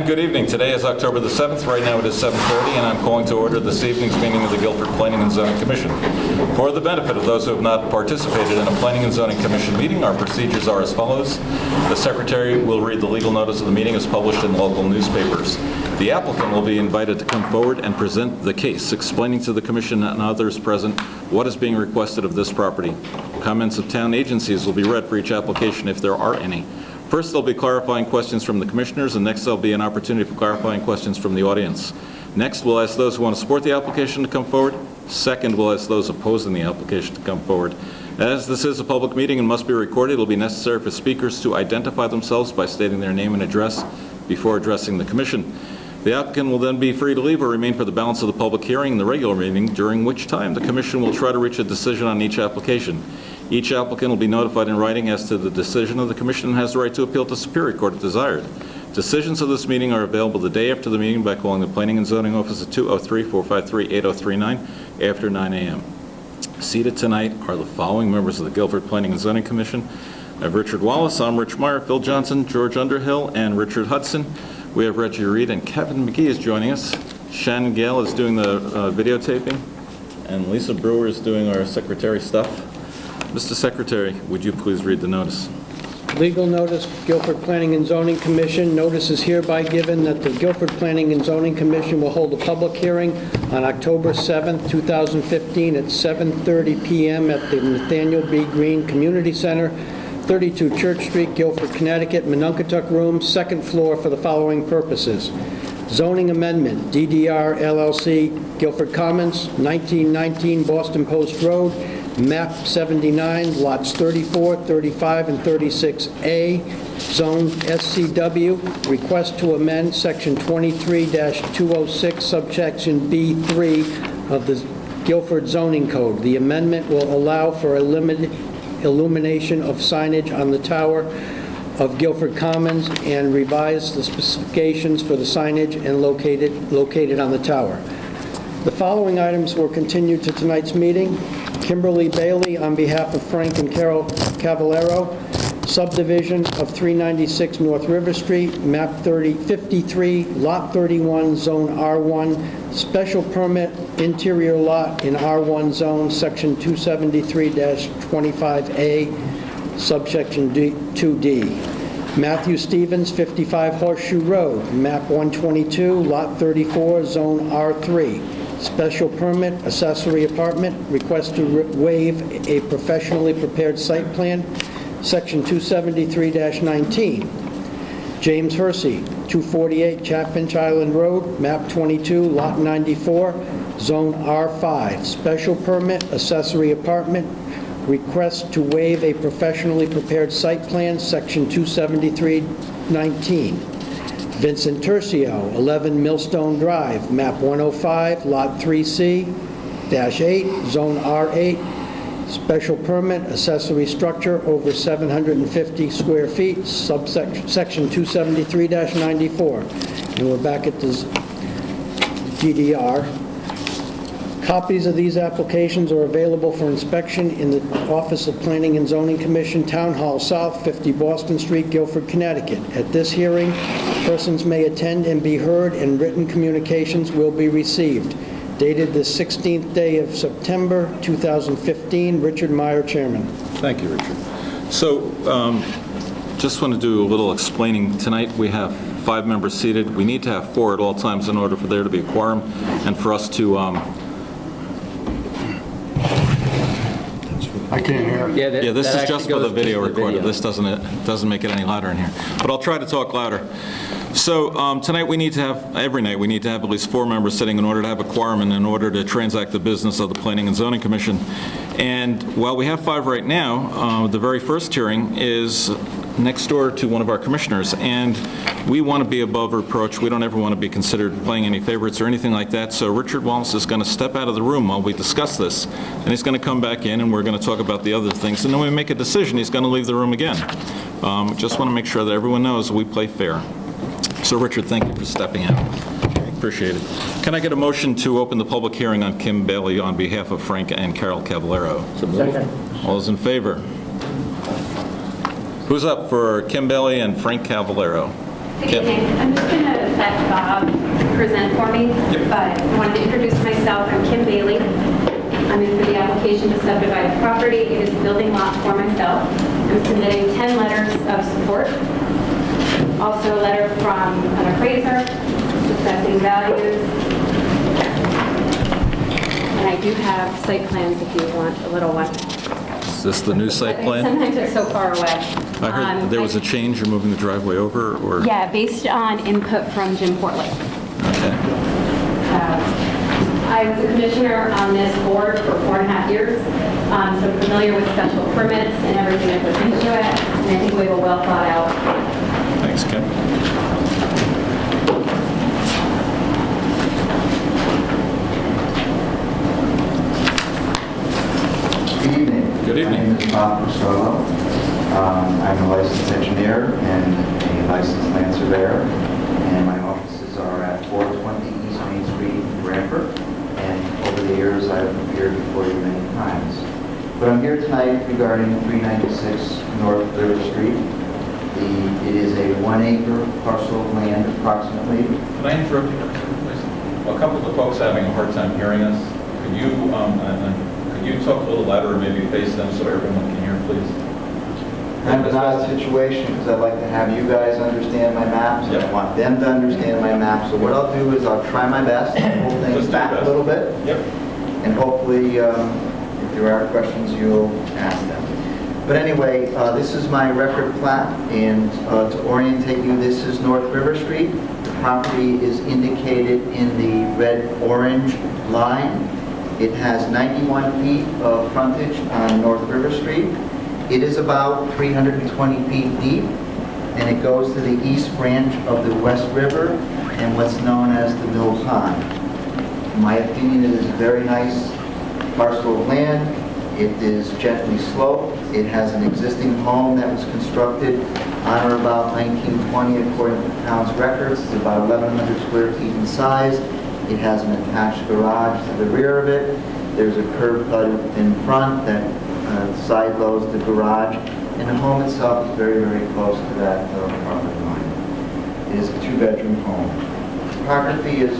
good evening. Today is October the 7th. Right now it is 7:30, and I'm calling to order this evening's meeting of the Guilford Planning and Zoning Commission. For the benefit of those who have not participated in a Planning and Zoning Commission meeting, our procedures are as follows. The Secretary will read the legal notice of the meeting as published in local newspapers. The applicant will be invited to come forward and present the case, explaining to the Commission and others present what is being requested of this property. Comments of town agencies will be read for each application if there are any. First, there'll be clarifying questions from the commissioners, and next there'll be an opportunity for clarifying questions from the audience. Next, we'll ask those who want to support the application to come forward. Second, we'll ask those opposing the application to come forward. As this is a public meeting and must be recorded, it'll be necessary for speakers to identify themselves by stating their name and address before addressing the commission. The applicant will then be free to leave or remain for the balance of the public hearing and the regular meeting, during which time the commission will try to reach a decision on each application. Each applicant will be notified in writing as to the decision of the commission and has the right to appeal to Superior Court if desired. Decisions of this meeting are available the day after the meeting by calling the Planning and Zoning Office at 203-453-8039 after 9 a.m. Seated tonight are the following members of the Guilford Planning and Zoning Commission. I have Richard Wallace, I'm Rich Meyer, Phil Johnson, George Underhill, and Richard Hudson. We have Reggie Reed and Kevin McGee is joining us. Shannon Gale is doing the videotaping, and Lisa Brewer is doing our secretary stuff. Mr. Secretary, would you please read the notice? Legal notice, Guilford Planning and Zoning Commission. Notice is hereby given that the Guilford Planning and Zoning Commission will hold a public hearing on October 7th, 2015 at 7:30 p.m. at the Nathaniel B. Green Community Center, 32 Church Street, Guilford, Connecticut, Monunketuck Room, second floor for the following purposes. Zoning amendment, DDR LLC, Guilford Commons, 1919 Boston Post Road, map 79, lots 34, 35, and 36A, zone SCW, request to amend section 23-206, subsection B3 of the Guilford zoning code. The amendment will allow for illumination of signage on the tower of Guilford Commons and revise the specifications for the signage and located on the tower. The following items were continued to tonight's meeting. Kimberly Bailey, on behalf of Frank and Carol Cavallero, subdivision of 396 North River Street, map 53, lot 31, zone R1, special permit, interior lot in R1 zone, section 273-25A, subsection 2D. Matthew Stevens, 55 Horseshoe Road, map 122, lot 34, zone R3. Special permit, accessory apartment, request to waive a professionally prepared site plan, section 273-19. James Hersey, 248 Chaffinch Island Road, map 22, lot 94, zone R5. Special permit, accessory apartment, request to waive a professionally prepared site plan, section 273-19. Vincent Tercio, 11 Millstone Drive, map 105, lot 3C-8, zone R8, special permit, accessory structure over 750 square feet, subsection 273-94. And we're back at the GDR. Copies of these applications are available for inspection in the Office of Planning and Zoning Commission, Town Hall South, 50 Boston Street, Guilford, Connecticut. At this hearing, persons may attend and be heard, and written communications will be received. Dated the 16th day of September, 2015. Richard Meyer, Chairman. Thank you, Richard. So, just want to do a little explaining. Tonight we have 5 members seated. We need to have 4 at all times in order for there to be a quorum and for us to I can't hear. Yeah, this is just for the video recorder. This doesn't make it any louder in here. But I'll try to talk louder. So tonight we need to have, every night we need to have at least 4 members sitting in order to have a quorum and in order to transact the business of the Planning and Zoning Commission. And while we have 5 right now, the very first hearing is next door to one of our commissioners, and we want to be above reproach. We don't ever want to be considered playing any favorites or anything like that. So Richard Wallace is going to step out of the room while we discuss this, and he's going to come back in, and we're going to talk about the other things. And then when we make a decision, he's going to leave the room again. Just want to make sure that everyone knows we play fair. So Richard, thank you for stepping out. Appreciate it. Can I get a motion to open the public hearing on Kim Bailey on behalf of Frank and Carol Cavallero? Second. All those in favor? Who's up for Kim Bailey and Frank Cavallero? Good evening. I'm just going to had Bob present for me, but I wanted to introduce myself. I'm Kim Bailey. I'm in for the application to subdivide the property. It is a building lot for myself. I'm submitting 10 letters of support. Also a letter from an appraiser assessing values. And I do have site plans if you want a little one. Is this the new site plan? Sometimes it's so far away. I heard there was a change, you're moving the driveway over, or? Yeah, based on input from Jim Portley. Okay. I was a commissioner on this board for 4.5 years, so I'm familiar with special permits and everything that goes into it, and I think we have a well thought out. Thanks, Ken. Good evening. Good evening. My name is Bob Crisolo. I'm a licensed engineer and a licensed land surveyor, and my offices are at 420 East Main Street in Branford, and over the years I've appeared before you many times. But I'm here tonight regarding 396 North River Street. It is a 1-acre parcel of land approximately. Can I interrupt you, please? Well, a couple of the folks having a hard time hearing us. Could you talk a little louder or maybe face them so everyone can hear, please? I'm in a situation because I'd like to have you guys understand my maps, and I Yep. want them to understand my maps. So what I'll do is I'll try my best to hold Just things do back your a little bit, Yep. and hopefully, if there are questions, you'll ask them. But anyway, this is my record plat, and to orientate you, this is North River Street. The property is indicated in the red-orange line. It has 91 feet of frontage on North River Street. It is about 320 feet deep, and it goes to the east branch of the West River and what's known as the Mill Pond. In my opinion, it is a very nice parcel of land. It is gently sloped. It has an existing home that was constructed on or about 1920 according to the town's records. It's about 1,100 square feet in size. It has an attached garage to the rear of it. There's a curb cut in front that side loads the garage, and the home itself is very, very close to that property line. It is a 2-bedroom home. Topography is,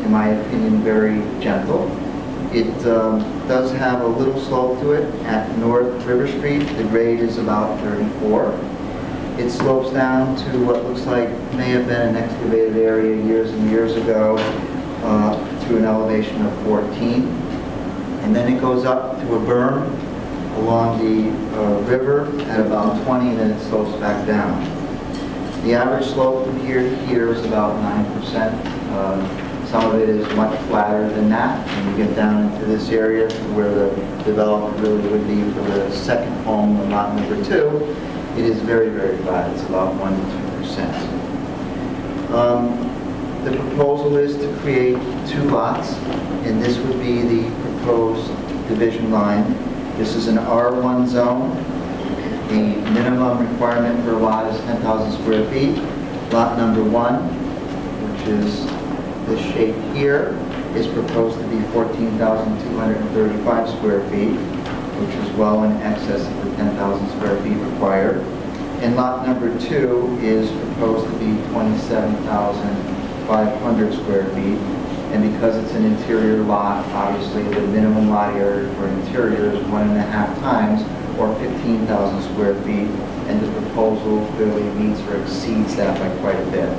in my opinion, very gentle. It does have a little slope to it at North River Street. The grade is about 34. It slopes down to what looks like may have been an excavated area years and years ago to an elevation of 14. And then it goes up to a berm along the river at about 20, and then it slopes back down. The average slope from here to here is about 9%. Some of it is much flatter than that. When you get down into this area where the development really would be for the second home, lot number 2, it is very, very flat. It's about 1 to 2%. The proposal is to create 2 lots, and this would be the proposed division line. This is an R1 zone. The minimum requirement for a lot is 10,000 square feet. Lot number 1, which is this shape here, is proposed to be 14,235 square feet, which is well in excess of the 10,000 square feet required. And lot number 2 is proposed to be 27,500 square feet. And because it's an interior lot, obviously the minimum lot area for interior is 1.5 times, or 15,000 square feet, and the proposal clearly meets or exceeds that by quite a bit.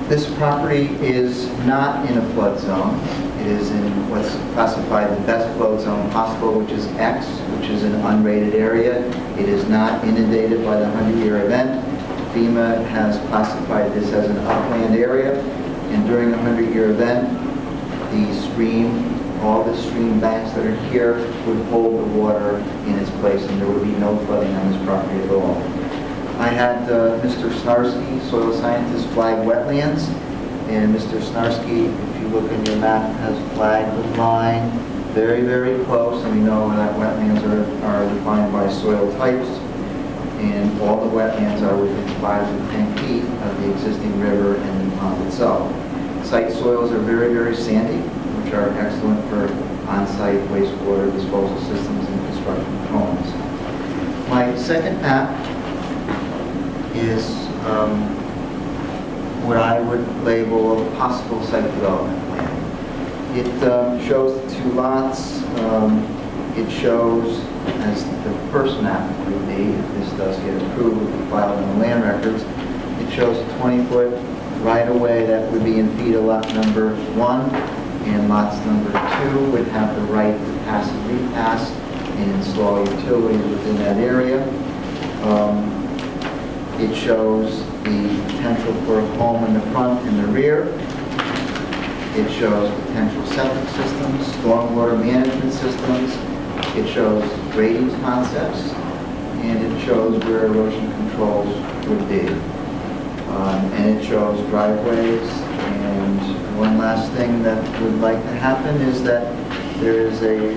This property is not in a flood zone. It is in what's classified the best flood zone possible, which is X, which is an unrated area. It is not inundated by the 100-year event. FEMA has classified this as an upland area, and during a 100-year event, the stream, all the stream banks that are here would hold the water in its place, and there would be no flooding on this property at all. I had Mr. Snarsky, soil scientist, flag wetlands, and Mr. Snarsky, if you look in your map, has flagged the line very, very close, and we know that wetlands are defined by soil types, and all the wetlands are within 5 to 10 feet of the existing river and the pond itself. Site soils are very, very sandy, which are excellent for on-site wastewater disposal systems and construction of homes. My second map is what I would label a possible site development plan. It shows the two lots. It shows, as the first map would be, if this does get approved, would be filed in the land records, it shows a 20-foot right-of-way that would be in feet of lot number 1, and lots number 2 would have the right to pass and repass and install utilities within that area. It shows the potential for a home in the front and the rear. It shows potential septic systems, stormwater management systems. It shows grading concepts, and it shows where erosion controls would be. And it shows driveways. And one last thing that would like to happen is that there is a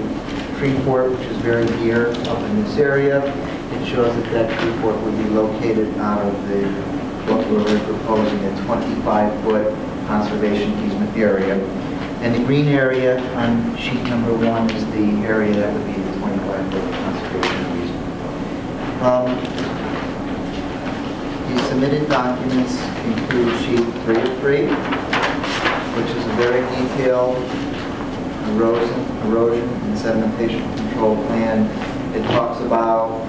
tree fort which is very dear up in this area. It shows that that tree fort would be located out of what we're proposing, a 25-foot conservation easement area. And the green area on sheet number 1 is the area that would be the 25-foot conservation easement. The submitted documents include sheet 3 of 3, which is a very detailed erosion and sedimentation control plan. It talks about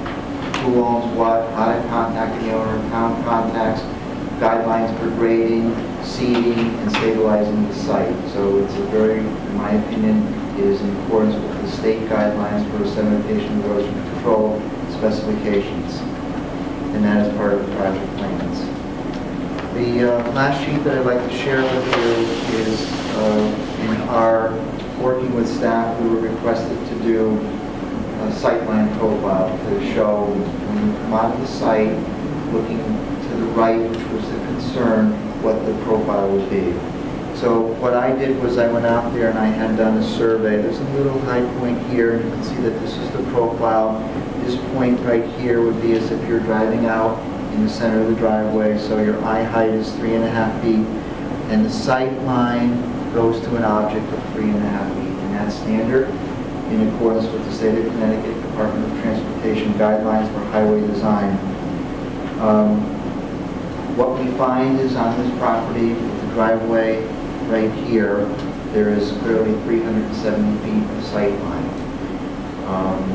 who owns what, how to contact the owner, town contacts, guidelines for grading, seeding, and stabilizing the site. So it's a very, in my opinion, it is in accordance with the state guidelines for sedimentation erosion control specifications. And that is part of the project plans. The last sheet that I'd like to share with you is in our working with staff, we were requested to do a sightline profile to show when you come out of the site, looking to the right, which was the concern, what the profile would be. So what I did was I went out there and I had done a survey. There's a little high point here, and you can see that this is the profile. This point right here would be as if you're driving out in the center of the driveway, so your eye height is 3.5 feet, and the sight line goes to an object of 3.5 feet, and that's standard in accordance with the State of Connecticut Department of Transportation guidelines for highway design. What we find is on this property, with the driveway right here, there is clearly 370 feet of sight line.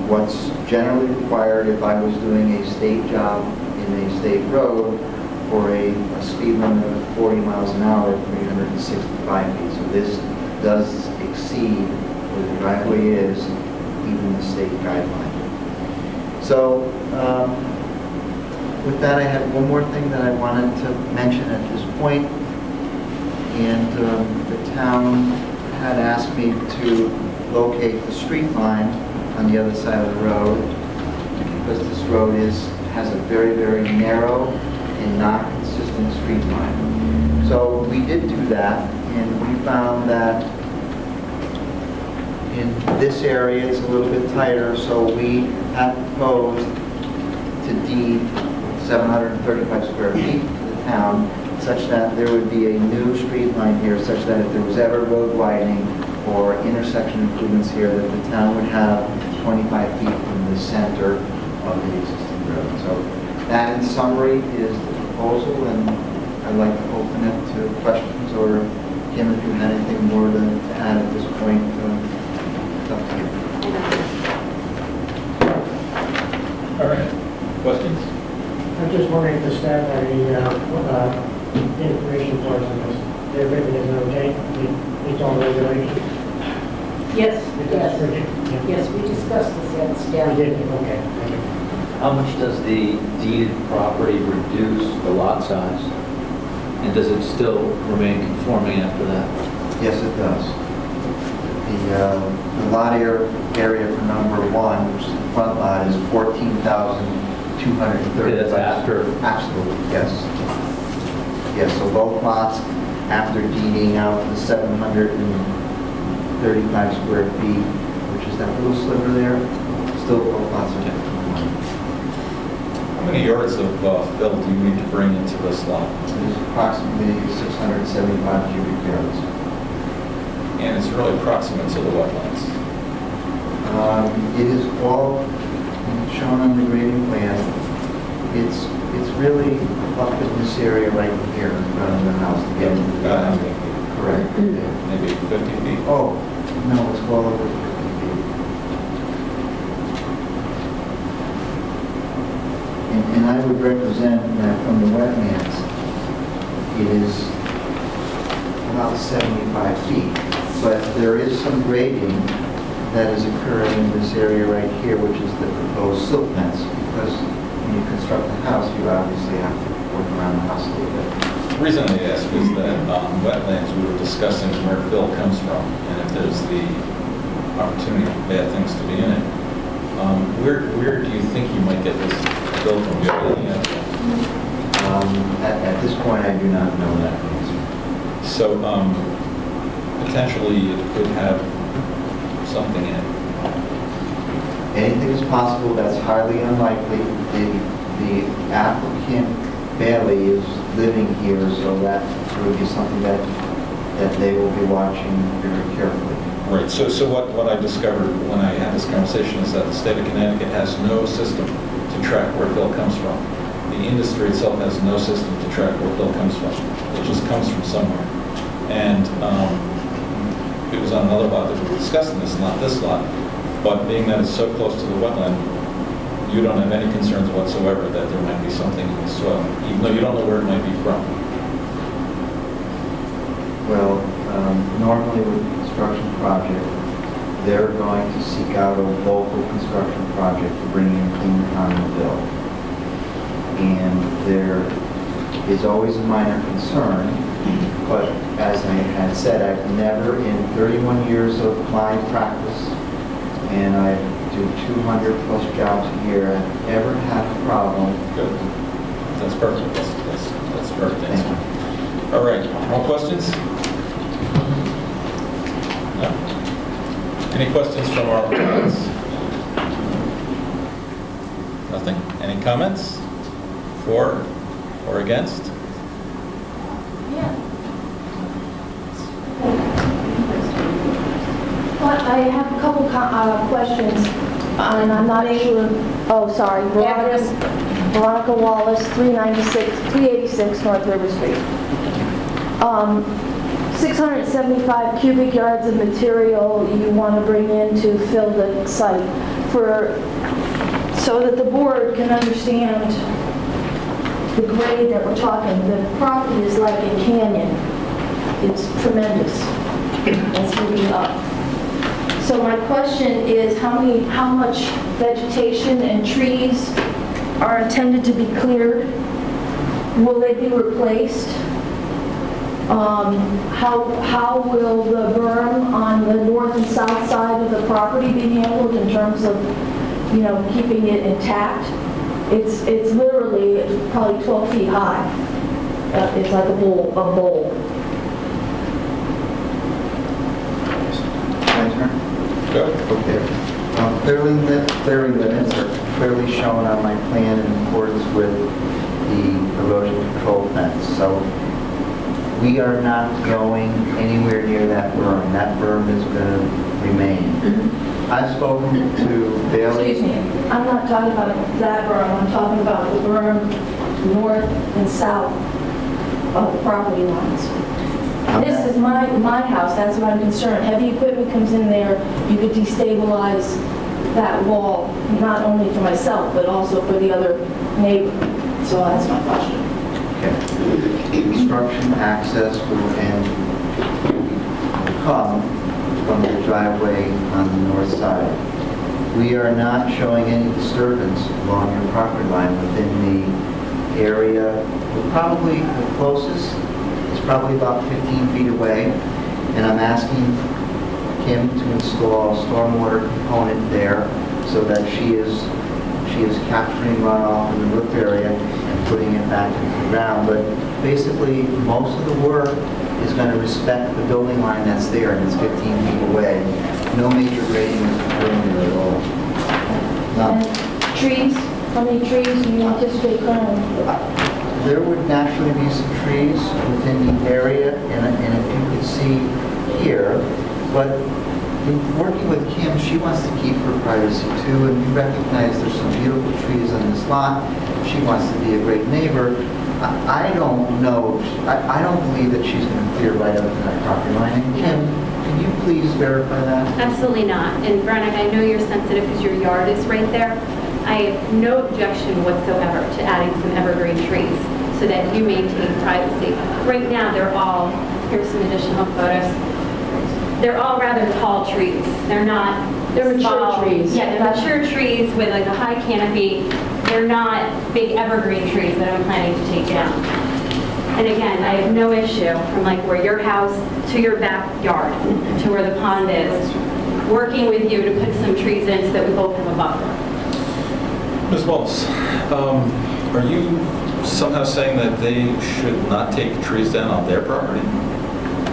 What's generally required if I was doing a state job in a state road for a speed limit of 40 miles an hour, 365 feet. So this does exceed where the driveway is, even the state guideline. So with that, I had one more thing that I wanted to mention at this point. And the town had asked me to locate the street line on the other side of the road, because this road has a very, very narrow and not consistent street line. So we did do that, and we found that in this area it's a little bit tighter, so we have proposed to deed 735 square feet to the town, such that there would be a new street line here, such that if there was ever road widening or intersection improvements here, that the town would have 25 feet from the center of the existing road. So that, in summary, is the proposal, and I'd like to open it to questions, or Kim, if you had anything more to add at this point, it's up to you. All right. Questions? I'm just wondering if the staff had any information for us on this. Everything is okay? Meets all the regulations? Yes, It's yes, restricted? Yeah. yes, we discussed this, yes, We yeah. did, okay. Thank you. How much does the deeded property reduce the lot size? And does it still remain conforming after that? Yes, it does. The lot area for number 1, which is the front lot, is 14,230. Okay, that's after. Absolutely, yes. Yes, so both lots, after deeding out the 735 square feet, which is that little sliver there, still both lots are conforming. How many yards of fill do you need to bring into this lot? There's approximately 675 cubic yards. And it's really proximate to the wetlands. It is all shown on the grading plan. It's really up in this area right here in front of the house to get into the About driveway. how many Correct. feet? Maybe 50 feet? Oh, no, it's well over 50 feet. And I would represent that from the wetlands, it is about 75 feet. But there is some grading that is occurring in this area right here, which is the proposed silt fence, because when you construct a house, you obviously have to work around the house a little bit. The reason I ask is that wetlands, we were discussing where fill comes from, and if there's the opportunity for bad things to be in it. Where do you think you might get this fill from? Do you have any idea? At this point, I do not know that answer. So potentially it could have something in it. Anything is possible, that's highly unlikely. The applicant Bailey is living here, so that would be something that they will be watching very carefully. Right, so what I discovered when I had this conversation is that the state of Connecticut has no system to track where fill comes from. The industry itself has no system to track where fill comes from. It just comes from somewhere. And it was on another lot that we were discussing this, not this lot, but being that it's so close to the wetland, you don't have any concerns whatsoever that there might be something in the soil, even though you don't know where it might be from. Well, normally with a construction project, they're going to seek out a local construction project to bring in clean common fill. And there is always a minor concern, but as I had said, I've never in 31 years of my practice, and I do 200 plus jobs a year, I've ever had a problem. Good. That's perfect. That's perfect. Thank you. All right, more questions? No? Any questions from our audience? Nothing? Any comments? For or against? Yeah. Well, I have a couple questions, and I'm not able to, oh, sorry. Veronica Wallace, 386 North River Street. 675 cubic yards of material you want to bring in to fill the site so that the board can understand the grade that we're talking. The property is like a canyon. It's tremendous. It's moving up. So my question is, how much vegetation and trees are intended to be cleared? Will they be replaced? How will the berm on the north and south side of the property be handled in terms of, keeping it intact? It's literally probably 12 feet high. It's like a bowl. My turn? Go. Okay. Clearing limits are clearly shown on my plan in accordance with the erosion control fence. So we are not going anywhere near that berm. That berm is going to remain. I've spoken to Bailey. Excuse me, I'm not talking about that berm, I'm talking about the berm north and south of the property lines. This is my house, that's what I'm concerned. Heavy equipment comes in there, you could destabilize that wall, not only for myself, but also for the other neighbor. So that's my question. Okay. Construction access will come from the driveway on the north side. We are not showing any disturbance along your property line within the area. Probably the closest is probably about 15 feet away, and I'm asking Kim to install a stormwater component there so that she is capturing runoff in the roof area and putting it back into the ground. But basically, most of the work is going to respect the building line that's there, and it's 15 feet away. No major grading is occurring there at all. None. And trees, how many trees do you anticipate clearing? There would naturally be some trees within the area, and if you could see here, but in working with Kim, she wants to keep her privacy too, and we recognize there's some beautiful trees on this lot. She wants to be a great neighbor, I don't know, I don't believe that she's going to clear right up to that property line. And Kim, can you please verify that? Absolutely not. And Veronica, I know you're sensitive because your yard is right there. I have no objection whatsoever to adding some evergreen trees so that you maintain privacy. Right now, they're all, here's some additional photos. They're all rather tall trees. They're not They're mature small. trees. Yeah, they're mature trees with like a high canopy. They're not big evergreen trees that I'm planning to take down. And again, I have no issue from like where your house to your backyard to where the pond is, working with you to put some trees in so that we both have a buffer. Ms. Wallace, are you somehow saying that they should not take trees down on their property?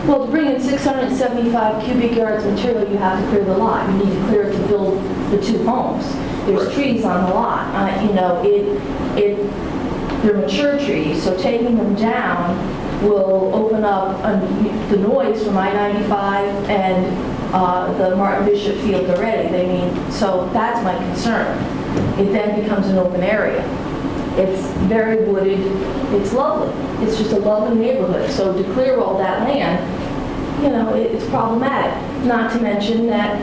Well, to bring in 675 cubic yards of material, you have to clear the lot. You need to clear it to build the two homes. There's Right. trees on the lot. They're mature trees, so taking them down will open up the noise from I-95 and the Martin Bishop Field already. So that's my concern. It then becomes an open area. It's very wooded, it's lovely. It's just a lovely neighborhood. So to clear all that land, it's problematic. Not to mention that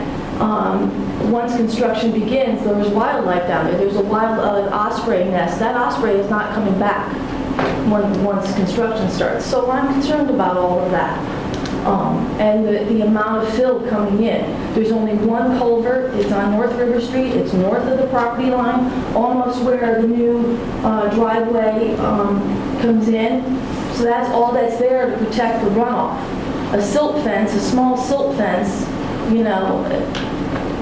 once construction begins, there's wildlife down there. There's a wild osprey nest. That osprey is not coming back once construction starts. So I'm concerned about all of that. And the amount of fill coming in. There's only one culvert. It's on North River Street. It's north of the property line, almost where the new driveway comes in. So that's all that's there to protect the runoff. A silt fence, a small silt fence,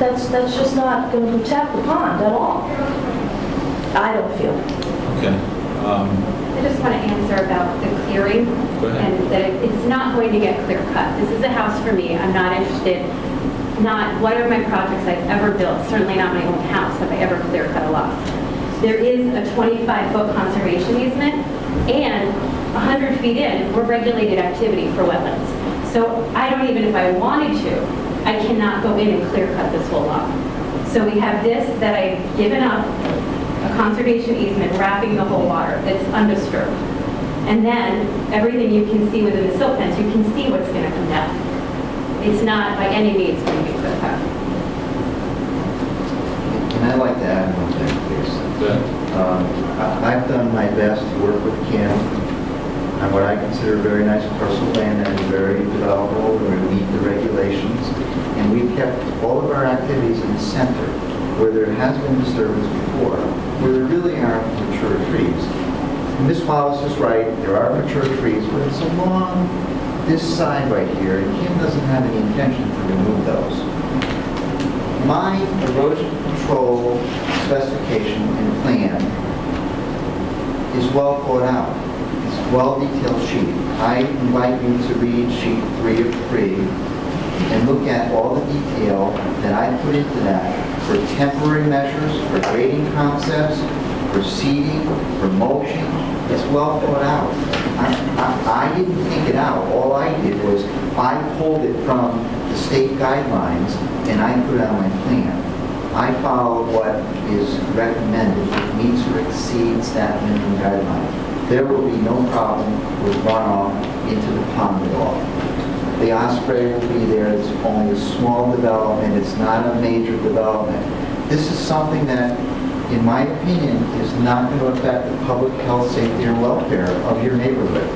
that's just not going to protect the pond at all. I don't feel. Okay. I just want to answer about the clearing Go ahead. and that it's not going to get clear cut. This is a house for me. I'm not interested, not one of my projects I've ever built, certainly not my own house, have I ever clear cut a lot. There is a 25-foot conservation easement and 100 feet in, we're regulated activity for wetlands. So I don't even, if I wanted to, I cannot go in and clear cut this whole lot. So we have this that I've given up, a conservation easement wrapping the whole water that's undisturbed. And then everything you can see within the silt fence, you can see what's going to come down. It's not by any means going to be clear cut. And I'd like to add one thing, please. Go ahead. I've done my best to work with Kim on what I consider a very nice parcel of land that is very developable, where we meet the regulations. And we've kept all of our activities in the center, where there has been disturbance before, where there really aren't mature trees. And Ms. Wallace is right, there are mature trees, but it's along this side right here, and Kim doesn't have any intention to remove those. My erosion control specification and plan is well thought out. It's a well-detailed sheet. I invite you to read sheet 3 of 3 and look at all the detail that I put into that for temporary measures, for grading concepts, for seeding, for mulching. It's well thought out. I didn't think it out. All I did was I pulled it from the state guidelines and I put it on my plan. I followed what is recommended. It meets or exceeds that minimum guideline. There will be no problem with runoff into the pond at all. The osprey will be there. It's only a small development. It's not a major development. This is something that, in my opinion, is not going to affect the public health, safety, and welfare of your neighborhood.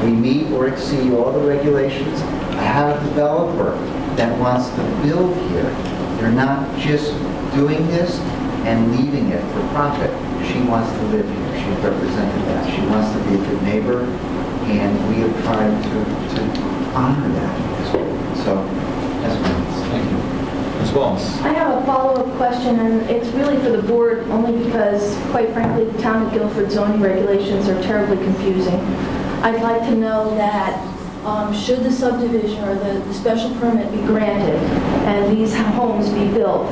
We meet or exceed all the regulations. I have a developer that wants to build here. They're not just doing this and leaving it for profit. She wants to live here. She's represented that. She wants to be a good neighbor, and we have tried to honor that. So, that's what it is. Thank you. Ms. Wallace? I have a follow-up question, and it's really for the board, only because, quite frankly, the town of Guilford zoning regulations are terribly confusing. I'd like to know that should the subdivision or the special permit be granted and these homes be built,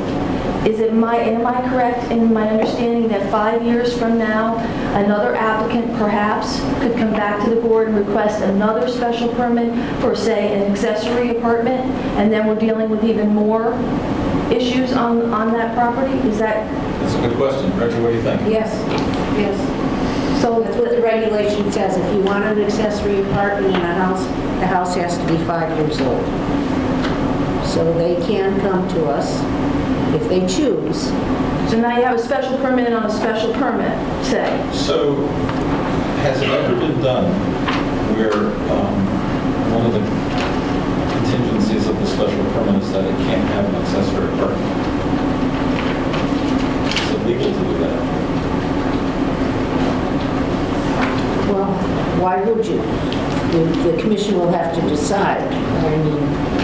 am I correct in my understanding that 5 years from now, another applicant perhaps could come back to the board and request another special permit for, say, an accessory apartment, and then we're dealing with even more issues on that property? Is that? That's a good question. Reggie, what do you think? Yes, yes. So That's what the regulation says. If you want an accessory apartment in a house, the house has to be 5 years old. So they can come to us if they choose. So now you have a special permit on a special permit, say. So, has it ever been done where one of the contingencies of the special permit is that it can't have an accessory apartment? Is it legal to do that? Well, why would you? The commission will have to decide. I mean,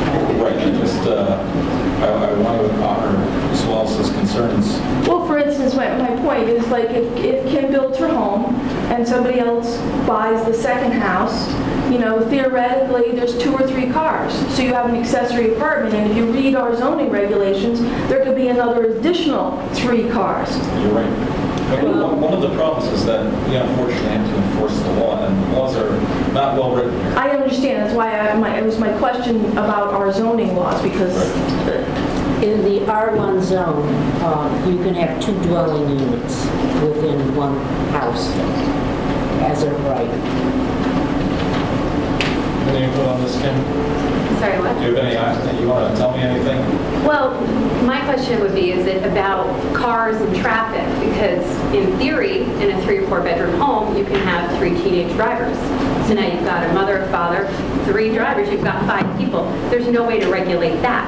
Right, I want to honor Ms. Wallace's concerns. Well, for instance, my point is like if Kim builds her home and somebody else buys the second house, you know, theoretically, there's 2 or 3 cars. So you have an accessory apartment, and if you read our zoning regulations, there could be another additional 3 cars. You're right. But one of the problems is that we unfortunately have to enforce the law, and the laws are not well written here. I understand, that's why it was my question about our zoning laws, because in the R1 zone, you can have 2 dwelling units within one house as a right. Any input on this, Kim? Sorry, what? Do you have any, you want to tell me anything? Well, my question would be, is it about cars and traffic? Because in theory, in a 3 or 4 bedroom home, you can have 3 teenage drivers. So now you've got a mother, a father, 3 drivers, you've got 5 people. There's no way to regulate that.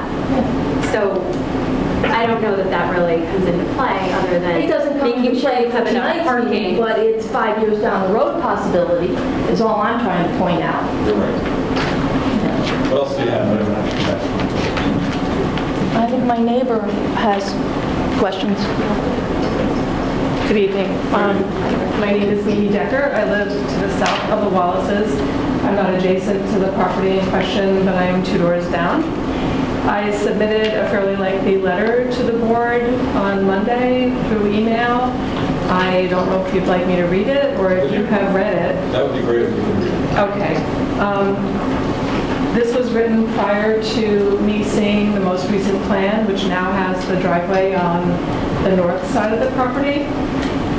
So I don't know that that really comes into play, other than it doesn't come making into sure play you for have enough tonight's meeting, parking. but it's 5 years down the road possibility, is all I'm trying to point out. You're right. What else do you have? I think my neighbor has questions. Good evening. My name is Mimi Decker. I live to the south of the Wallaces. I'm not adjacent to the property in question, but I am 2 doors down. I submitted a fairly lengthy letter to the board on Monday through email. I don't know if you'd like me to read it or if you have read it. That would be great if you could read it. Okay. This was written prior to me seeing the most recent plan, which now has the driveway on the north side of the property.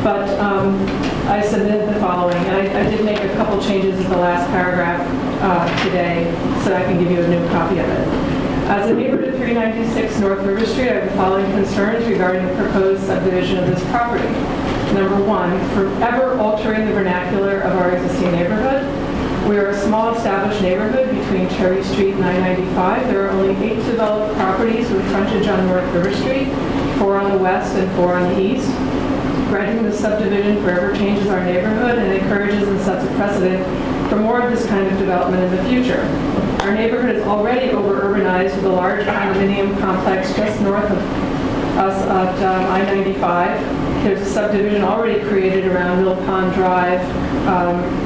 But I submitted the following, and I did make a couple changes in the last paragraph today, so I can give you a new copy of it. As a neighbor to 396 North River Street, I have the following concerns regarding the proposed subdivision of this property. Number 1, forever altering the vernacular of our existing neighborhood. We are a small established neighborhood between Cherry Street and I-95. There are only 8 developed properties with frontage on North River Street, 4 on the west and 4 on the east. Granting this subdivision forever changes our neighborhood and encourages and sets a precedent for more of this kind of development in the future. Our neighborhood is already over-urbanized with a large condominium complex just north of us at I-95. There's a subdivision already created around Mill Pond Drive,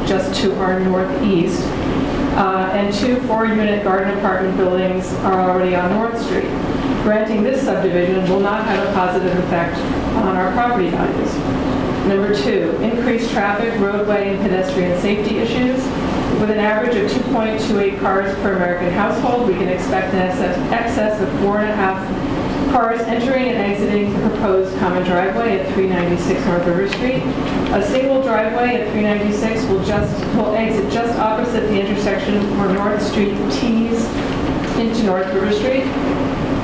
just to our northeast. And 2 4-unit garden apartment buildings are already on North Street. Granting this subdivision will not have a positive effect on our property values. Number 2, increased traffic, roadway, and pedestrian safety issues. With an average of 2.28 cars per American household, we can expect an excess of 4.5 cars entering and exiting the proposed common driveway at 396 North River Street. A single driveway at 396 will exit just opposite the intersection where North Street tees into North River Street.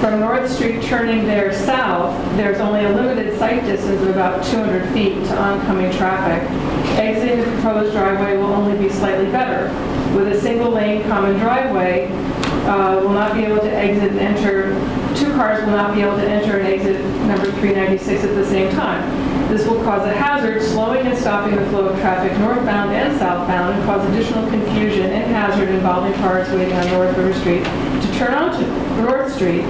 From North Street turning there south, there's only a limited sight distance of about 200 feet to oncoming traffic. Exiting the proposed driveway will only be slightly better. With a single lane common driveway, will not be able to exit and enter, 2 cars will not be able to enter and exit number 396 at the same time. This will cause a hazard, slowing and stopping the flow of traffic northbound and southbound, and cause additional confusion and hazard involving cars waiting on North River Street to turn onto North Street,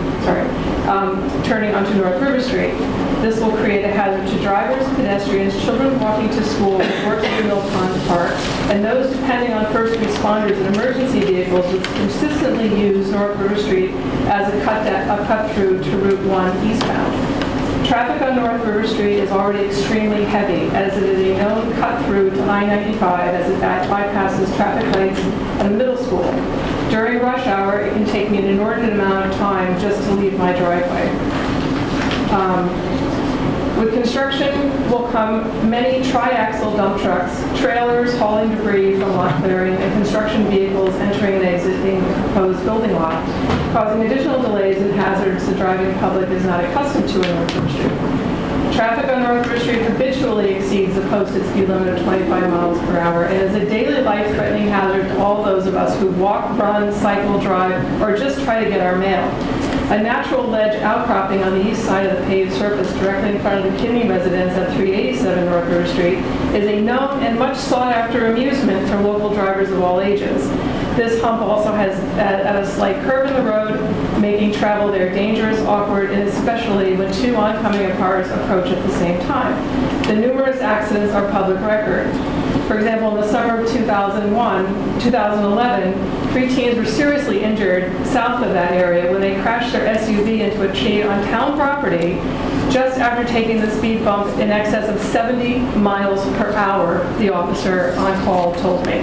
turning onto North River Street. This will create a hazard to drivers, pedestrians, children walking to school, working in Mill Pond Park, and those depending on first responders and emergency vehicles which consistently use North River Street as a cut through to Route 1 eastbound. Traffic on North River Street is already extremely heavy, as it is a known cut-through to I-95 as it bypasses traffic lights and the middle school. During rush hour, it can take me an inordinate amount of time just to leave my driveway. With construction construction will come many tri-axle dump trucks, trailers hauling debris from lot clearing, and construction vehicles entering and exiting the proposed building lot, causing additional delays and hazards the driving public is not accustomed to in North River Street. Traffic on North River Street habitually exceeds the posted speed limit of 25 miles per hour and is a daily life-threatening hazard to all those of us who walk, run, cycle, drive, or just try to get our mail. A natural ledge outcropping on the east side of the paved surface directly in front of the Kidney residence at 387 North River Street is a known and much sought-after amusement for local drivers of all ages. This hump also has at a slight curve in the road, making travel there dangerous, awkward, and especially when two oncoming cars approach at the same time. The numerous accidents are public record. For example, in the summer of 2011, 3 teens were seriously injured south of that area when they crashed their SUV into a tree on town property just after taking the speed bump in excess of 70 miles per hour, the officer on call told me.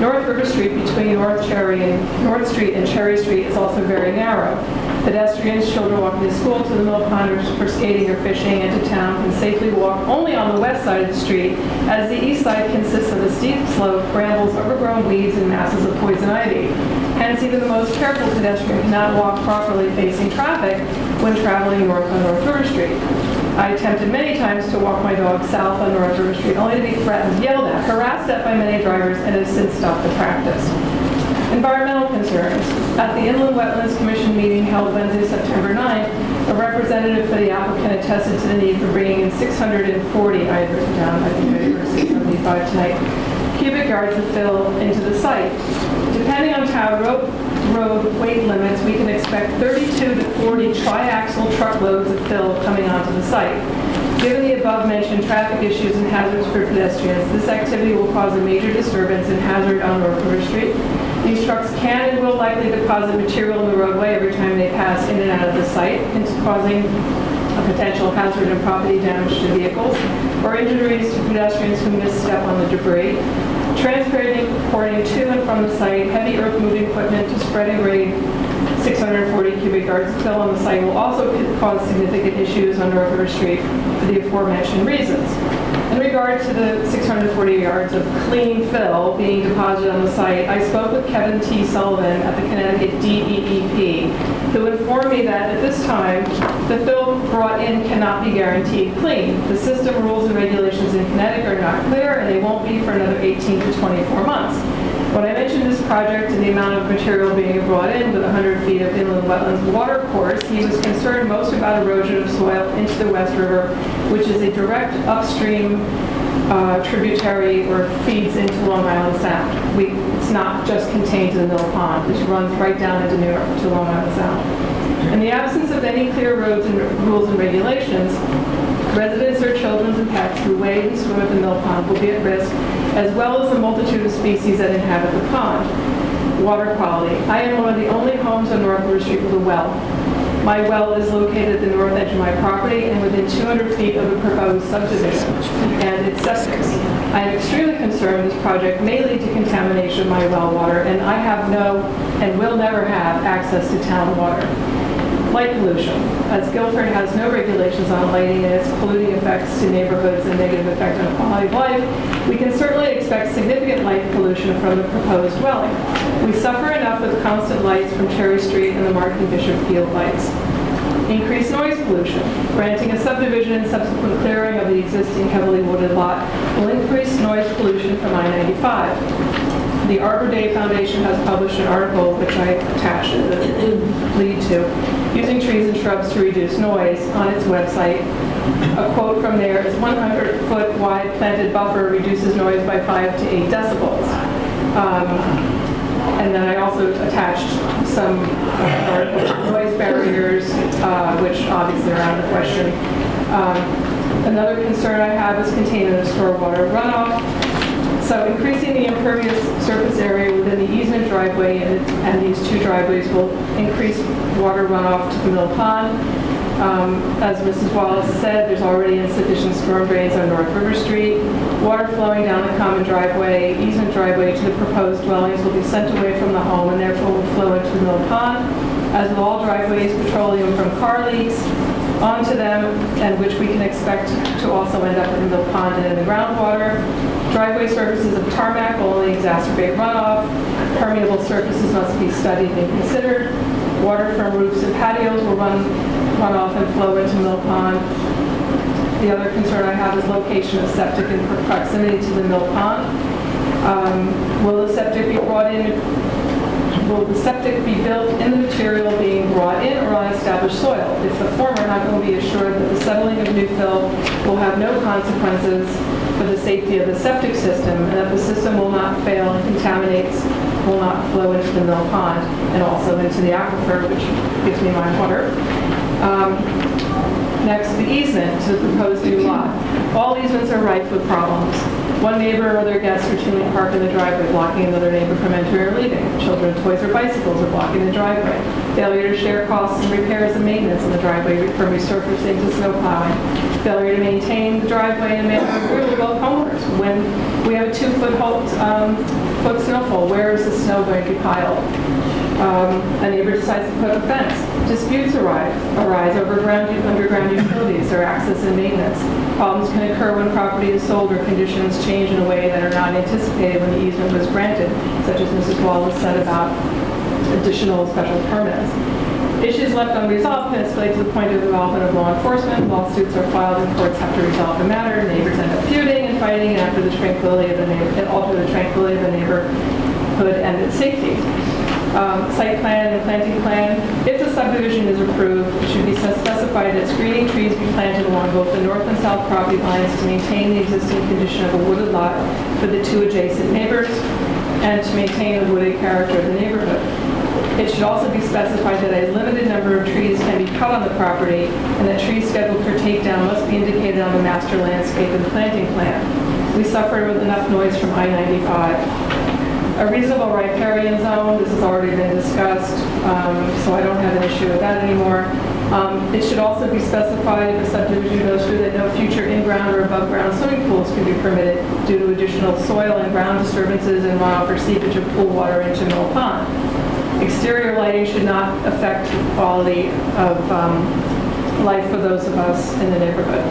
North River Street between North Street and Cherry Street is also very narrow. Pedestrians, children walking to school, to the mill pond, or for skating or fishing, and to town can safely walk only on the west side of the street, as the east side consists of a steep slope, brambles, overgrown weeds, and masses of poison ivy. Hence, even the most careful pedestrian cannot walk properly facing traffic when traveling north on North River Street. I attempted many times to walk my dog south on North River Street, only to be threatened, yelled at, harassed at by many drivers, and have since stopped the practice. Environmental concerns. At the Inland Wetlands Commission meeting held Wednesday, September 9th, a representative for the applicant attested to the need for bringing in 640, I had written down, I think I heard 675 tonight, cubic yards of fill into the site. Depending on town road weight limits, we can expect 32 to 40 tri-axle truckloads of fill coming onto the site. Given the above-mentioned traffic issues and hazards for pedestrians, this activity will cause a major disturbance and hazard on North River Street. These trucks can and will likely deposit material in the roadway every time they pass in and out of the site, causing a potential hazard and property damage to vehicles, or injuries to pedestrians who misstep on the debris. Transporting to and from the site heavy earth-moving equipment to spread and grade 640 cubic yards of fill on the site will also cause significant issues on North River Street for the aforementioned reasons. In regard to the 640 yards of clean fill being deposited on the site, I spoke with Kevin T. Sullivan at the Connecticut DEEP, who informed me that at this time, the fill brought in cannot be guaranteed clean. The system rules and regulations in Connecticut are not clear, and they won't be for another 18 to 24 months. When I mentioned this project and the amount of material being brought in with 100 feet of inland wetlands water course, he was concerned most about erosion of soil into the West River, which is a direct upstream tributary or feeds into Long Island Sound. It's not just contained to the Mill Pond. It runs right down into New York to Long Island Sound. In the absence of any clear roads and rules and regulations, residents or children and pets who wade and swim at the mill pond will be at risk, as well as the multitude of species that inhabit the pond. Water quality. I am one of the only homes on North River Street with a well. My well is located at the north edge of my property and within 200 feet of the proposed subdivision and its septic. I am extremely concerned this project may lead to contamination of my well water, and I have no and will never have access to town water. Light pollution. As Guilford has no regulations on lighting and its polluting effects to neighborhoods and negative effect on quality of life, we can certainly expect significant light pollution from the proposed dwelling. We suffer enough with constant lights from Cherry Street and the Martin Bishop Field lights. Increased noise pollution. Granting a subdivision and subsequent clearing of the existing heavily wooded lot will increase noise pollution from I-95. The Arbor Day Foundation has published an article, which I attached the lead to, using trees and shrubs to reduce noise on its website. A quote from there is 100-foot wide planted buffer reduces noise by 5 to 8 decibels. And then I also attached some noise barriers, which obviously are out of the question. Another concern I have is containing the stormwater runoff. So increasing the impervious surface area within the easement driveway and these two driveways will increase water runoff to the mill pond. As Mrs. Wallace said, there's already insufficient storm drains on North River Street. Water flowing down the common driveway, easement driveway to the proposed dwellings will be sent away from the home and therefore will flow into the mill pond. As with all driveways, petroleum from car leaks onto them, and which we can expect to also end up in the mill pond and in the groundwater. Driveway surfaces of tarmac will only exacerbate runoff. Permeable surfaces must be studied and considered. Water from roofs and patios will run off and flow into mill pond. The other concern I have is location of septic in proximity to the mill pond. Will the septic be brought in? Will the septic be built in the material being brought in or on established soil? If the former, not going to be assured that the settling of new fill will have no consequences for the safety of the septic system, and that the system will not fail and contaminates will not flow into the mill pond and also into the aquifer, which gives me my water. Next, the easement to the proposed new lot. All easements are rife with problems. One neighbor or their guests routinely park in the driveway, blocking another neighbor from entering or leaving. Children, toys, or bicycles are blocking the driveway. Failure to share costs and repairs and maintenance on the driveway from resurfacing to snow plowing. Failure to maintain the driveway in a manner agreeable to both homeowners. When we have a 2-foot foot snowfall, where is the snow going to be piled? A neighbor decides to put up a fence. Disputes arise over underground utilities or access and maintenance. Problems can occur when property is sold or conditions change in a way that are not anticipated when the easement was granted, such as Mrs. Wallace said about additional special permits. Issues left unresolved can escalate to the point of involvement of law enforcement. Lawsuits are filed and courts have to resolve the matter. Neighbors end up feuding and fighting and alter the tranquility of the neighborhood and its safety. Site plan and planting plan. If the subdivision is approved, it should be specified that screening trees be planted along both the north and south property lines to maintain the existing condition of a wooded lot for the 2 adjacent neighbors and to maintain the wooded character of the neighborhood. It should also be specified that a limited number of trees can be cut on the property and that trees scheduled for takedown must be indicated on the master landscape and planting plan. We suffered with enough noise from I-95. A reasonable riparian zone, this has already been discussed, so I don't have an issue with that anymore. It should also be specified if the subdivision goes through that no future in-ground or above-ground swimming pools can be permitted due to additional soil and ground disturbances and runoff or seepage of pool water into Mill Pond. Exterior lighting should not affect the quality of life for those of us in the neighborhood.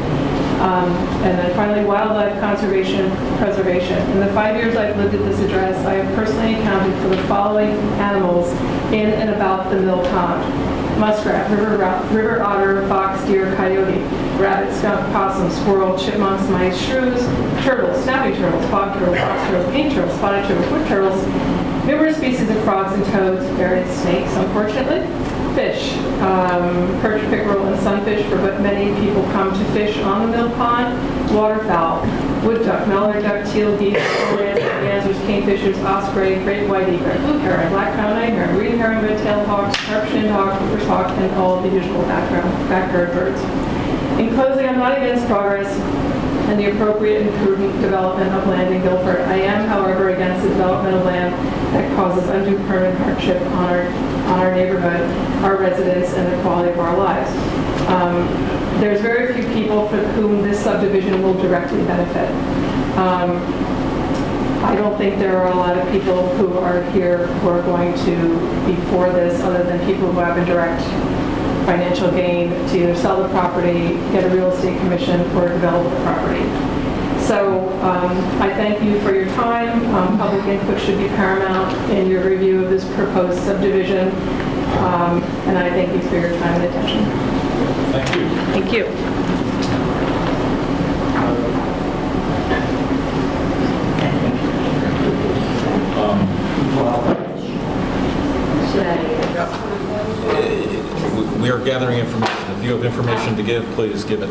And then finally, wildlife conservation and preservation. In the 5 years I've lived at this address, I have personally accounted for the following animals in and about the mill pond: muskrat, river otter, fox, deer, coyote, rabbit, skunk, possum, squirrel, chipmunks, mice, shrews, turtles, snapping turtles, bog turtles, fox turtles, paint turtles, spotted turtles, wood turtles, numerous species of frogs and toads, various snakes, unfortunately. Fish, perch, pickerel, and sunfish, for what many people come to fish on the mill pond. Waterfowl, wood duck, mallard duck, teal, geese, gansers, kingfishers, osprey, great white egret, blue heron, black crowned night heron, green heron, red-tailed hawk, sharp-shinned hawk, Cooper's hawk, and all of the usual backyard birds. In closing, I'm not against progress and the appropriate and prudent development of land in Guilford. I am, however, against the development of land that causes undue permanent hardship on our neighborhood, our residents, and the quality of our lives. There's very few people for whom this subdivision will directly benefit. I don't think there are a lot of people who are here who are going to be for this, other than people who have a direct financial gain to either sell the property, get a real estate commission, or develop the property. So I thank you for your time. Public input should be paramount in your review of this proposed subdivision. And I thank you for your time and attention. Thank you. Thank you. We are gathering information. If you have information to give, please give it.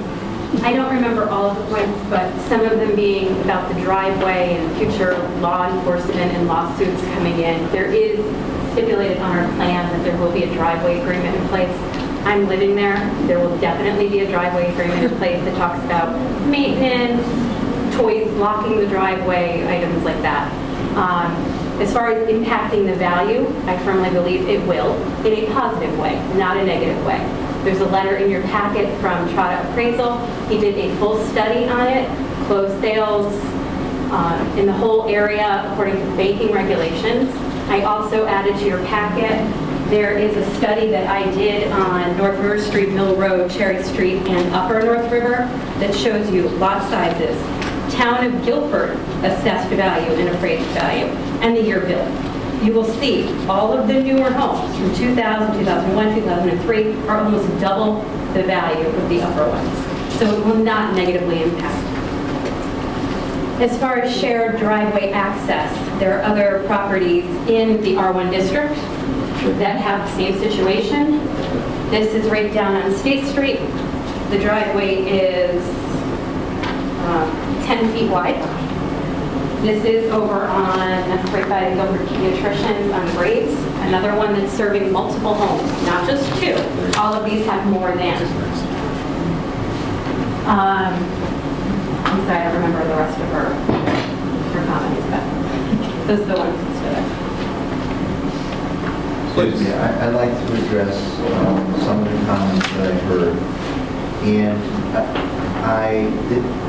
I don't remember all of the points, but some of them being about the driveway and future law enforcement and lawsuits coming in. There is stipulated on our plan that there will be a driveway agreement in place. I'm living there. There will definitely be a driveway agreement in place that talks about maintenance, toys blocking the driveway, items like that. As far as impacting the value, I firmly believe it will, in a positive way, not a negative way. There's a letter in your packet from Trotta Appraisal. He did a full study on it, closed sales in the whole area according to banking regulations. I also added to your packet There is a study that I did on North River Street, Mill Road, Cherry Street, and Upper North River that shows you lot sizes, Town of Guilford assessed value and appraised value, and the year built. You will see all of the newer homes from 2000, 2001, 2003 are almost double the value of the upper ones. So it will not negatively impact. As far as shared driveway access, there are other properties in the R1 district that have the same situation. This is right down on State Street. The driveway is 10 feet wide. This is over on, right by the Guilford Pediatricians on Graves, another one that's serving multiple homes, not just two. All of these have more than. I'm sorry, I don't remember the rest of her comments, but those are the ones that stood out. Please. Yeah, I'd like to address some of the comments that I heard. And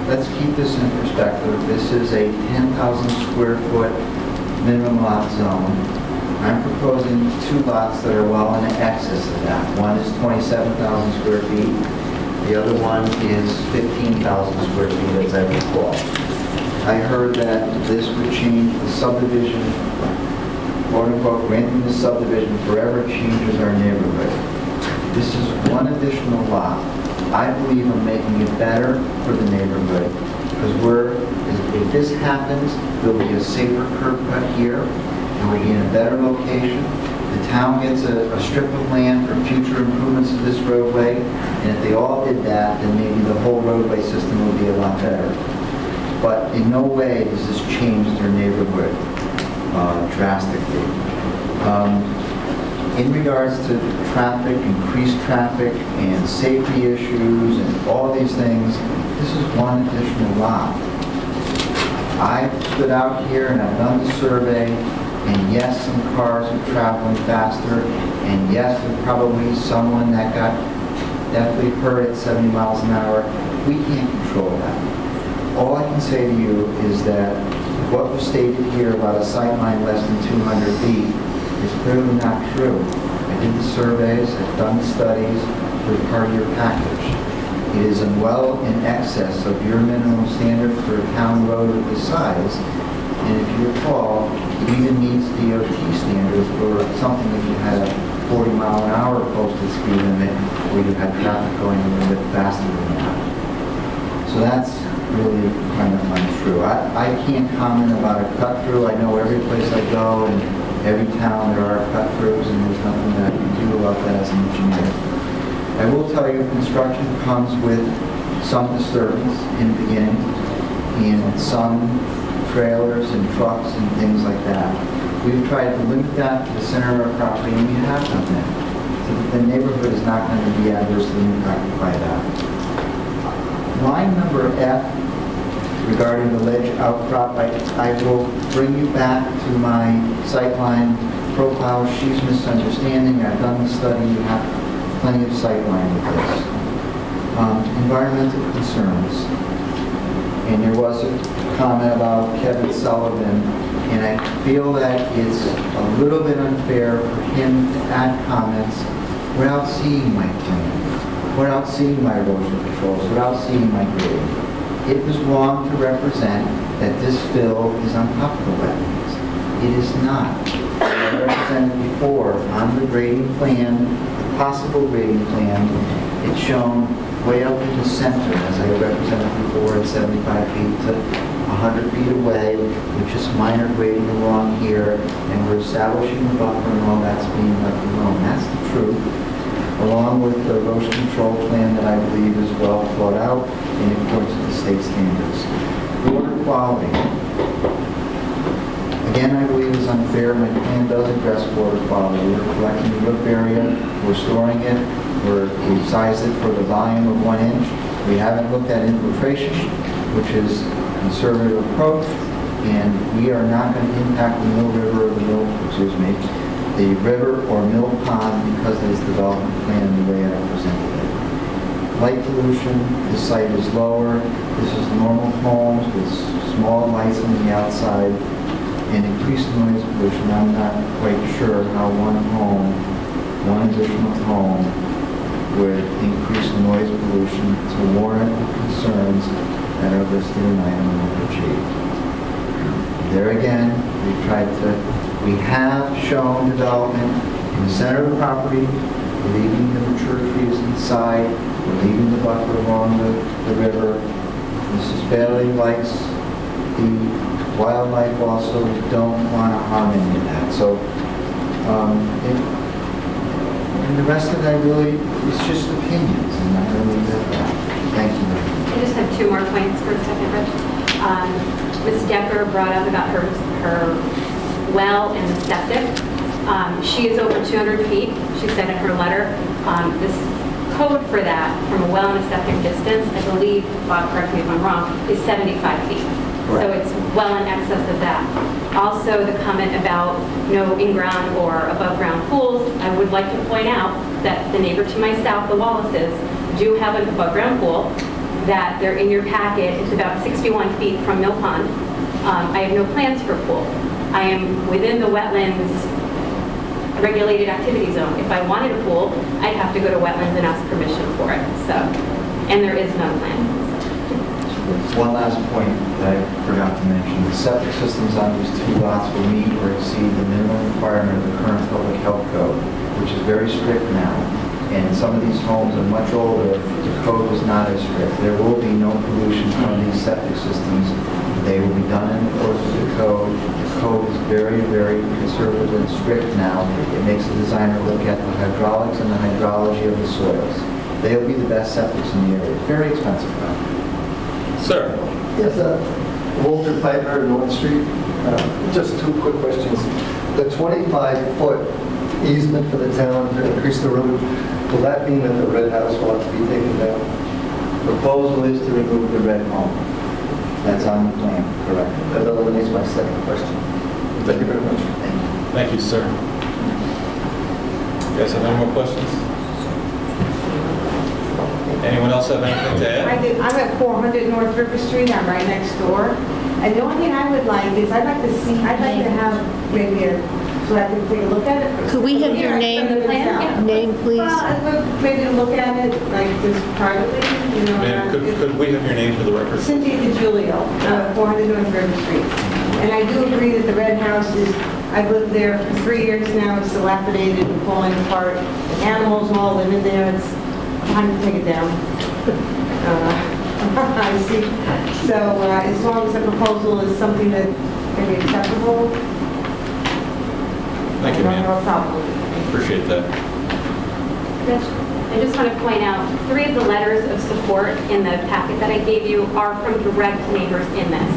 let's keep this in perspective. This is a 10,000 square foot minimum lot zone. I'm proposing two lots that are well in excess of that. One is 27,000 square feet. The other one is 15,000 square feet, as I recall. I heard that this would change the subdivision, quote unquote, granting the subdivision forever changes our neighborhood. This is one additional lot. I believe I'm making it better for the neighborhood because if this happens, there'll be a safer curb cut here, and we'll be in a better location. The town gets a strip of land for future improvements to this roadway, and if they all did that, then maybe the whole roadway system would be a lot better. But in no way does this change their neighborhood drastically. In regards to traffic, increased traffic, and safety issues, and all these things, this is one additional lot. I've stood out here and I've done the survey, and yes, some cars are traveling faster, and yes, there's probably someone that got definitely hurt at 70 miles an hour. We can't control that. All I can say to you is that what was stated here about a sight line less than 200 feet is clearly not true. I did the surveys, I've done the studies, they're part of your package. It is well in excess of your minimum standard for a town road of this size. And if you recall, it even meets DOT standards for something if you had a 40 mile an hour posted speed limit or you had traffic going a little bit faster than that. So that's really kind of untrue. I can't comment about a cut through. I know every place I go and every town there are cut throughs and there's nothing that I can do about that as an engineer. I will tell you construction comes with some disturbance in the beginning and some trailers and trucks and things like that. We've tried to limit that to the center of our property and we have done that. So that the neighborhood is not going to be adversely impacted by that. Line number F, regarding the ledge outcrop, I will bring you back to my sightline profile. She's misunderstanding. I've done the study. You have plenty of sightline with this. Environmental concerns. And there was a comment about Kevin Sullivan, and I feel that it's a little bit unfair for him to add comments without seeing my plan, without seeing my erosion controls, without seeing my grading. It was wrong to represent that this fill is on top of the wetlands. It is not. As I represented before, on the grading plan, the possible grading plan, it's shown way up in the center, as I represented before, at 75 feet to 100 feet away, with just minor grading along here, and we're establishing the buffer and all that's being left alone. That's the truth, along with the erosion control plan that I believe is well thought out in accordance with the state standards. Water quality. Again, I believe is unfair. My plan does address water quality. We're collecting the roof area, we're storing it, we've sized it for the volume of 1 inch. We haven't looked at infiltration, which is a conservative approach, and we are not going to impact the Mill River or the river or mill pond because of this development plan and the way I presented it. Light pollution, the site is lower. This is normal homes with small lights on the outside and increased noise pollution. I'm not quite sure how one home one additional home would increase noise pollution to warrant concerns that are listed in item number G. There again, we have shown development in the center of the property, we're leaving the mature trees inside, we're leaving the buffer along the river. Mrs. Bailey likes the wildlife also, we don't want to harm any of that. So, and the rest of that really is just opinions, and I really leave that. Thank you very much. I just have two more points for a second, Rich. Ms. Decker brought up about her well and the septic. She is over 200 feet, she said in her letter. This code for that, from a well and a septic distance, I believe, Bob, correct me if I'm wrong, is 75 feet. So Correct. it's well in excess of that. Also, the comment about no in-ground or above-ground pools, I would like to point out that the neighbor to my south, the Wallaces, do have an above-ground pool, that they're in your packet. It's about 61 feet from Mill Pond. I have no plans for a pool. I am within the wetlands regulated activity zone. If I wanted a pool, I'd have to go to wetlands and ask permission for it. So, and there is no plan. One last point that I forgot to mention. The septic systems on these two lots will meet or exceed the minimum requirement of the current public health code, which is very strict now. And some of these homes are much older, the code was not as strict. There will be no pollution from these septic systems. They will be done in accordance with the code. The code is very, very conservative and strict now. It makes the designer look at the hydraulics and the hydrology of the soils. They'll be the best septics in the area. Very expensive though. Sir? Yes, Walter Piper, North Street. Just two quick questions. The 25-foot easement for the town to increase the road, will that mean that the red house will have to be taken down? Proposal is to remove the red home. That's on the plan, correct? That eliminates my second question. Thank you very much. Thank you. Thank you, sir. You guys have any more questions? Anyone else have anything to add? I do. I'm at 400 North River Street. I'm right next door. And the only thing I would like is I'd like to have maybe so I can take a look at it. Could we have your name, please? Well, I'd love maybe to look at it like just privately, you know. Ma'am, could we have your name for the record? Cynthia DiGiulio, 400 North River Street. And I do agree that the red house is, I've lived there for 3 years now, it's dilapidated and falling apart. The animals all live in there, it's time to take it down. I see. So as long as the proposal is something that can be acceptable, Thank you, I don't have ma'am. a problem. Appreciate that. Rich, I just want to point out, 3 of the letters of support in the packet that I gave you are from direct neighbors in this.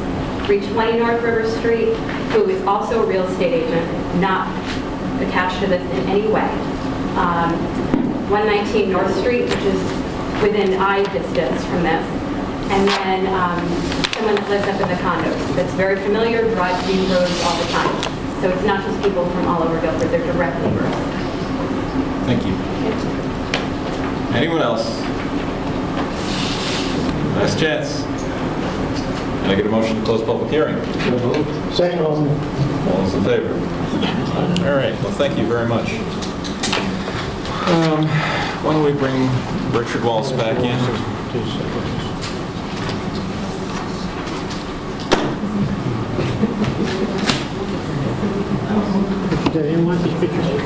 320 North River Street, who is also a real estate agent, not attached to this in any way. 119 North Street, which is within eye distance from this. And then someone that lives up in the condos that's very familiar, drives these roads all the time. So it's not just people from all over Guilford, they're direct neighbors. Thank you. Anyone else? Last chance. Can I get a motion to close public hearing? Second. All those in favor? All right, well, thank you very much. Why don't we bring Richard Wallace back in? Does anyone want these pictures?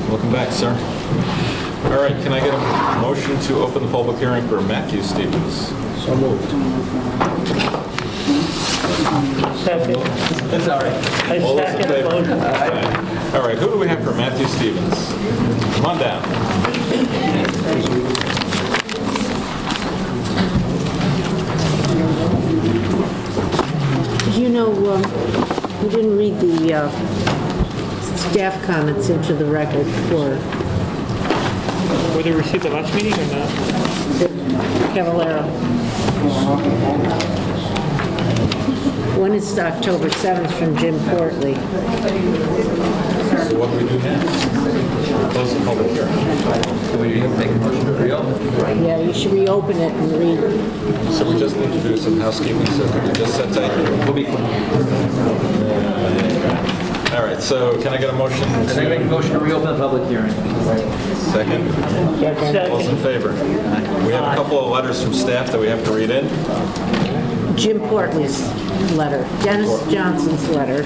Welcome back, sir. All right, can I get a motion to open the public hearing for Matthew Stevens? So moved. Second. That's all right. All those in favor? All right, who do we have for Matthew Stevens? Come on down. You know, we didn't read the staff comments into the record for Were they received at last meeting or not? Cavallaro. When is October 7th from Jim Portley? So what do we do now? Close the public hearing. Can we make a motion to reopen? Yeah, you should reopen it and read. So we just need to do some housekeeping, so could we just set that? We'll be quick. All right, so can I get a motion? I think make a motion to reopen the public hearing. Second? All those in favor? We have a couple of letters from staff that we have to read in. Jim Portley's letter, Dennis Johnson's letter,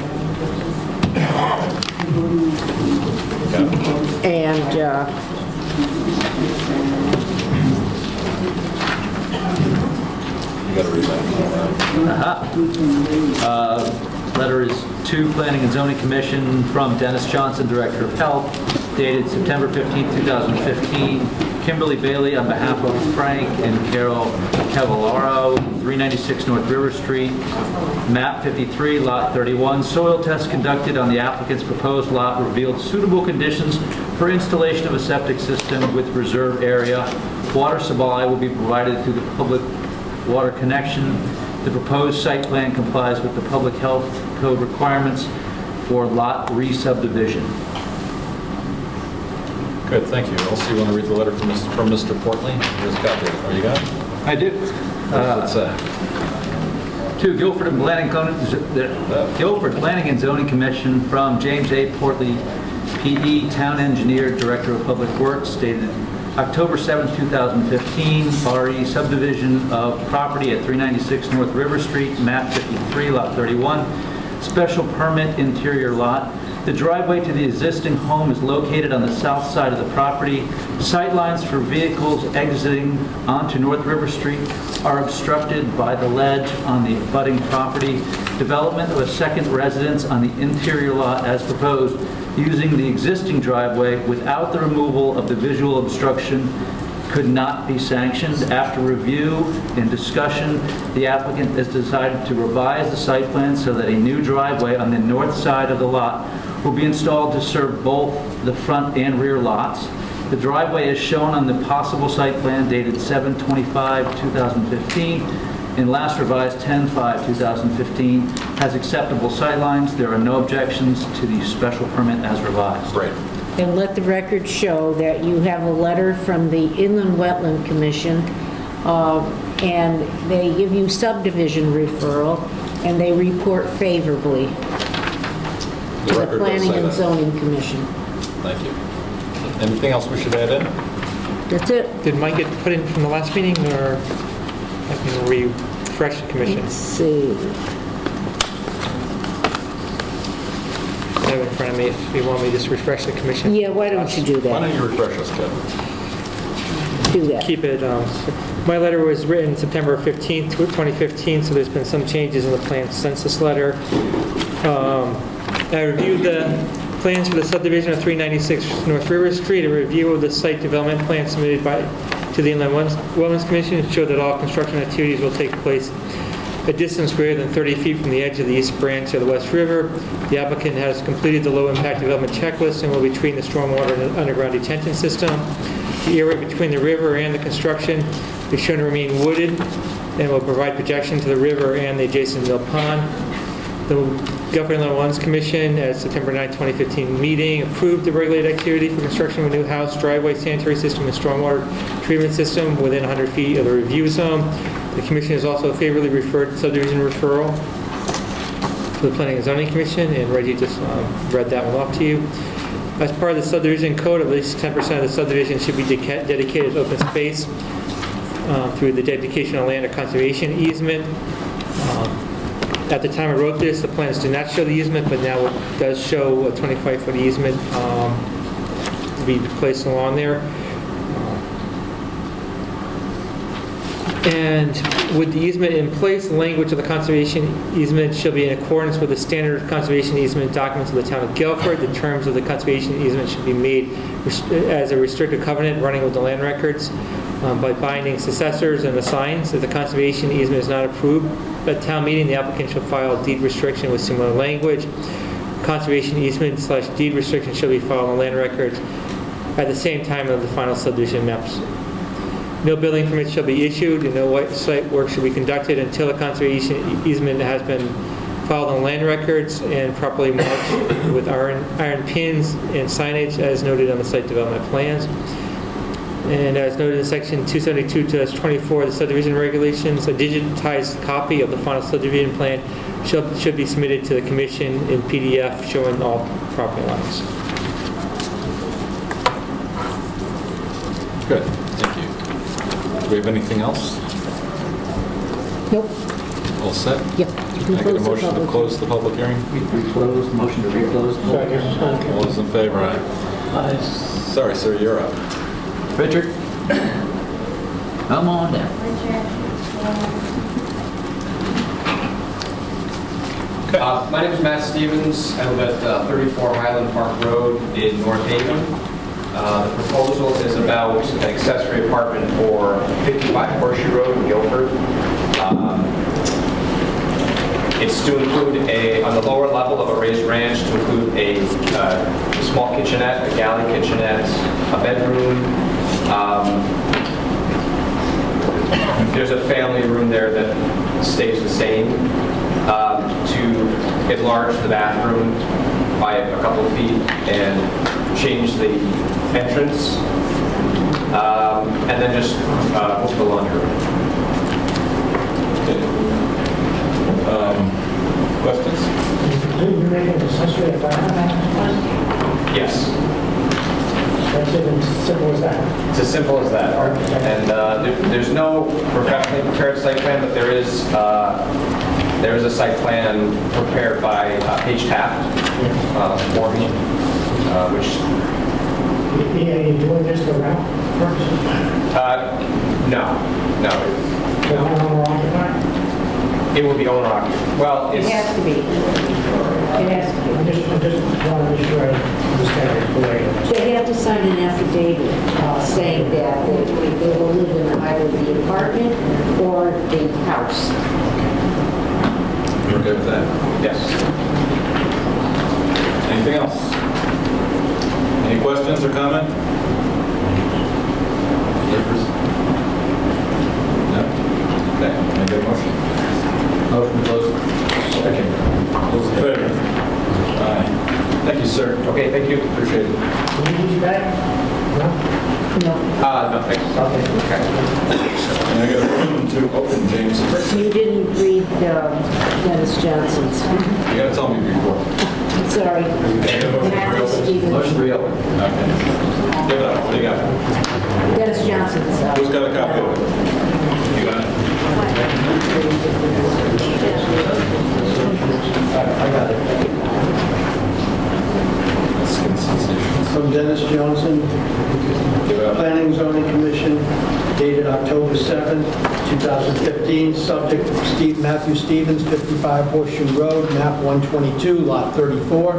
and You got to read that. Letter is to Planning and Zoning Commission from Dennis Johnson, Director of Health, dated September 15, 2015. Kimberly Bailey on behalf of Frank and Carol Cavallaro, 396 North River Street, map 53, lot 31. Soil tests conducted on the applicant's proposed lot revealed suitable conditions for installation of a septic system with reserve area. Water supply will be provided through the public water connection. The proposed site plan complies with the public health code requirements for lot re-subdivision. Good, thank you. Also, you want to read the letter from Mr. Portley? Here's a copy. Oh, you got it? I do. What's that? To Guilford Planning and Zoning Commission from James A. Portley, P.E., Town Engineer, Director of Public Works, dated October 7, 2015, RE subdivision of property at 396 North River Street, map 53, lot 31, special permit interior lot. The driveway to the existing home is located on the south side of the property. Sightlines for vehicles exiting onto North River Street are obstructed by the ledge on the abutting property. Development of a second residence on the interior lot as proposed using the existing driveway without the removal of the visual obstruction could not be sanctioned. After review and discussion, the applicant has decided to revise the site plan so that a new driveway on the north side of the lot will be installed to serve both the front and rear lots. The driveway is shown on the possible site plan dated 7/25/2015 and last revised 10/5/2015, has acceptable sightlines. There are no objections to the special permit as revised. Great. And let the record show that you have a letter from the Inland Wetland Commission, and they give you subdivision referral, and they report favorably to the record does Planning say and that. Zoning Commission. Thank you. Anything else we should add in? That's it. Did mine get put in from the last meeting, or I can refresh the commission? Let's see. I have it in front of me if you want me to just refresh the commission. Yeah, why don't you do Why that? don't you refresh us, Kevin? Do that. Keep it, my letter was written September 15th, 2015, so there's been some changes in the plan since this letter. I reviewed the plans for the subdivision of 396 North River Street. A review of the site development plan submitted to the Inland Wetlands Commission showed that all construction activities will take place a distance greater than 30 feet from the edge of the east branch of the West River. The applicant has completed the low-impact development checklist and will be treating the stormwater and underground detention system. The area between the river and the construction is shown to remain wooded and will provide protection to the river and the adjacent mill pond. The Guilford Inland Wetlands Commission at September 9, 2015 meeting approved the regulated activity for construction of a new house, driveway, sanitary system, and stormwater treatment system within 100 feet of the review zone. The commission has also favorably referred subdivision referral to the Planning and Zoning Commission, and Reggie just read that one off to you. As part of the subdivision code, at least 10% of the subdivision should be dedicated as open space through the dedication of land or conservation easement. At the time I wrote this, the plans did not show the easement, but now it does show a 25-foot easement to be placed along there. And with the easement in place, the language of the conservation easement shall be in accordance with the standard conservation easement documents of the town of Guilford. The terms of the conservation easement should be made as a restricted covenant running with the land records by binding successors and assigns. If the conservation easement is not approved at town meeting, the applicant shall file a deed restriction with similar language. Conservation easement / deed restriction shall be filed on land records at the same time of the final subdivision maps. No building permits shall be issued and no site work shall be conducted until a conservation easement has been filed on land records and properly marked with iron pins and signage as noted on the site development plans. And as noted in section 272-24 of the subdivision regulations, a digitized copy of the final subdivision plan should be submitted to the commission in PDF showing all property lines. Good, thank you. Do we have anything else? Nope. All set? Yep. Can I get a motion to close the public hearing? Reclose, motion to reclose. All those in favor, aye. Sorry, sir, you're up. Richard? Come on down. My name is Matt Stevens. I live at 34 Highland Park Road in North Haven. The proposal is about an accessory apartment for 55 Horseshoe Road in Guilford. It's to include on the lower level of a raised ranch, to include a small kitchenette, a galley kitchenette, a bedroom. There's a family room there that stays the same. To enlarge the bathroom by a couple of feet and change the entrance, and then just move the laundry room. Questions? You're making an accessory apartment? Yes, That's even simple as that. it's as simple as that. And there's no professionally prepared site plan, but there is a site plan prepared by Paige Taft for me, which Yeah, you're doing this for rent purposes? no. So owner occupied? It will be owner occupied. Well, It it's has to be. It has to I just want to be sure I understand it the way it be. They have to sign an affidavit saying that they will live in either the apartment or the house. You're okay with that? yes. Anything else? Any questions or comment? Neighbors? No? Okay, can I get a motion? Motion to close. Second. Those in favor? Aye. Thank you, sir. Okay, thank you. Appreciate it. is. Can you use that? No? No. No, thanks. Okay. Can I get a motion to open James? You didn't read Dennis Johnson's. You gotta tell me before. Sorry. Can I get a motion to Matthew reopen? Stevens. Motion to reopen. Okay. Give it up. What do you got? Dennis Johnson's. Who's got a copy of it? You got it? I got it. Skin sensations. From Dennis Johnson, Give it up. Planning and Zoning Commission, dated October 7, 2015, subject Matthew Stevens, 55 Horseshoe Road, map 122, lot 34.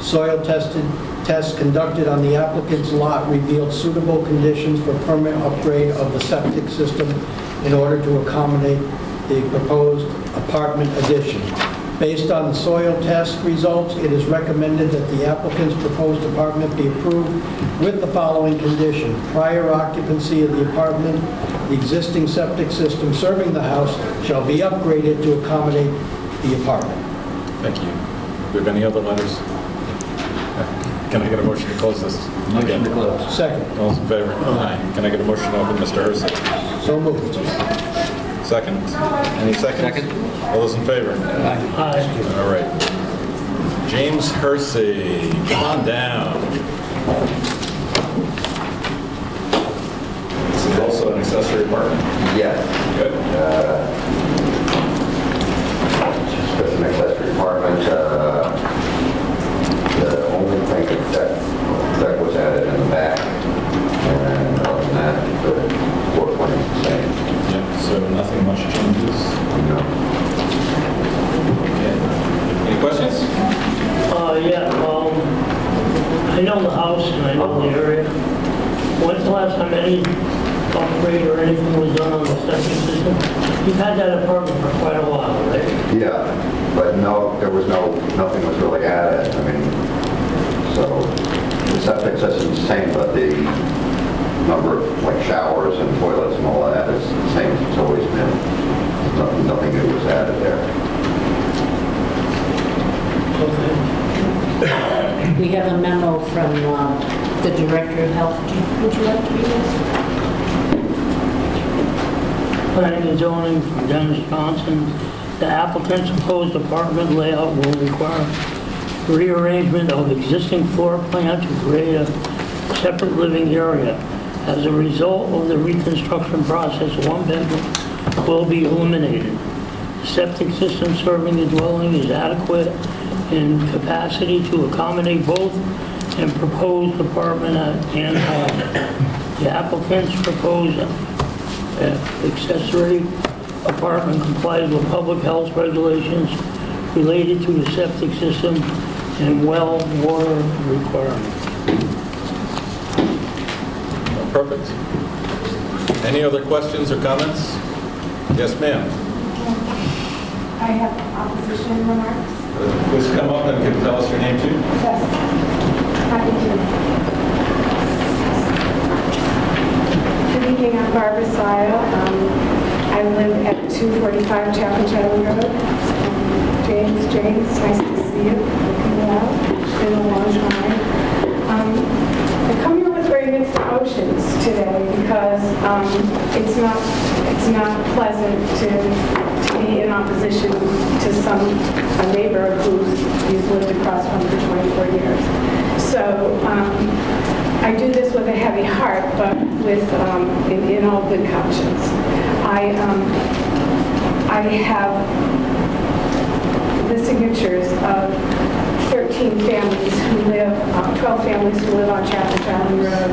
Soil tests conducted on the applicant's lot revealed suitable conditions for permanent upgrade of the septic system in order to accommodate the proposed apartment addition. Based on the soil test results, it is recommended that the applicant's proposed apartment be approved with the following condition. Prior occupancy of the apartment, the existing septic system serving the house shall be upgraded to accommodate the apartment. Thank you. Do we have any other letters? Can I get a motion to close this? Motion to close. Second. All those in favor? Aye. Can I get a motion to open, Mr. Hersey? So moved. Second? Any seconds? Second. All those in favor? Aye. All right. James Hersey, come on down. This is also an accessory apartment. Yes, Good. it's an accessory apartment. The only thing that was added in the back, and other than that, the floor plan is the same. Yep, so nothing much changes. No. Okay. Any questions? I know the house and I know the area. When's the last time any upgrade or anything was done on the septic system? You've had that apartment for quite a while, right? Yeah, but no, nothing was really added. I mean, so the septic system's the same, but the number of like showers and toilets and all of that is the same as it's always been. Nothing new was added there. from the Director of Health. Would you like to read this? Planning and zoning from Dennis Johnson. The applicant's proposed apartment layout will require rearrangement of existing floor plan to create a separate living area. As a result of the reconstruction process, one bedroom will be eliminated. The septic system serving the dwelling is adequate in capacity to accommodate both and proposed apartment and home. The applicant's proposed accessory apartment complies with public health regulations related to the septic system and well water requirements. Perfect. Any other questions or comments? Yes, ma'am. I have opposition remarks. Please come up and can tell us your name too. Yes. Happy to. Good evening, I'm Barbara Sile. I live at 245 Chapel Road. James, nice to see you. Looking well. It's been a long time. I come here with very mixed emotions today because it's not pleasant to be in opposition to a neighbor who's lived across from for 24 years. So I do this with a heavy heart, but with in all good conscience. I have the signatures of 13 families who live, 12 families who live on Chapel Island Road,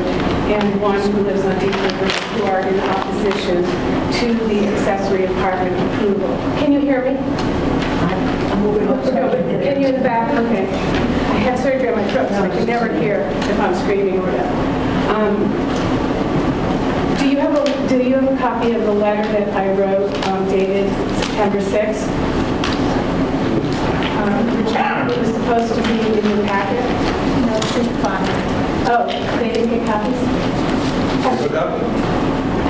and one who lives on Deep River, who are in opposition to the accessory apartment approval. Can you hear me? Can you in the back? Okay. I had surgery on my throat, so I can never hear if I'm screaming or whatever. Do you have a copy of the letter that I wrote dated September 6th? It was supposed to be in your packet. No, it's fine. Oh, they didn't get copies?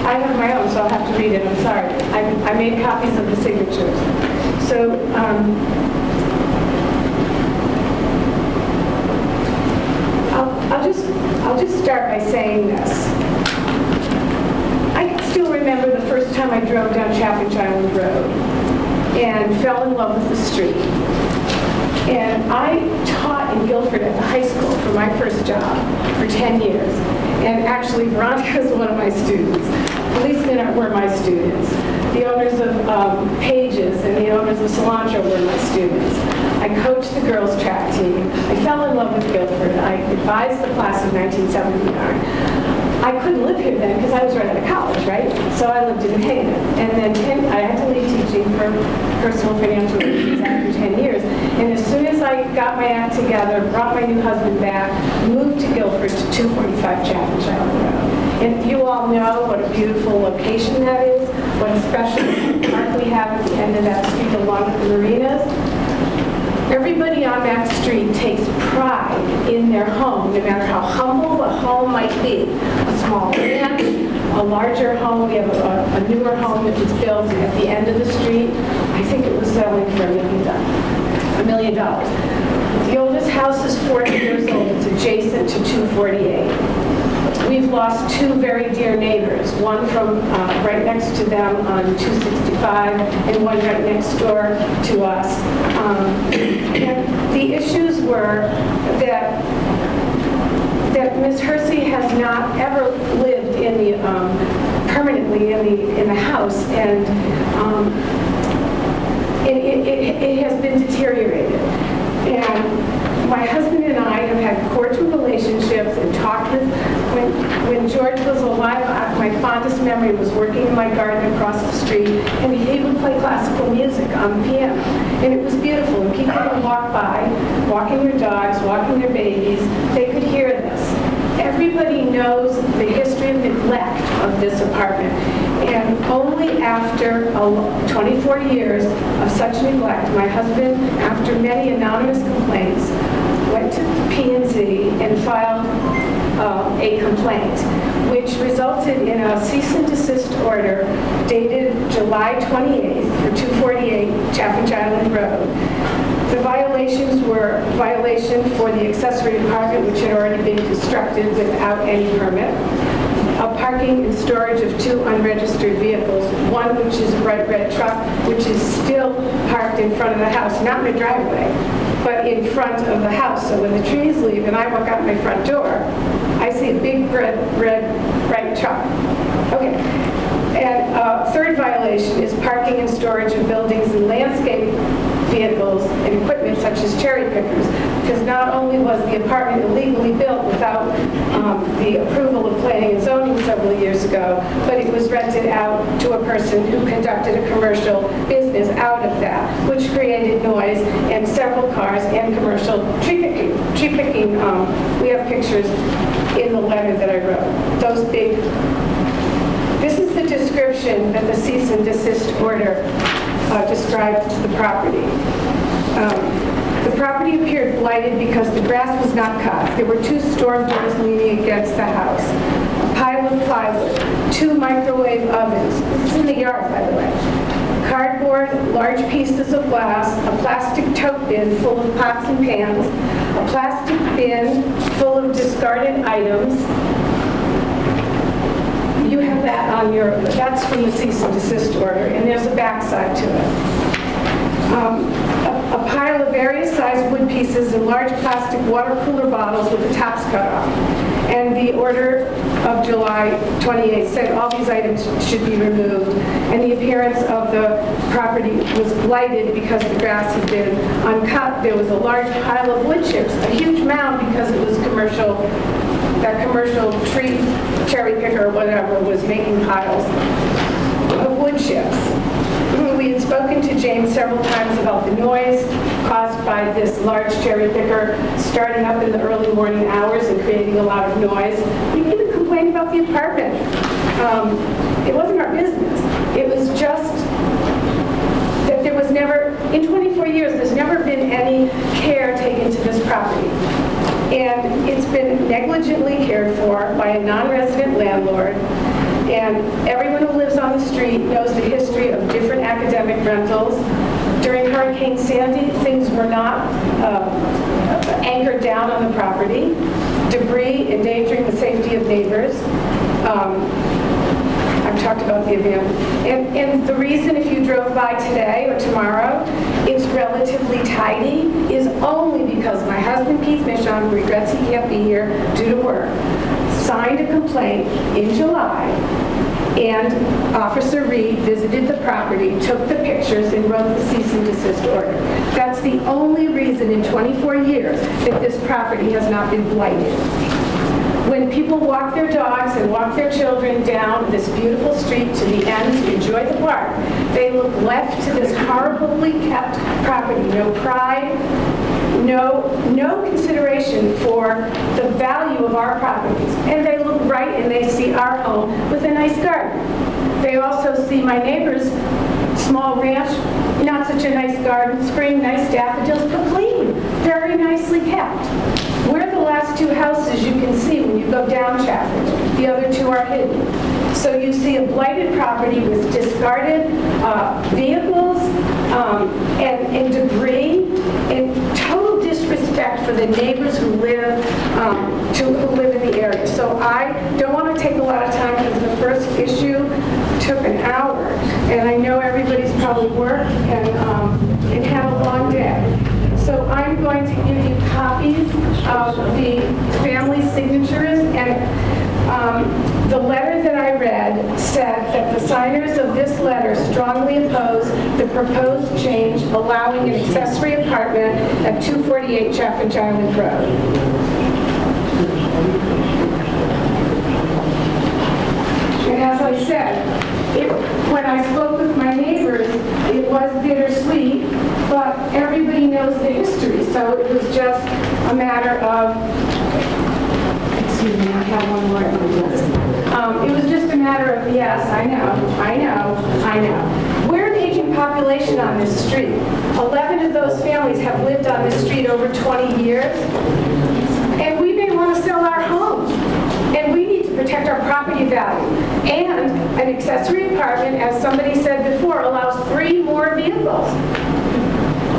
I have my own, so I'll have to read it. I'm sorry. I made copies of the signatures. So, I'll just start by saying this. I can still remember the first time I drove down Chapel Island Road and fell in love with the street. And I taught in Guilford at the high school for my first job for 10 years. And actually, Veronica was one of my students. Policemen were my students. The owners of Pages and the owners of Cilantro were my students. I coached the girls' track team. I fell in love with Guilford. I advised the class of 1979. I couldn't live here then because I was right out of college, right? So I lived in Haven. And then I had to leave teaching for personal financial reasons after 10 years. And as soon as I got my act together, brought my new husband back, moved to Guilford to 245 Chapel Island Road. And you all know what a beautiful location that is, what a special park we have at the end of that street along with the marinas. Everybody on that street takes pride in their home, no matter how humble the home might be. A small ranch, a larger home. We have a newer home that was built at the end of the street. I think it was selling for $1 million. The oldest house is 40 years old. It's adjacent to 248. We've lost two very dear neighbors, one from right next to them on 265 and one right next door to us. And the issues were that Ms. Hersey has not ever lived in the permanently in the house, and it has been deteriorated. And my husband and I have had cordial relationships and talked with, when George was alive, my fondest memory was working in my garden across the street, and he would play classical music on the piano. And it was beautiful, and people would walk by, walking their dogs, walking their babies, they could hear this. Everybody knows the history of neglect of this apartment. And only after 24 years of such neglect, my husband, after many anonymous complaints, went to P&Z and filed a complaint, which resulted in a cease and desist order dated July 28th for 248 Chapel Island Road. The violations were violation for the accessory apartment, which had already been constructed without any permit, a parking and storage of 2 unregistered vehicles, one which is a bright red truck, which is still parked in front of the house, not in the driveway, but in front of the house. So when the trees leave and I walk out my front door, I see a big red bright truck. Okay. And third violation is parking and storage of buildings and landscape vehicles and equipment such as cherry pickers, because not only was the apartment illegally built without the approval of planning and zoning several years ago, but it was rented out to a person who conducted a commercial business out of that, which created noise and several cars and commercial tree picking. We have pictures in the letter that I wrote. Those big. This is the description that the cease and desist order described the property. The property appeared blighted because the grass was not cut. There were 2 storm doors leaning against the house, a pile of plywood, 2 microwave ovens. This is in the yard, by the way. Cardboard, large pieces of glass, a plastic tote bin full of pots and pans, a plastic bin full of discarded items. You have that on that's from the cease and desist order, and there's a backside to it. A pile of various sized wood pieces and large plastic water cooler bottles with the tops cut off. And the order of July 28th said all these items should be removed, and the appearance of the property was blighted because the grass had been uncut. There was a large pile of wood chips, a huge mound because it was commercial. That commercial tree cherry picker or whatever was making piles of wood chips. We had spoken to James several times about the noise caused by this large cherry picker starting up in the early morning hours and creating a lot of noise. We even complained about the apartment. It wasn't our business. It was just that there was never, in 24 years, there's never been any care taken to this property. And it's been negligently cared for by a non-resident landlord. And everyone who lives on the street knows the history of different academic rentals. During Hurricane Sandy, things were not anchored down on the property. Debris endangering the safety of neighbors. I've talked about the abandonment. And the reason, if you drove by today or tomorrow, it's relatively tidy is only because my husband, Keith Michon, who regrets he can't be here due to work, signed a complaint in July, and Officer Reed visited the property, took the pictures, and wrote the cease and desist order. That's the only reason in 24 years that this property has not been blighted. When people walk their dogs and walk their children down this beautiful street to the end to enjoy the park, they look left to this horribly kept property. No pride, no consideration for the value of our properties. And they look right and they see our home with a nice garden. They also see my neighbor's small ranch, not such a nice garden, spring, nice daffodils, but clean, very nicely kept. We're the last 2 houses you can see when you go down Chapel. The other 2 are hidden. So you see a blighted property with discarded vehicles and debris, and total disrespect for the neighbors who live in the area. So I don't want to take a lot of time because the first issue took an hour, and I know everybody's probably worked and had a long day. So I'm going to give you copies of the family signatures, and the letter that I read said that the signers of this letter strongly oppose the proposed change allowing an accessory apartment at 248 Chaffinch Island Road. And as I said, when I spoke with my neighbors, it was bittersweet, but everybody knows the history, so it was just a matter of, excuse me, I have one more on my list. It was just a matter of, yes, I know. We're an aging population on this street. 11 of those families have lived on this street over 20 years, and we may want to sell our homes. And we need to protect our property value. And an accessory apartment, as somebody said before, allows 3 more vehicles.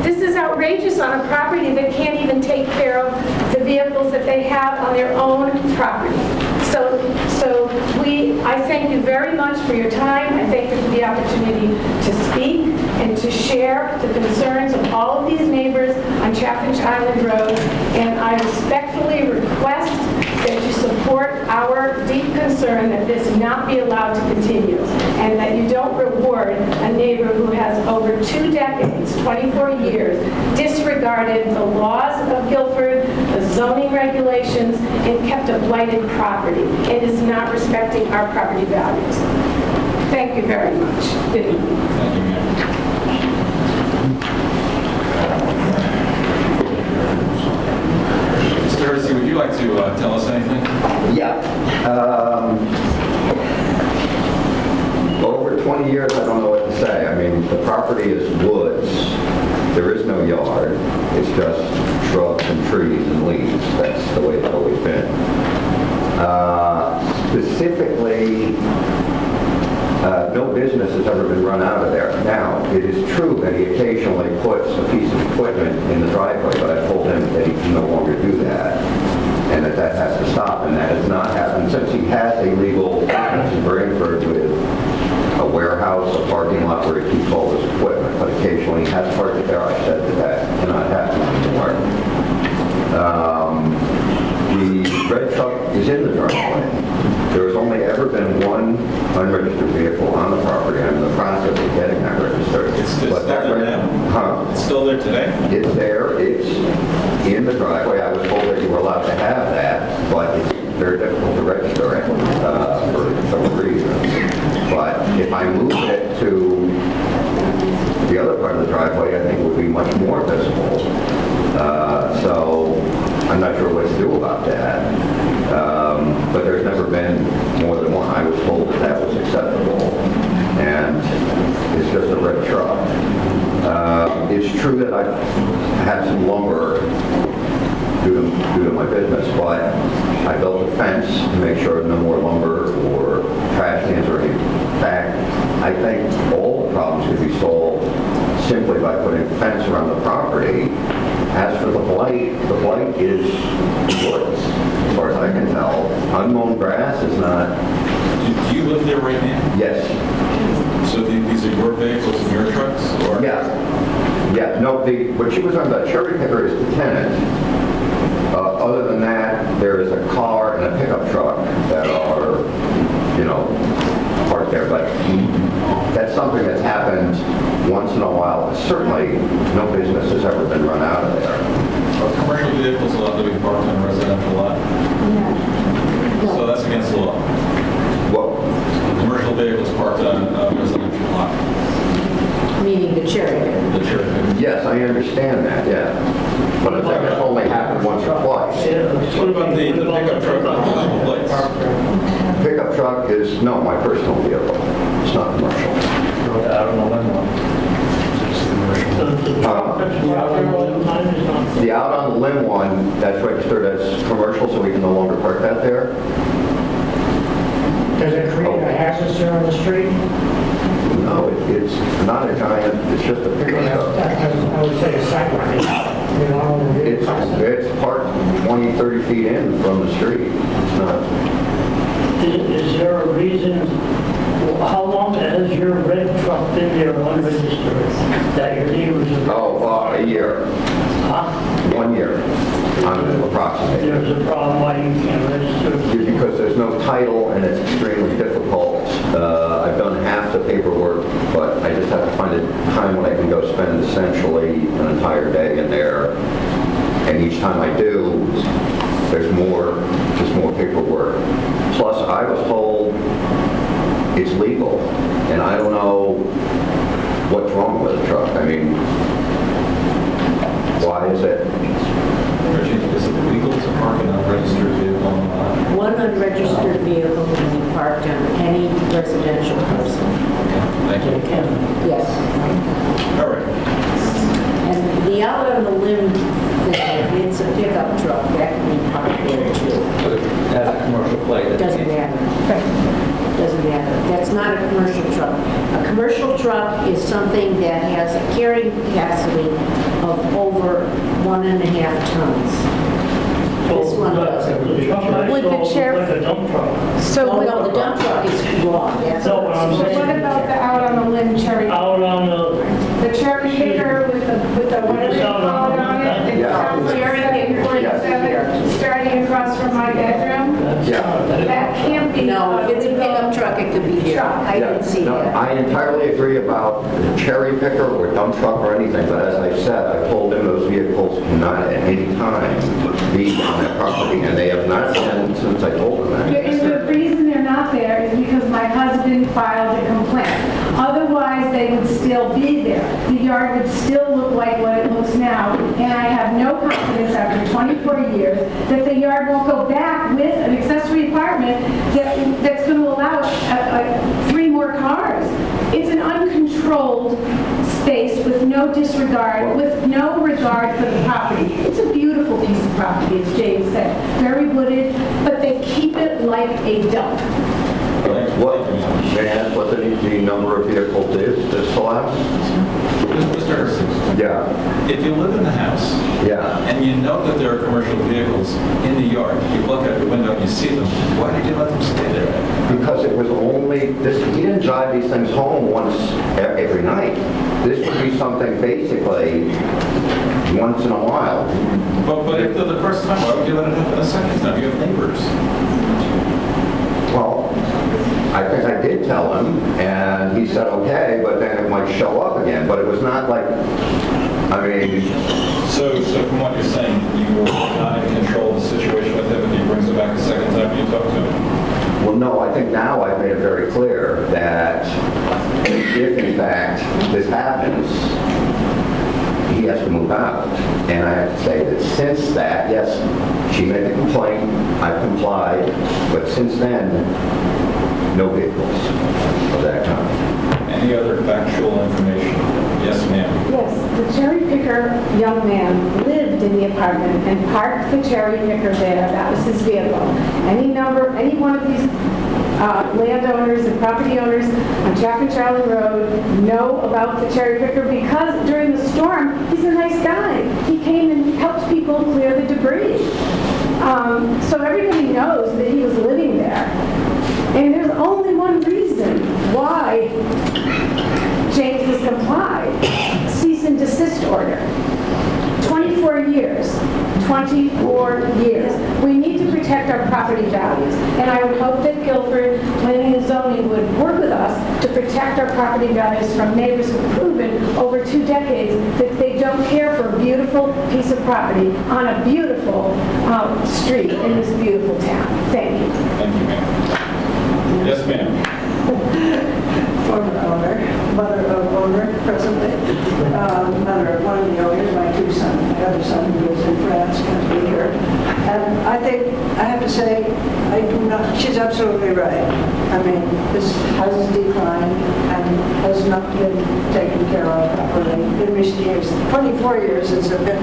This is is outrageous on a property that can't even take care of the vehicles that they have on their own property. So I thank you very much for your time. I thank you for the opportunity to speak and to share the concerns of all of these neighbors on Chaffinch Island Road. And I respectfully request that you support our deep concern that this not be allowed to continue, and that you don't reward a neighbor who has over 2 decades, 24 years, disregarded the laws of Guilford, the zoning regulations, and kept a blighted property. It is not respecting our property values. Thank you very much. Good evening. Thank you, Mayor. Mr. Hersey, would you like to tell us anything? Yeah. Over 20 years, I don't know what to say. I mean, the property is woods. There is no yard. It's just shrubs and trees and leaves. That's the way it's always been. Specifically, no business has ever been run out of there. Now, it is true that he occasionally puts a piece of equipment in the driveway, but I told him that he can no longer do that, and that has to stop, and that has not happened since he has a legal business in Branford with a warehouse, a parking lot where he keeps all his equipment, but occasionally he has parked it there. I said that cannot happen anymore. The red truck is in the driveway. There has only ever been one unregistered vehicle on the property. I'm in the process of getting that registered. It's still there now? Huh? It's still there today? It's there. It's in the driveway. I was told that you were allowed to have that, but it's very difficult to register it for some reasons. But if I move it to the other part of the driveway, I think it would be much more visible. So I'm not sure what to do about that. But there's never been more than one. I was told that that was acceptable. And it's just a red truck. It's true that I had some lumber due to my business, but I built a fence to make sure no more lumber or trash cans or anything. In fact, I think all the problems could be solved simply by putting a fence around the property. As for the blight is woods, as far as I can tell. Unmown grass is not. Do you live there right now? Yes. So these are your vehicles and your trucks? Or? Yeah. Yeah. No, what she was on, the cherry picker is the tenant. Other than that, there is a car and a pickup truck that are, parked there. But that's something that's happened once in a while. Certainly, no business has ever been run out of there. Are commercial vehicles allowed to be parked on a residential lot? No. So that's against the law? Well, Commercial vehicles parked on a residential lot? Meaning the cherry picker. The cherry picker. yes, I understand that, yeah. But I think it's only happened once or twice. What about the pickup truck with multiple plates? Pickup truck is, no, my personal vehicle. It's not commercial. The The out on the limb one, that's registered as commercial, so we can no longer park that there? Does it create a hazard there on the street? No, it's not a giant, it's just a pickup truck. I would say a sidewalk. It's parked 20, 30 feet in from the street. It's not, Is there a reason, how long has your red truck been there unregistered that your neighbors have? a year, Huh? 1 year, I'm approximating. There's a problem why you can't register? Because there's no title and it's extremely difficult. I've done half the paperwork, but I just have to find a time when I can go spend essentially an entire day in there. And each time I do, there's just more paperwork. Plus, I was told it's legal, and I don't know what's wrong with the truck. I mean, why is it? Reggie, is it legal to park an unregistered vehicle on the lot? One unregistered vehicle can be parked on any residential person. Thank you. Yes. All right. And the out on the limb thing, if it's a pickup truck, that can be parked there too. As a commercial plate. Doesn't matter. Doesn't matter. That's not a commercial truck. A commercial truck is something that has a carrying capacity of over 1.5 tons. This one doesn't. With the chair- Like a dump truck. So Oh, with- no, the dump truck is wrong. That's No, what I'm what saying, about the out on the limb cherry? out on The cherry picker with the whatever you call it on it? It Yeah. sounds like cherry picker 47, starting across from my bedroom? Yeah. That can't be. No, if it's a pickup truck, it could be here. I didn't see No, that. I entirely agree about cherry picker or dump truck or anything, but as I said, I told them those vehicles cannot at any time be on that property, and they have not been since I told them that. And the reason they're not there is because my husband filed a complaint. Otherwise, they would still be there. The yard would still look like what it looks now, and I have no confidence after 24 years that the yard won't go back with an accessory apartment that's going to allow 3 more cars. It's an uncontrolled space with no disregard, with no regard for the property. It's a beautiful piece of property, as James said, very wooded, but they keep it like a dump. What, may I ask what the number of vehicles is this allowed? Mr. Hersey, Yeah, if you live in the house yeah. and you know that there are commercial vehicles in the yard, you look out your window and you see them, why did you let them stay there? Because it was only, this, he didn't drive these things home once every night. This would be something basically once in a while. But if they're the first time, why would you let it happen a second time? You have neighbors. Well, I think I did tell him, and he said, okay, but then it might show up again. But it was not like, I mean, So from what you're saying, you were not in control of the situation with him and he brings it back a second time you talk to him? well, no, I think now I've made it very clear that if in fact this happens, he has to move out. And I have to say that since that, yes, she made the complaint, I complied, but since then, no vehicles of that kind. Any other factual information? Yes, ma'am. Yes, the cherry picker young man lived in the apartment and parked the cherry picker there. That was his vehicle. Any one of these landowners and property owners on Chaffin Charlie Road know about the cherry picker because during the storm, he's a nice guy. He came and helped people clear the debris. So everybody knows that he was living there. And there's only one reason why James has complied. Cease and desist order. 24 years. 24 years. We need to protect our property values. And I would hope that Guilford Planning and Zoning would work with us to protect our property values from neighbors who've proven over 2 decades that they don't care for a beautiful piece of property on a beautiful street in this beautiful town. Thank you. Thank you, ma'am. Yes, ma'am. Former owner, mother of owner presently, mother of one of the owners, my 2 sons, my other son who lives in France, can't be here. And I think, I have to say, I do not, she's absolutely right. I mean, this has declined and has not been taken care of properly in recent years. 24 years is a bit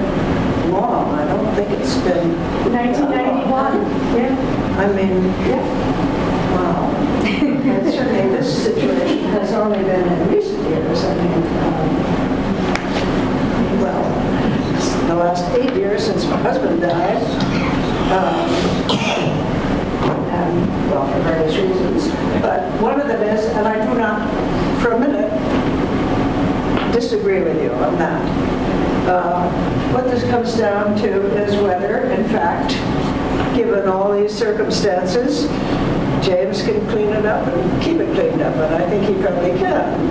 long. I don't think it's been... 1991, yeah. I mean, wow. And certainly this situation has only been in recent years. I mean, well, the last 8 years since my husband died, and well, for various reasons. But one of them is, and I do not, for a minute, disagree with you on that. What this comes down to is whether, in fact, given all these circumstances, James can clean it up and keep it cleaned up, and I think he probably can.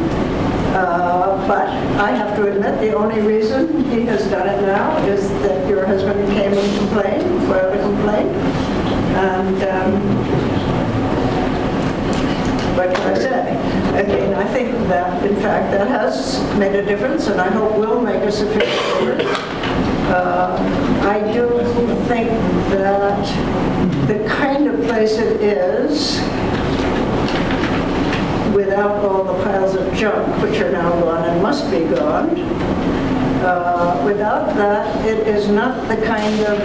But I have to admit, the only reason he has done it now is that your husband came and complained, filed a complaint, and what can I say? Again, I think that, in fact, that has made a difference, and I hope will make a sufficient difference. I do think that the kind of place it is, without all the piles of junk, which are now gone and must be gone, without that, it is not the kind of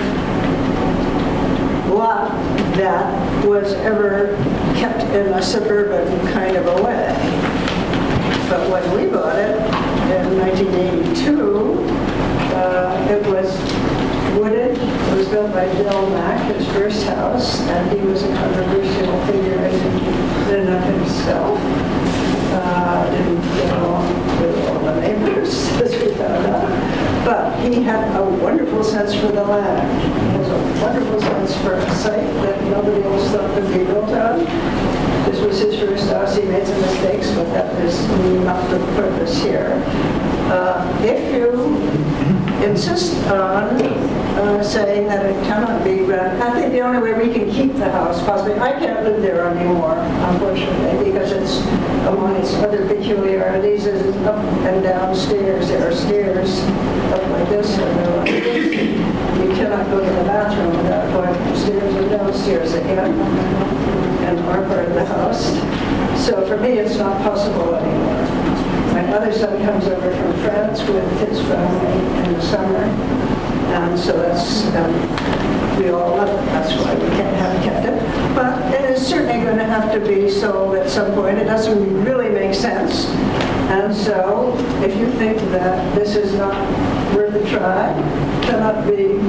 lot that was ever kept in a suburban kind of a way. But when we bought it in 1982, it was wooded. It was built by Bill Mack, his first house, and he was a controversial figure in and of himself. Didn't get along with all the neighbors, as we found out. But he had a wonderful sense for the land. He has a wonderful sense for a site that nobody else thought could be built on. This was his first house. He made some mistakes, but that is not the purpose here. If you insist on saying that it cannot be rented, I think the only way we can keep the house possibly, I can't live there anymore, unfortunately, because it's among its other peculiarities is it's up and down stairs. There are stairs up like this and they're like this. You cannot go to the bathroom without going upstairs or downstairs again in our part of the house. So for me, it's not possible anymore. My other son comes over from France with his family in the summer, and so that's, we all love it. That's why we can't have kept it. But it is certainly going to have to be sold at some point. It doesn't really make sense. And so if you think that this is not worth a try, cannot be,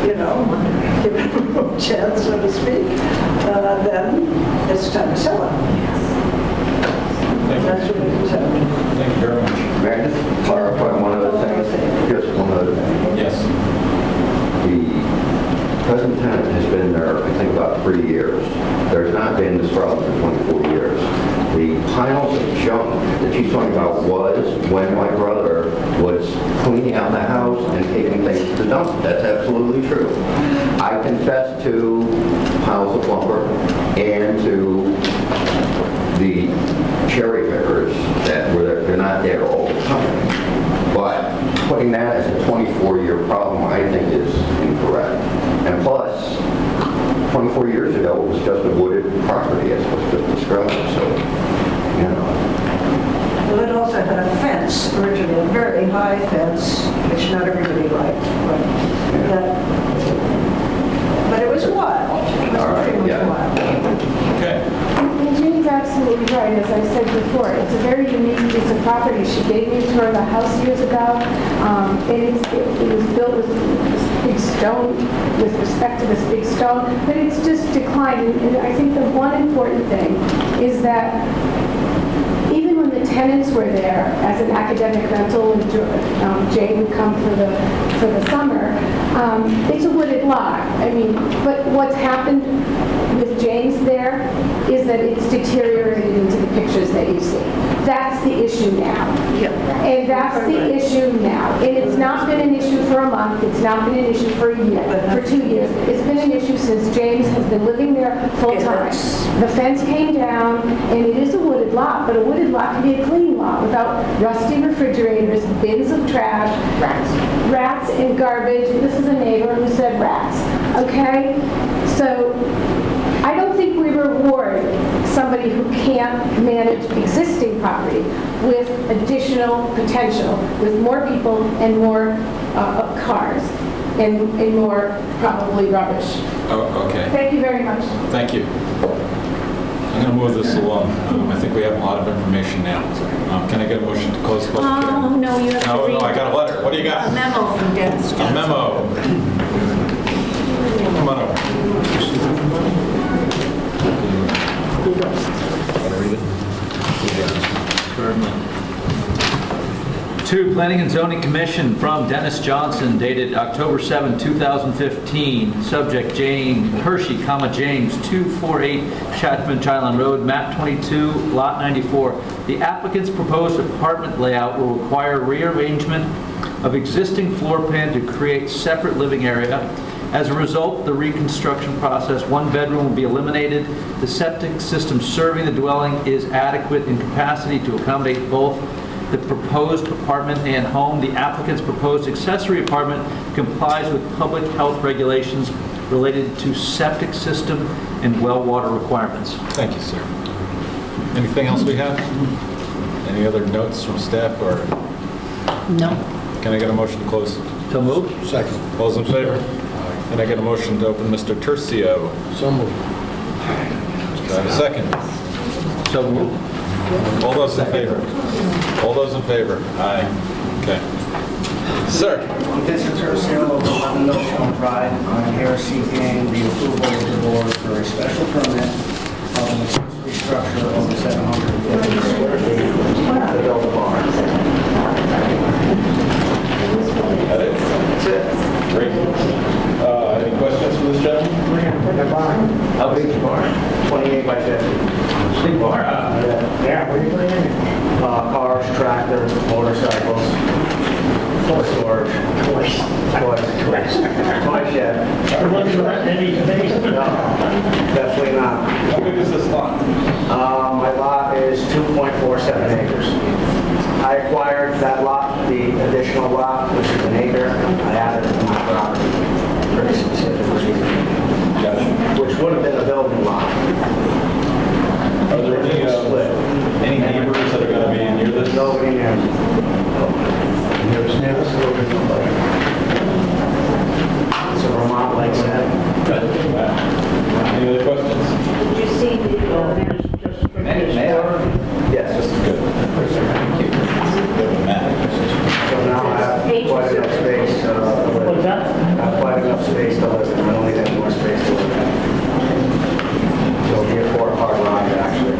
given a chance, so to speak, then it's time to sell it. That's what it is. Thank you very much. May I just clarify one other thing? Just one other thing. Yes. The present tenant has been there, I think, about 3 years. There's not been this problem for 24 years. The piles of junk that she's talking about was when my brother was cleaning out the house and taking things to the dump. That's absolutely true. I confess to piles of lumber and to the cherry pickers that they're not there all the time. But putting that as a 24-year problem, I think is incorrect. And plus, 24 years ago, it was just a wooded property, as was just described, so, Well, it also had a fence, originally, a very high fence, which not everybody liked. But it was wild. It was pretty much wild. Okay. And Jane's absolutely right, as I said before. It's a very unique piece of property. She gave me a tour of the house years ago. It was built with this big stone, with respect to this big stone, but it's just declined. And I think the one important thing is that even when the tenants were there as an academic rental, and Jane would come for the summer, it's a wooded lot. I mean, but what's happened with Jane's there is that it's deteriorated into the pictures that you see. That's the issue now. Yep. And that's the issue now. And it's not been an issue for a month, it's not been an issue for a year, for 2 years. It's been an issue since James has been living there full time. The fence came down, and it is a wooded lot, but a wooded lot can be a clean lot without rusty refrigerators, bins of trash, rats and garbage. This is a neighbor who said rats, okay? So I don't think we reward somebody who can't manage existing property with additional potential, with more people and more cars and more probably rubbish. Oh, okay. Thank you very much. Thank you. I'm going to move this along. I think we have a lot of information now. Can I get a motion to close the public hearing? Oh, no, you have to read. No, I got a letter. What do you got? A memo from Dennis A Johnson. memo. Come on over. Want to read it? To Planning and Zoning Commission from Dennis Johnson, dated October 7, 2015. Subject Jane Hershey, James, 248 Chatfinch Island Road, map 22, lot 94. The applicant's proposed apartment layout will require rearrangement of existing floor plan to create separate living area. As a result of the reconstruction process, one bedroom will be eliminated. The septic system serving the dwelling is adequate in capacity to accommodate both the proposed apartment and home. The applicant's proposed accessory apartment complies with public health regulations related to septic system and well water requirements. Thank you, sir. Anything else we have? Any other notes from staff or? No. Can I get a motion to close? So moved. Second. All those in favor? Can I get a motion to open Mr. Tercio? So moved. Do I have a second? So moved. All those in favor? All those in favor? Aye. Okay. Sir? Vincent Tercio of 11 Millstone Drive. I'm here seeking the approval of the board for a special permit of an accessory structure over 750 square feet to build a barn. That it? That's it. Great. Any questions for this gentleman? We're going to put a barn. How big is the barn? 28 by 50. Big bar. Yeah, what are you putting in it? Cars, tractors, motorcycles, toy storage. Toys. Toy shed. No, definitely not. How big is this lot? My lot is 2.47 acres. I acquired that lot, the additional lot, which is an acre. I added it to my property for a specific reason, which would have been a building lot. Are there any neighbors that are going to be near this? Nobody near me. It's a Vermont lakeside. Good. Any other questions? Did you see the Yes. Just good. Thank you. So now I have quite enough space. What's that? I have quite enough space to live in. I don't need any more space to live in. So it'll be a 4-car garage, actually.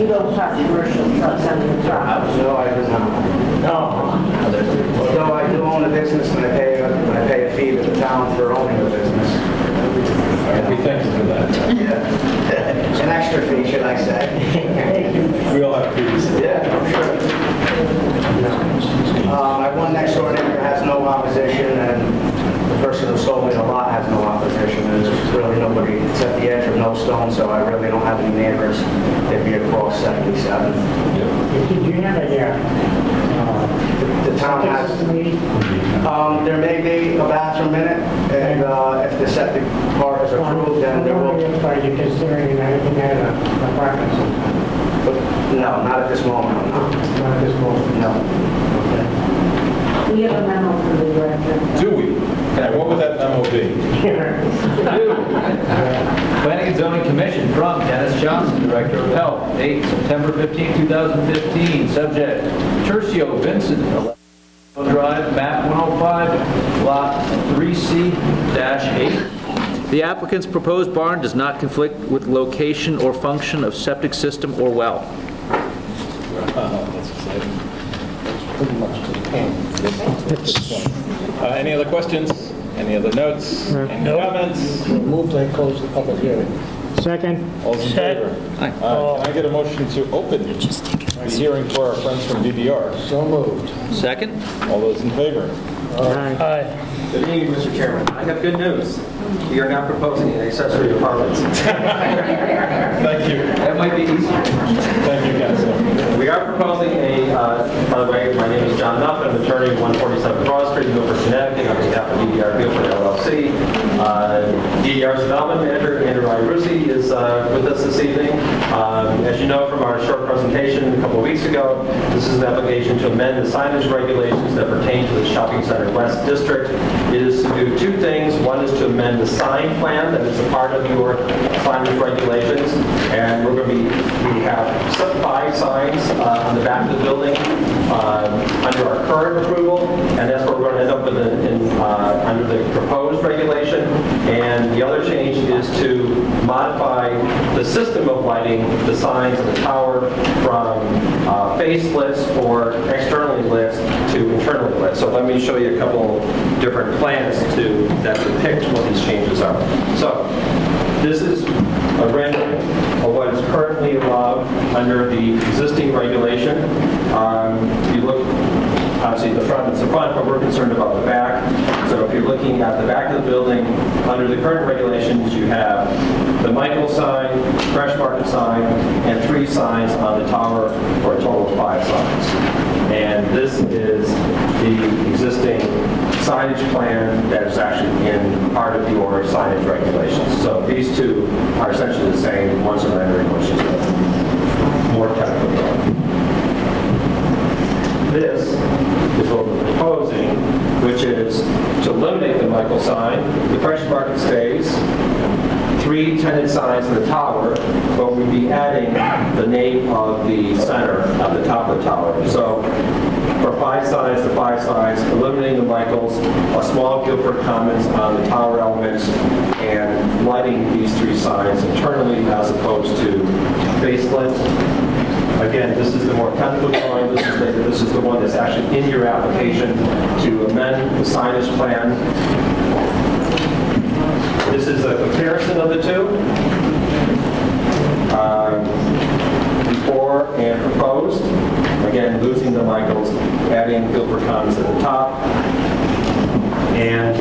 You don't park commercial trucks on your property? No, I do not. No. Although I do own a business and I pay a fee to the town for owning the business. We thank you for that. Yeah. An extra fee, should I say? We all have fees. Yeah, I'm sure. My one next door neighbor has no opposition, and the person who sold me the lot has no opposition. And there's really nobody, it's at the edge of no stone, so I really don't have any neighbors. It'd be across 77. Did you have The town has, there may be a bathroom in it, and if the septic part is approved, then there will. Are you considering anything at an apartment? No, not at this moment, no. Not at this moment? No. We have a memo from the director. Do we? And what would that memo be? Planning and Zoning Commission from Dennis Johnson, Director of Health, 8 September 15, 2015. Subject, Tercio Vincent, 11 Drive, map 105, lot 3C-8. The applicant's proposed barn does not conflict with location or function of septic system or well. That's exciting. Pretty much to the point. Any other questions? Any other notes? Any comments? Move to close the public hearing. Second. All's in favor? Aye. Can I get a motion to open the hearing for our friends from DDR? So moved. Second? All those in favor? Aye. Good evening, Mr. Chairman. I have good news. We are not proposing an accessory apartment. Thank you. That might be easier. Thank you, Councilor. We are proposing by the way, my name is John Nuff, I'm attorney at 147 Broad Street, Guilford, Connecticut, on behalf of DDR Guilford LLC. DDR's development manager, Andrew Iaruzzi, is with us this evening. As you know from our short presentation a couple of weeks ago, this is an application to amend the signage regulations that pertain to the Shopping Center West District. It is to do two things. One is to amend the sign plan that is a part of your signage regulations, and we're going to we have 5 signs on the back of the building under our current approval, and that's what we're going to end up with under the proposed regulation. And the other change is to modify the system of lighting the signs of the tower from faceless or externally lit to internally lit. So let me show you a couple different plans that depict what these changes are. So this is a rendering of what is currently allowed under the existing regulation. If you look, obviously the front is the front, but we're concerned about the back. So if you're looking at the back of the building, under the current regulations, you have the Michael sign, Fresh Market sign, and 3 signs on the tower for a total of 5 signs. And this is the existing signage plan that is actually in part of your signage regulations. So these two are essentially the same. One's a rendering, which is more technical. this is what we're proposing, which is to eliminate the Michael sign. The Fresh Market stays. 3 tenant signs in the tower, but we'd be adding the name of the center at the top of the tower. So for 5 signs, the 5 signs, eliminating the Michaels, a small Guilford Commons on the tower elements, and lighting these 3 signs internally as opposed to baselit. Again, this is the more technical drawing. This is the one that's actually in your application to amend the signage plan. This is a comparison of the two, before and proposed. Again, losing the Michaels, adding Guilford Commons at the top. And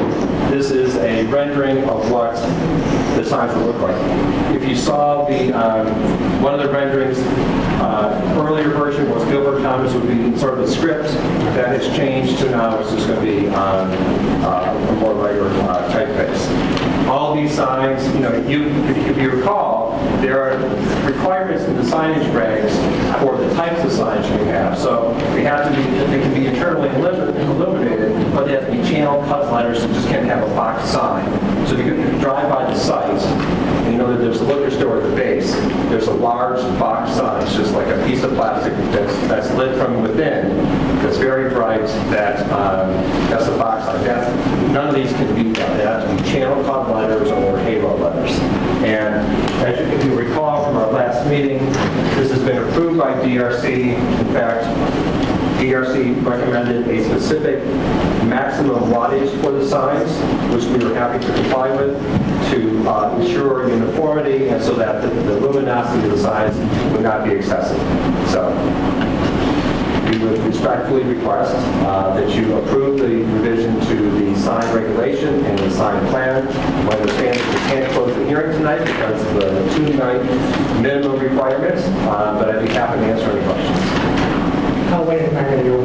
this is a rendering of what the signs will look like. If you saw the one of the renderings, earlier version was Guilford Commons would be sort of a script. That has changed to now it's just going to be a more regular typeface. All these signs, if you recall, there are requirements in the signage regs for the types of signs you have. So they can be internally illuminated, but they have to be channel cut letters and just can't have a box sign. So if you drive by the site, and you know that there's a liquor store at the base, there's a large box sign. It's just like a piece of plastic that's lit from within, that's very bright, that's a box sign. None of these can be that. They have to be channel cut letters or halo letters. And if you recall from our last meeting, this has been approved by DRC. In fact, DRC recommended a specific maximum wattage for the signs, which we were happy to comply with, to ensure uniformity and so that the luminosity of the signs would not be excessive. So we would respectfully request that you approve the revision to the sign regulation and the sign plan. My understanding is we can't close the hearing tonight because of the 2-night minimum requirements, but I'd be happy to answer any questions. Wait a minute,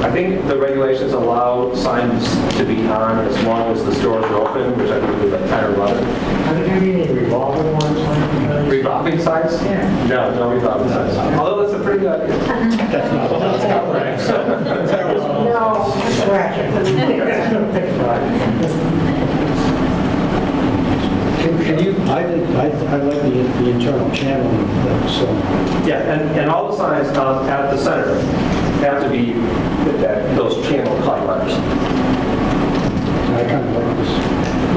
I think the regulations allow signs to be on as long as the stores are open, which I believe is like 10 or 11. Have you any revolving ones? Revolving signs? Yeah. No revolving signs. Although that's a pretty good idea. That's not correct. No, scratch Can you, I like the internal channeling, so. Yeah, and all the signs at the center have to be those channel cut letters. I kind of like this.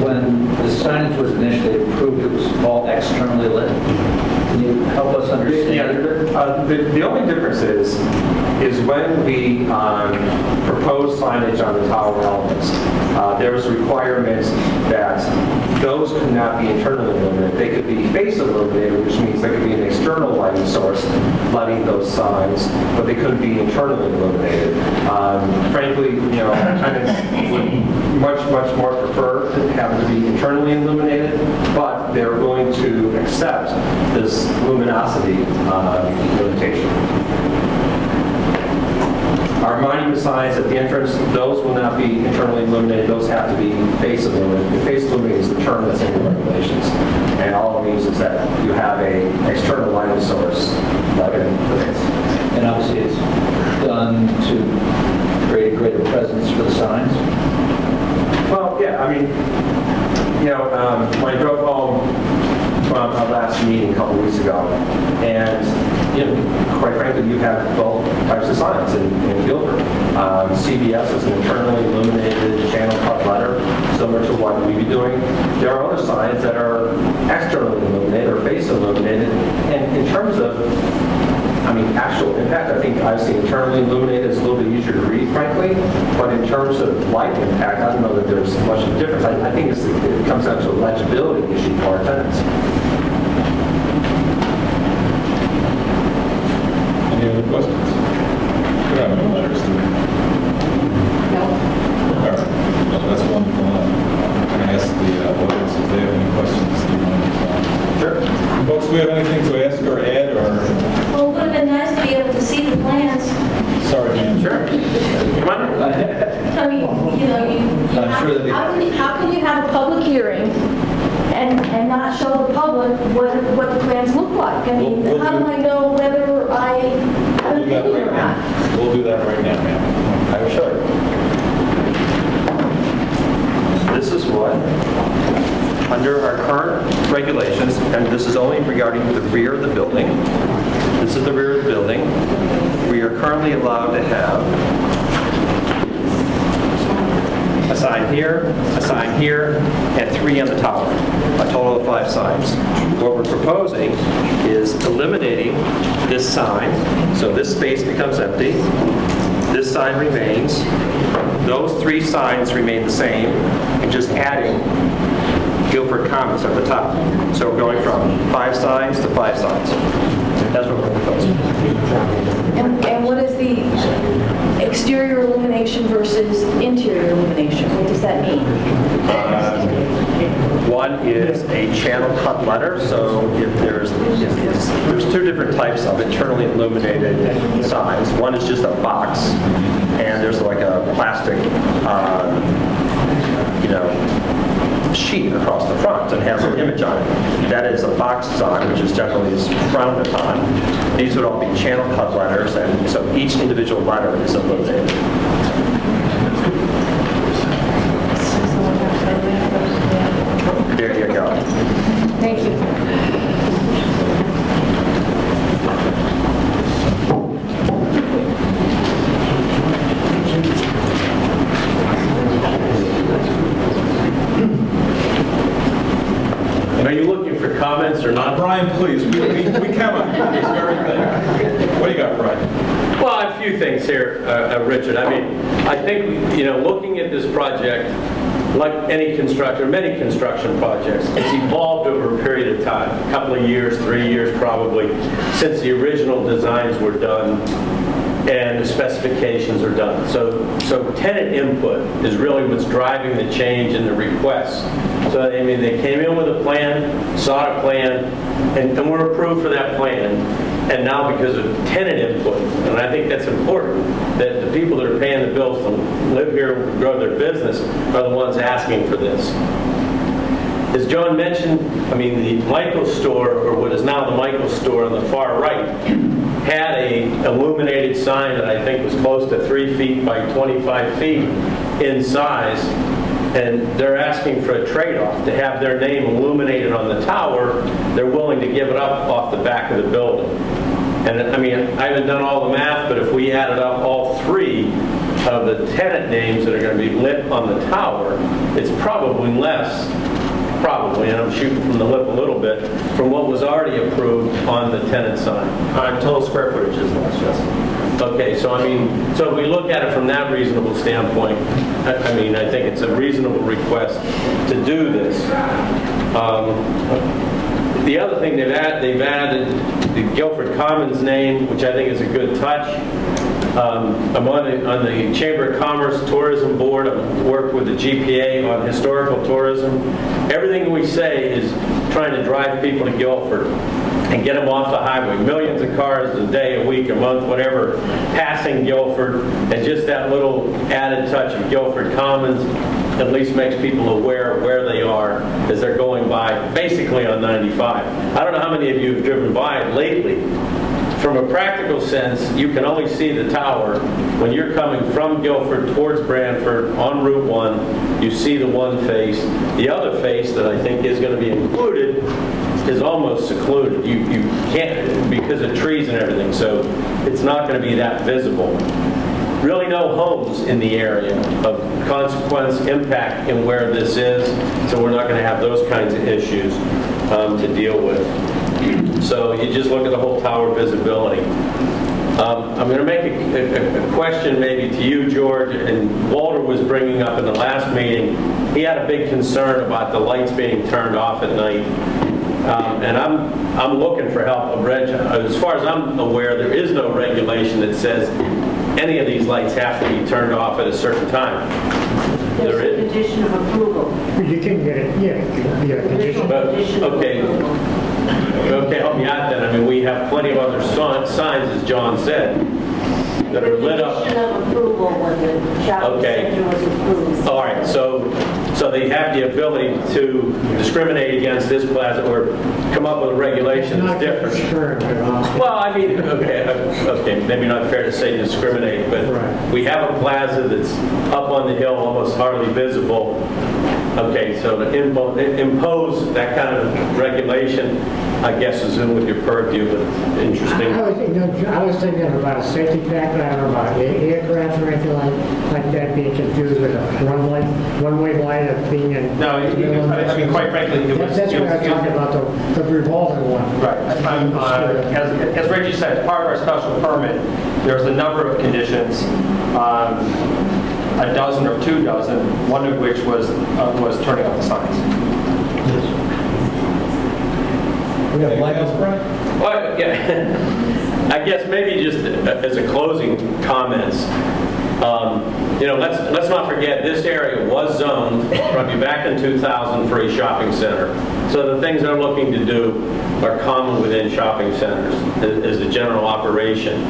When the signage was initially approved, it was all externally lit. Can you help us understand? Yeah, the only difference is when we proposed signage on the tower elements, there was requirements that those could not be internally illuminated. They could be face illuminated, which means there could be an external lighting source lighting those signs, but they couldn't be internally illuminated. Frankly, tenants would much more prefer to have it to be internally illuminated, but they're going to accept this luminosity limitation. Our monument signs at the entrance, those will not be internally illuminated. Those have to be face illuminated. Face illuminated is the term that's in the regulations. And all it means is that you have an external lighting source lighting the face. And obviously it's done to create a greater presence for the signs. Well, yeah, I mean, when I drove home from our last meeting a couple weeks ago, and quite frankly, you have both types of signs in Guilford. CBS is an internally illuminated channel cut letter, similar to what we'd be doing. There are other signs that are externally illuminated or face illuminated, and in terms of actual impact, I think obviously internally illuminated is a little bit easier to read, frankly, but in terms of light impact, I don't know that there's much of a difference. I think it comes down to a legibility issue for our tenants. Any other questions? We don't have any letters, do we? No. All right. Well, that's wonderful. I'm going to ask the audience if they have any questions. Do you want to Sure. Folks, do we have anything to ask or add, or? Well, it would have been nice to be able to see the plans. Sorry, ma'am. Sure. Come on. I mean, how can you have a public hearing and not show the public what the plans look like? I mean, how do I know whether I haven't that right now. We'll do that right now, ma'am. I will show you. This is what, under our current regulations, and this is only regarding the rear of the building. This is the rear of the building. We are currently allowed to have a sign here, and 3 on the tower, a total of 5 signs. What we're proposing is eliminating this sign, so this space becomes empty. This sign remains. Those 3 signs remain the same, and just adding Guilford Commons at the top. So we're going from 5 signs to 5 signs. That's what we're proposing. And what is the exterior illumination versus interior illumination? What does that mean? One is a channel cut letter, so if there's 2 different types of internally illuminated signs. One is just a box, and there's like a plastic, sheet across the front and has an image on it. That is a box sign, which is generally frowned upon. These would all be channel cut letters, and so each individual letter is illuminated. There you go. Thank you. Are you looking for comments or not? Brian, please, we come up with this very thing. What do you got, Brian? Well, a few things here, Richard. I mean, I think, looking at this project, like many construction projects, it's evolved over a period of time, a couple of years, 3 years probably, since the original designs were done and the specifications are done. So tenant input is really what's driving the change in the requests. So, I mean, they came in with a plan, saw a plan, and were approved for that plan. And now because of tenant input, and I think that's important, that the people that are paying the bills to live here and grow their business are the ones asking for this. As John mentioned, I mean, the Michael store, or what is now the Michael store on the far right, had a illuminated sign that I think was close to 3 feet by 25 feet in size, and they're asking for a trade-off to have their name illuminated on the tower. They're willing to give it up off the back of the building. And I mean, I haven't done all the math, but if we added up all 3 of the tenant names that are going to be lit on the tower, it's probably less, and I'm shooting from the lip a little bit, from what was already approved on the tenant sign. Total square footage is less, yes. Okay, so I mean, so if we look at it from that reasonable standpoint, I mean, I think it's a reasonable request to do this. The other thing they've added the Guilford Commons name, which I think is a good touch. I'm on the Chamber of Commerce Tourism Board. I've worked with the GPA on historical tourism. Everything we say is trying to drive people to Guilford and get them off the highway. Millions of cars a day, a week, a month, whatever, passing Guilford, and just that little added touch of Guilford Commons at least makes people aware of where they are as they're going by, basically on 95. I don't know how many of you have driven by it lately. From a practical sense, you can only see the tower when you're coming from Guilford towards Branford on Route 1. You see the one face. The other face that I think is going to be included is almost secluded. You can't, because of trees and everything, so it's not going to be that visible. Really no homes in the area of consequence, impact in where this is, so we're not going to have those kinds of issues to deal with. So you just look at the whole tower visibility. I'm going to make a question maybe to you, George, and Walter was bringing up in the last meeting. He had a big concern about the lights being turned off at night. And I'm looking for help. As far as I'm aware, there is no regulation that says any of these lights have to be turned off at a certain time. There's a condition of approval. You can get it, yeah, it can be a condition. Okay, help me out then. I mean, we have plenty of other signs, as John said. that are lit up. Condition of approval when the shopping Okay. center was approved. All right, so they have the ability to discriminate against this plaza or come up with a regulation that's different. Well, I mean, okay, maybe not fair to say discriminate, but we have a plaza that's up on the hill, almost hardly visible. Okay, so to impose that kind of regulation, I guess, is in with your purview, but interesting. I was thinking about a safety factor, I don't know about aircraft or anything like that being confused with a one-way light of being in. No, I mean, quite frankly, it was... That's what I was talking about, the revolving one. Right. As Reggie said, part of our special permit, there's a number of conditions, a dozen or 2 dozen, one of which was turning off the signs. We have light else, Brian? Well, yeah, I guess maybe just as a closing comments, let's not forget this area was zoned probably back in 2000 for a shopping center. So the things they're looking to do are common within shopping centers as a general operation.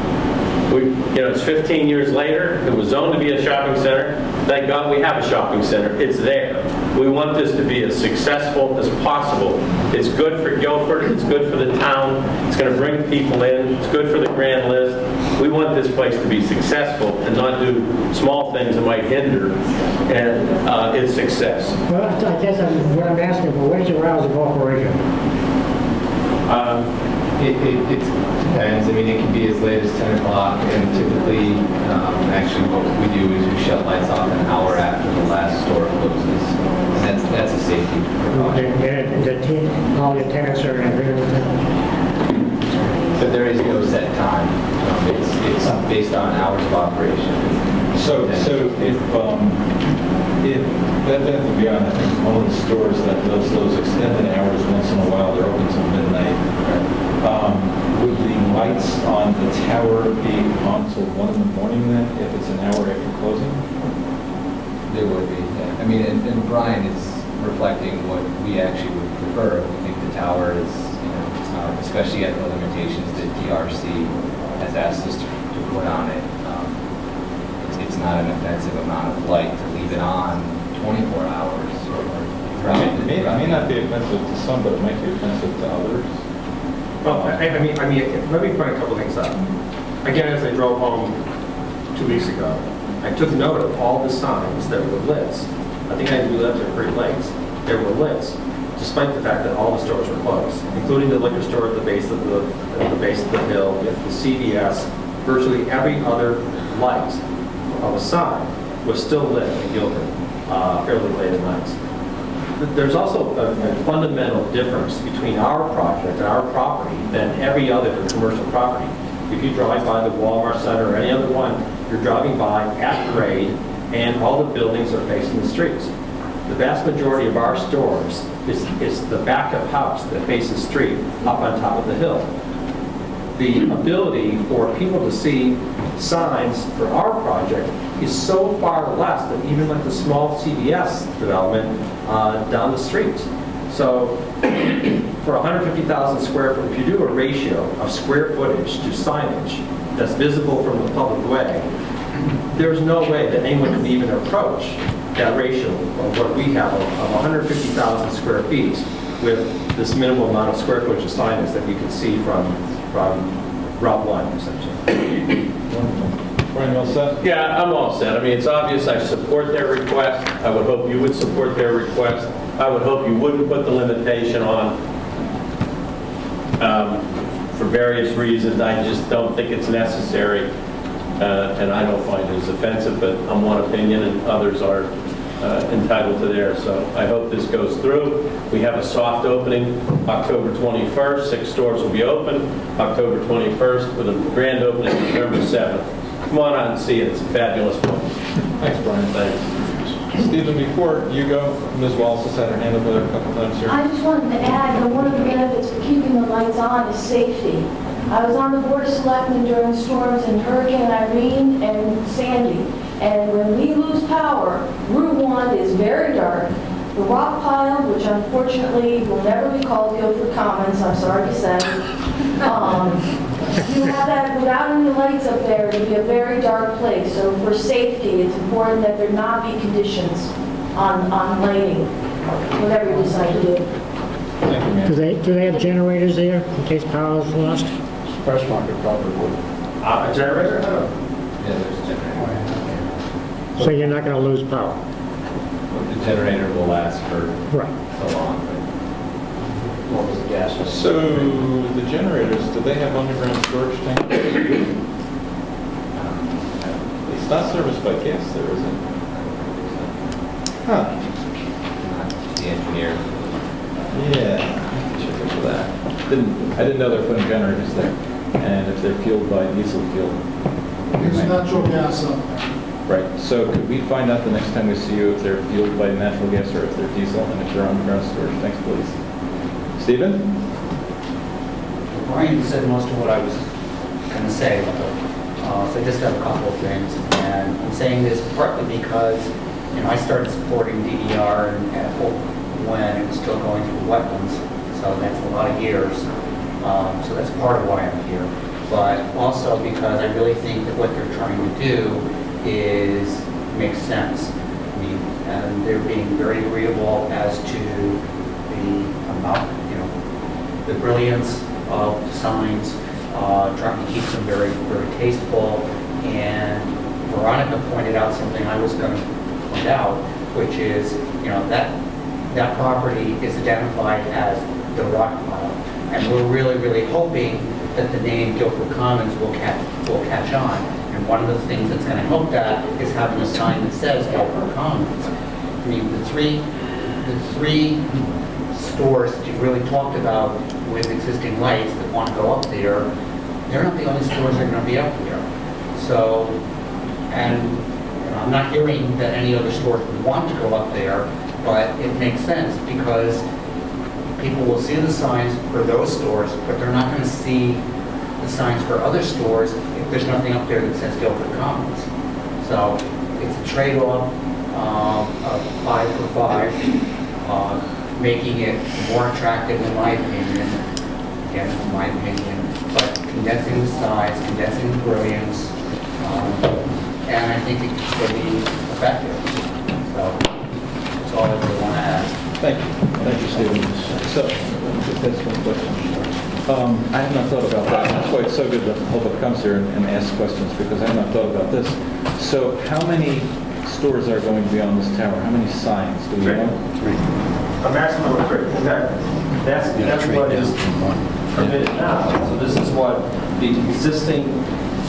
It's 15 years later. It was zoned to be a shopping center. Thank God we have a shopping center. It's there. We want this to be as successful as possible. It's good for Guilford. It's good for the town. It's going to bring people in. It's good for the grand list. We want this place to be successful and not do small things that might hinder its success. Well, I guess what I'm asking for, what is your hours of operation? It depends. I mean, it can be as late as 10 o'clock, and typically, actually what we do is we shut lights off an hour after the last store closes. And that's a safety precaution. All your tenants are in agreement with that? But there is no set time. It's based on hours of operation. So if Bed Bath & Beyond, I think, is one of the stores that does those extended hours once in a while. They're open till midnight. Would the lights on the tower be on till 1 in the morning then, if it's an hour after closing? There would be, yeah. I mean, and Brian is reflecting what we actually would prefer. We think the tower is, especially at the limitations that DRC has asked us to put on it. It's not an offensive amount of light to leave it on 24 hours or throughout the day. It may not be offensive to some, but it might be offensive to others. Well, I mean, let me point a couple things out. Again, as I drove home 2 weeks ago, I took note of all the signs that were lit. I think I left at Great Lakes. There were lit, despite the fact that all the stores were closed, including the liquor store at the base of the hill, the CVS. Virtually every other light of a sign was still lit in Guilford fairly late at night. There's also a fundamental difference between our project and our property than every other commercial property. If you drive by the Walmart Center or any other one, you're driving by at grade and all the buildings are facing the streets. The vast majority of our stores is the backup house that faces the street up on top of the hill. The ability for people to see signs for our project is so far less than even like the small CVS development down the street. So for 150,000 square foot, if you do a ratio of square footage to signage that's visible from the public way, there's no way that anyone can even approach that ratio of what we have of 150,000 square feet with this minimal amount of square footage of signage that you can see from Route 1, essentially. Brian, you all set? Yeah, I'm all set. I mean, it's obvious I support their request. I would hope you would support their request. I would hope you wouldn't put the limitation on for various reasons. I just don't think it's necessary, and I don't find it as offensive, but I'm one opinion and others are entitled to theirs. So I hope this goes through. We have a soft opening October 21st. 6 stores will be open October 21st with a grand opening November 7th. Come on out and see it. It's a fabulous place. Thanks, Brian. Thanks. Stephen, before you go, Ms. Wallace has had her hand up there a couple times here. I just wanted to add that one of the benefits of keeping the lights on is safety. I was on the Board of Selectmen during storms in Hurricane Irene and Sandy, and when we lose power, Route 1 is very dark. The rock pile, which unfortunately will never be called Guilford Commons, I'm sorry to say, You have that, without any lights up there, it'd be a very dark place. So for safety, it's important that there not be conditions on lighting, whatever you decide to do. Do they have generators there in case power is lost? Fresh market probably would. A generator? I don't know. Yeah, there's a generator. So you're not going to lose power? The generator will last for Right. so long, but What was the gas? So the generators, do they have underground storage tanks? It's not serviced by gas there, is it? Huh. the engineer. Yeah, check into that. I didn't know they were putting generators there. And if they're fueled by diesel fuel. There's natural gas up there. Right, so could we find out the next time we see you if they're fueled by natural gas or if they're diesel and if they're underground storage? Thanks, please. Stephen? Brian said most of what I was going to say, so I just have a couple of things. And I'm saying this partly because, I started supporting DER when it was still going through wetlands, so that's a lot of years. So that's part of why I'm here. But also because I really think that what they're trying to do makes sense. And they're being very agreeable as to the amount, the brilliance of the signs, trying to keep them very, very tasteful. And Veronica pointed out something I was going to point out, which is, that property is identified as the rock pile. And we're really, really hoping that the name Guilford Commons will catch on. And one of the things that's going to help that is having a sign that says Guilford Commons. I mean, the three stores that you've really talked about with existing lights that want to go up there, they're not the only stores that are going to be up there. So, and I'm not hearing that any other stores would want to go up there, but it makes sense because people will see the signs for those stores, but they're not going to see the signs for other stores if there's nothing up there that says Guilford Commons. So it's a trade-off of 5 for 5, making it more attractive in my opinion, but condensing the size, condensing the brilliance, and I think it can still be effective. So that's all I really want to add. Thank you, Stephen. So, that's one question. I have not thought about that. That's why it's so good that the public comes here and asks questions, because I have not thought about this. So, how many stores are going to be on this tower? How many signs do we know? A maximum of 3. That's what is permitted now. So this is what the existing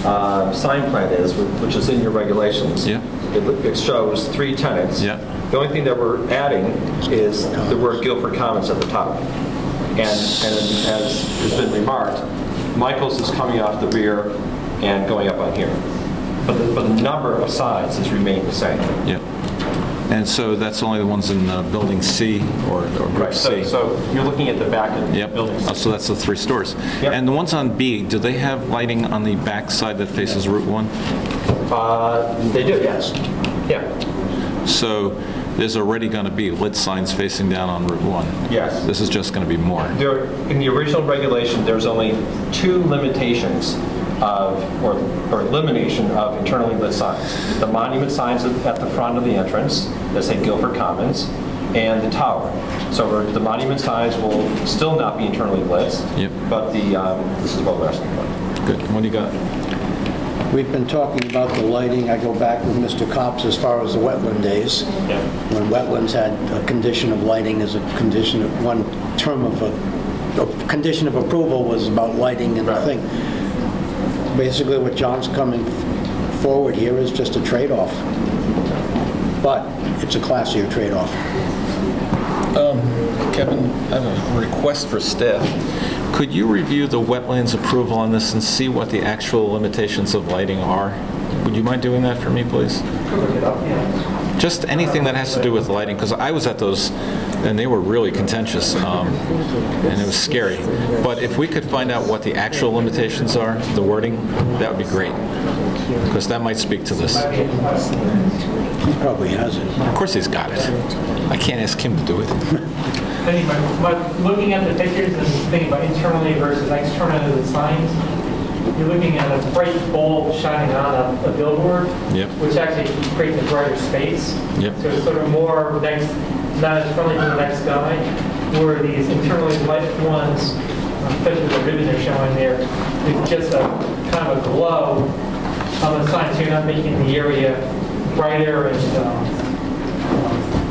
sign plan is, which is in your regulations. Yeah. It shows 3 tenants. Yeah. The only thing that we're adding is the word Guilford Commons at the top. And as has been remarked, Michael's is coming off the rear and going up on here. But the number of signs has remained the same. Yeah. And so that's only the ones in building C or group C? So you're looking at the back of the building. Oh, so that's the 3 stores. Yep. And the ones on B, do they have lighting on the back side that faces Route 1? They do, yes. Yeah. So there's already going to be lit signs facing down on Route 1? Yes. This is just going to be more? In the original regulation, there's only 2 limitations or elimination of internally lit signs. The monument signs at the front of the entrance that say Guilford Commons, and the tower. So the monument signs will still not be internally lit, but this is what we're asking for. Good. What do you got? We've been talking about the lighting. I go back with Mr. Copps as far as the wetland days, when wetlands had a condition of lighting as a condition of one term of a condition of approval was about lighting and the thing. Basically, what John's coming forward here is just a trade-off, but it's a classier trade-off. Kevin, I have a request for staff. Could you review the wetlands approval on this and see what the actual limitations of lighting are? Would you mind doing that for me, please? Just anything that has to do with lighting, because I was at those and they were really contentious, and it was scary. But if we could find out what the actual limitations are, the wording, that would be great, because that might speak to this. He probably has it. Of course he's got it. I can't ask him to do it. But looking at the pictures and thinking about internally versus externally the signs, you're looking at a bright bulb shining on a billboard, Yep. which actually creates a brighter space. Yep. So it's sort of more next, not as friendly to the next guy, where these internally lit ones, especially the ribbon they're showing there, it's just a kind of a glow on the sign, so you're not making the area brighter and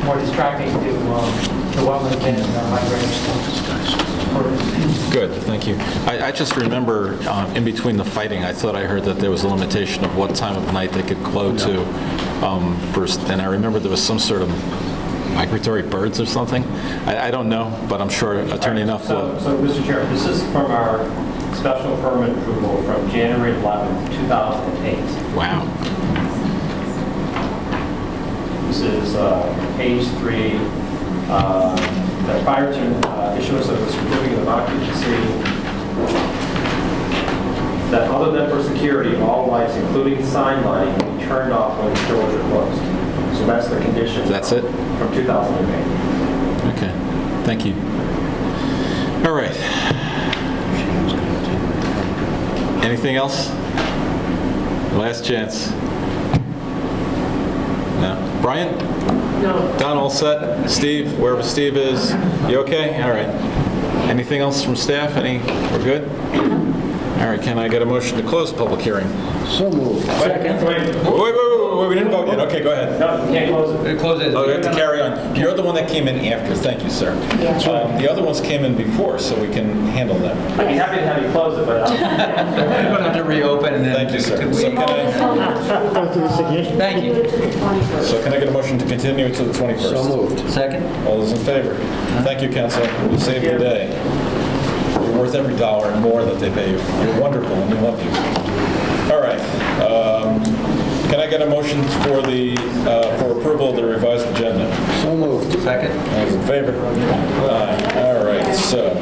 more distracting to the wetland and migration. Good, thank you. I just remember in between the fighting, I thought I heard that there was a limitation of what time of night they could glow to. First, and I remember there was some sort of migratory birds or something. I don't know, but I'm sure Attorney Nuff will. So, Mr. Chair, this is from our special permit approval from January 11th, 2008. Wow. This is page 3. That prior to issuance of a certificate of occupancy, that other than for security, all lights, including sign lighting, will be turned off when the doors are closed. So that's the condition. That's it? From 2008. Okay, thank you. All right. Anything else? Last chance. No. Brian? No. Don, all set? Steve, wherever Steve is, you okay? All right. Anything else from staff? We're good? All right, can I get a motion to close the public hearing? So moved. Second. Wait. Wait, we didn't vote yet. Okay, go ahead. No, you can't close it. Close it. Oh, we have to carry on. You're the one that came in after. Thank you, sir. The other ones came in before, so we can handle them. I'd be happy to have you close it, but We're going to have to reopen and then... Thank you, sir. So can Thank you. I get a motion to continue it to the 21st? So moved. Second? All those in favor? Thank you, council. You saved the day. You're worth every dollar and more that they pay you. You're wonderful, and we love you. All right. Can I get a motion for approval of the revised agenda? So moved. Second? All those in favor? Aye. All right, so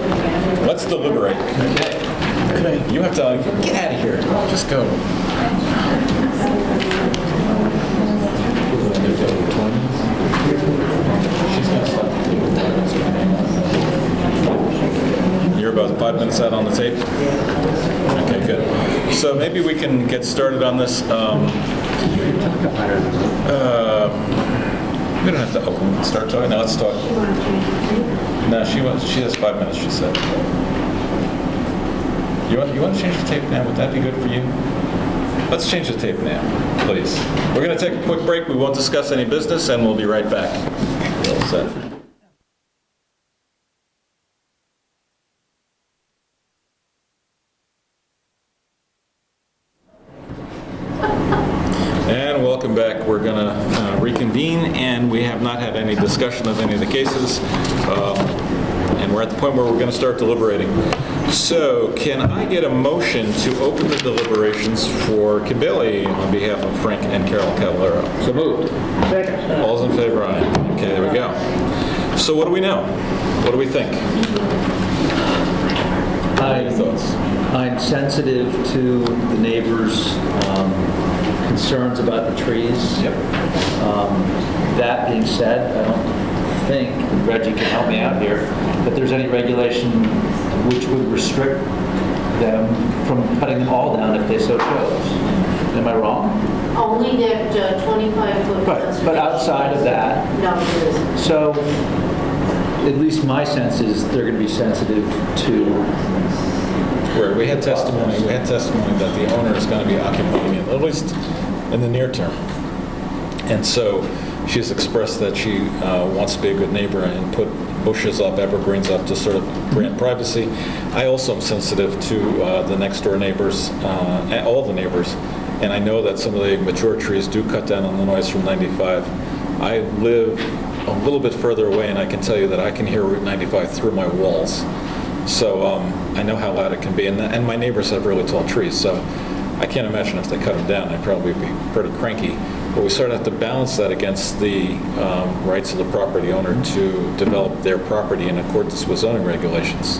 let's deliberate. Okay. You have to get out of here. Just go. She's gonna stop. You're about 5 minutes out on the tape? Okay, good. So maybe we can get started on this. We don't have to open and start talking. Now let's talk. No, she has 5 minutes, she said. You want to change the tape now? Would that be good for you? Let's change the tape now, please. We're going to take a quick break. We won't discuss any business, and we'll be right back. All set. And welcome back. We're going to reconvene, and we have not had any discussion of any of the cases. And we're at the point where we're going to start deliberating. So can I get a motion to open the deliberations for Kibele on behalf of Frank and Carol Cavallaro? So moved. Second. All's in favor, aye. Okay, there we go. So what do we know? What do we think? What are your thoughts? I'm sensitive to the neighbors' concerns about the trees. Yep. That being said, I don't think, Reggie can help me out here, that there's any regulation which would restrict them from cutting them all down if they so chose. Am I wrong? Only that 25-foot. But outside of that, No, there isn't. so at least my sense is they're going to be sensitive to... Where we had testimony that the owner is going to be occupying it, at least in the near term. And so she's expressed that she wants to be a good neighbor and put bushes up, evergreens up to sort of grant privacy. I also am sensitive to the next door neighbors, all the neighbors, and I know that some of the mature trees do cut down on the noise from 95. I live a little bit further away, and I can tell you that I can hear Route 95 through my walls. So I know how loud it can be, and my neighbors have really tall trees, so I can't imagine if they cut them down, I'd probably be pretty cranky. But we sort of have to balance that against the rights of the property owner to develop their property in accordance with zoning regulations.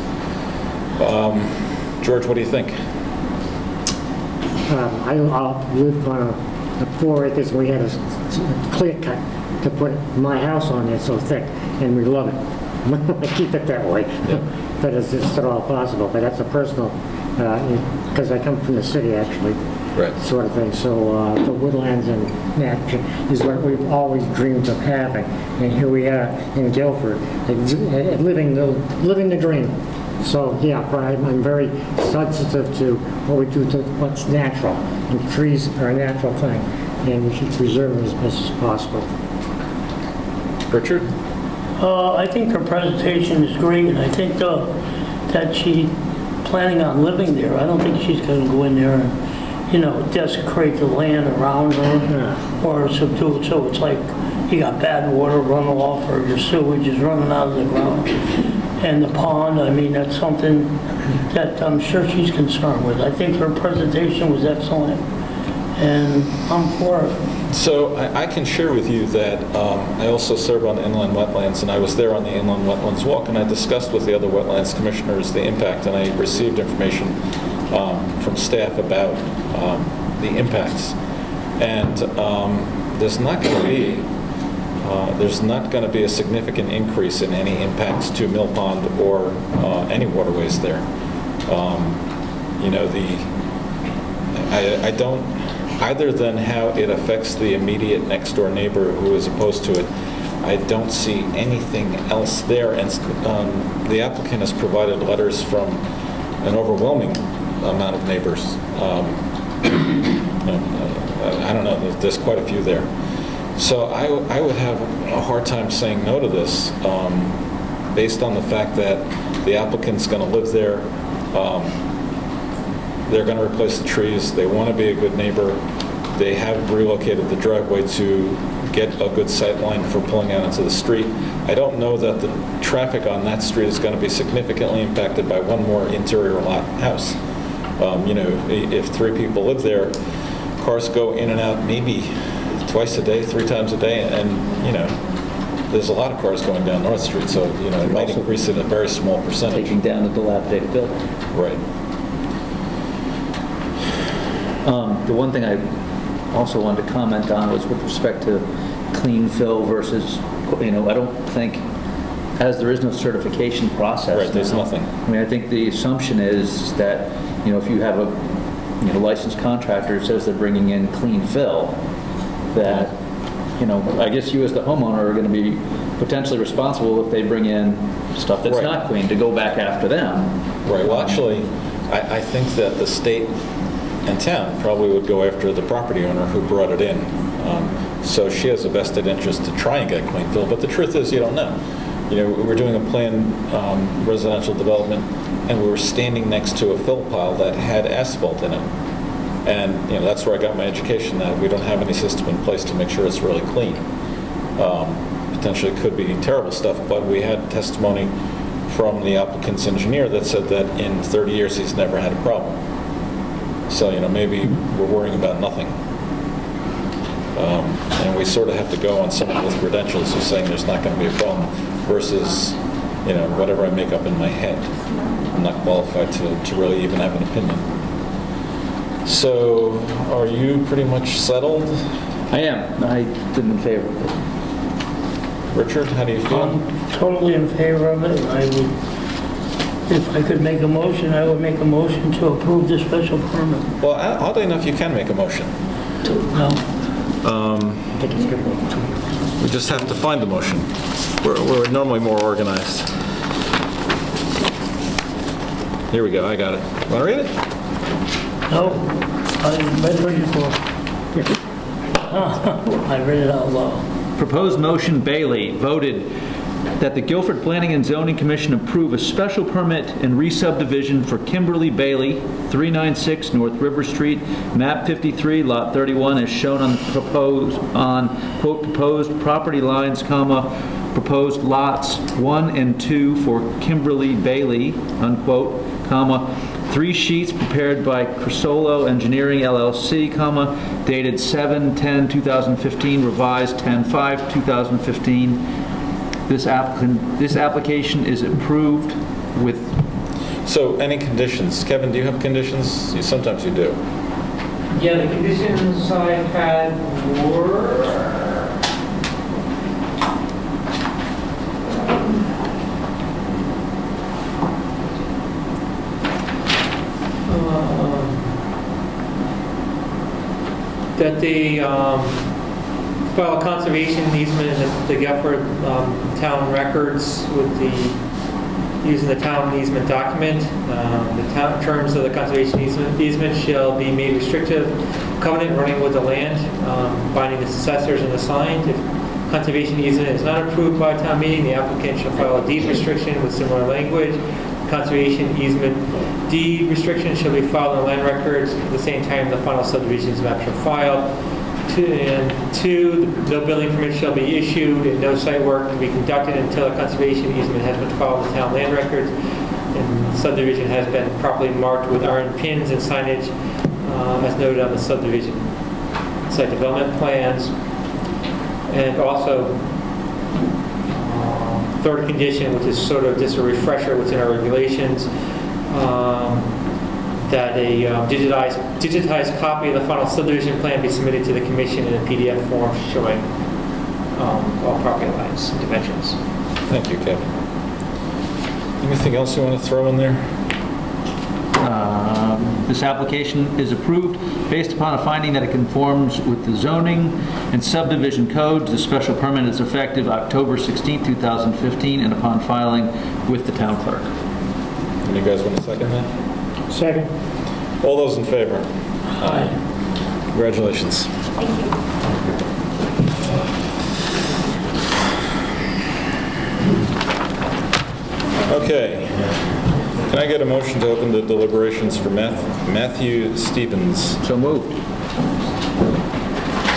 George, what do you think? I live on the 4 acres. We had a clear cut to put my house on there so thick, and we love it. I keep it that way. But it's just at all possible. But that's a personal because I come from the city, actually. Right. Sort of thing. So the woodlands and that is what we've always dreamed of having. And here we are in Guilford, living the dream. So yeah, I'm very sensitive to what we do to what's natural. And trees are a natural thing, and we should preserve them as best as possible. Richard? I think her presentation is great, and I think that she's planning on living there. I don't think she's going to go in there and, desecrate the land around her or subdue it. So it's like you got bad water runoff or your sewage is running out of the ground. And the pond, I mean, that's something that I'm sure she's concerned with. I think her presentation was excellent, and I'm for it. So I can share with you that I also serve on inland wetlands, and I was there on the inland wetlands walk, and I discussed with the other wetlands commissioners the impact, and I received information from staff about the impacts. And there's not going to be a significant increase in any impacts to Mill Pond or any waterways there. I don't, other than how it affects the immediate next door neighbor who is opposed to it, I don't see anything else there. And the applicant has provided letters from an overwhelming amount of neighbors. I don't know, there's quite a few there. So I would have a hard time saying no to this based on the fact that the applicant's going to live there. They're going to replace the trees. They want to be a good neighbor. They have relocated the driveway to get a good sight line for pulling out into the street. I don't know that the traffic on that street is going to be significantly impacted by one more interior lot house. If 3 people live there, cars go in and out maybe twice a day, 3 times a day, and there's a lot of cars going down North Street, so it might increase it a very small percentage. Taking down the dilapidated building. Right. The one thing I also wanted to comment on was with respect to clean fill versus, I don't think, as there is no certification process. Right, there's nothing. I mean, I think the assumption is that, if you have a licensed contractor who says they're bringing in clean fill, that, I guess you as the homeowner are going to be potentially responsible if they bring in stuff that's not clean, to go back after them. Right, well, actually, I think that the state and town probably would go after the property owner who brought it in. So she has a vested interest to try and get clean fill, but the truth is you don't know. We're doing a planned residential development, and we were standing next to a fill pile that had asphalt in it. And that's where I got my education, that we don't have any system in place to make sure it's really clean. Potentially could be terrible stuff, but we had testimony from the applicant's engineer that said that in 30 years he's never had a problem. So maybe we're worrying about nothing. And we sort of have to go on someone with credentials who's saying there's not going to be a problem versus whatever I make up in my head. I'm not qualified to really even have an opinion. So, are you pretty much settled? I am. I am in favor of it. Richard, how do you feel? I'm totally in favor of it. I would, if I could make a motion, I would make a motion to approve the special permit. Well, oddly enough, you can make a motion. No. We just have to find the motion. We're normally more organized. Here we go, I got it. Want to read it? No, I read it before. I read it out loud. Proposed motion Bailey voted that the Guilford Planning and Zoning Commission approve a special permit and re-subdivision for Kimberly Bailey, 396 North River Street, map 53, lot 31, as shown on quote, proposed property lines, proposed lots 1 and 2 for Kimberly Bailey, unquote, 3 sheets prepared by Crisolo Engineering LLC, dated 7/10/2015, revised 10/5/2015. This application is approved with... So, any conditions? Kevin, do you have conditions? Sometimes you do. Yeah, the conditions I had were... that they file a conservation easement in the Guilford town records with using the town easement document. The town terms of the conservation easement shall be made restrictive covenant running with the land, binding the assessors and assigned. If conservation easement is not approved by town meeting, the applicant shall file a deed restriction with similar language. Conservation easement deed restriction shall be filed in land records at the same time the final subdivisions maps are filed. Two, no building permit shall be issued and no site work to be conducted until a conservation easement has been filed with town land records and subdivision has been properly marked with iron pins and signage as noted on the subdivision site development plans. And also, third condition, which is sort of just a refresher what's in our regulations, that a digitized copy of the final subdivision plan be submitted to the commission in a PDF form showing all property lines and dimensions. Thank you, Kevin. Anything else you want to throw in there? This application is approved based upon a finding that it conforms with the zoning and subdivision codes. The special permit is effective October 16, 2015, and upon filing with the town clerk. And you guys want to second that? Second. All those in favor? Aye. Congratulations. Thank you. Okay. Can I get a motion to open the deliberations for Matthew Stevens? So moved.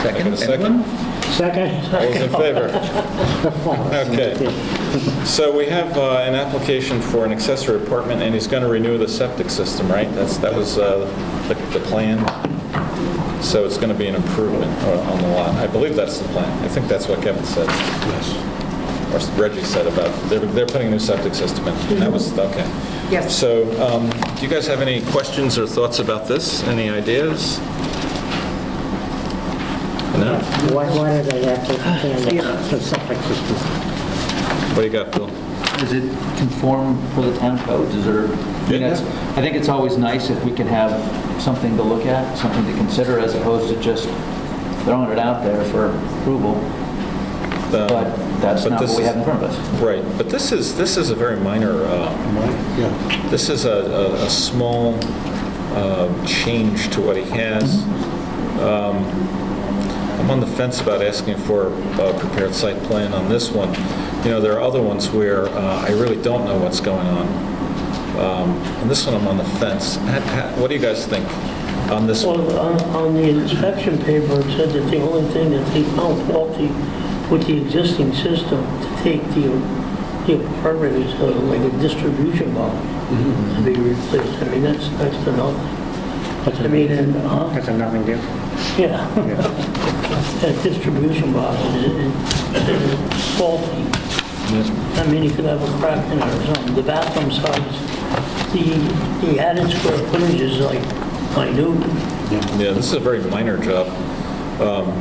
Second? Second? Second. All those in favor? Okay. So we have an application for an accessory apartment, and he's going to renew the septic system, right? That was the plan. So it's going to be an improvement on the lot. I believe that's the plan. I think that's what Kevin said. Yes. Or Reggie said about, they're putting a new septic system in. That was, okay. Yes. So do you guys have any questions or thoughts about this? Any ideas? No? Why did they have to expand the septic system? What do you got, Phil? Does it conform for the town codes? Is there, I think it's always nice if we can have something to look at, something to consider, as opposed to just throwing it out there for approval. But that's not what we have in front of us. Right, but this is a very minor, this is a small change to what he has. I'm on the fence about asking for a prepared site plan on this one. You know, there are other ones where I really don't know what's going on. On this one, I'm on the fence. What do you guys think on this one? Well, on the inspection paper, it said that the only thing that they found faulty with the existing system to take the apartment is like a distribution box to be replaced. I mean, that's next to nothing. That's a nothing deal. Yeah. That distribution box is faulty. I mean, you could have a crack in it or something. The bathroom size, the added square footage is like minute. Yeah, this is a very minor job.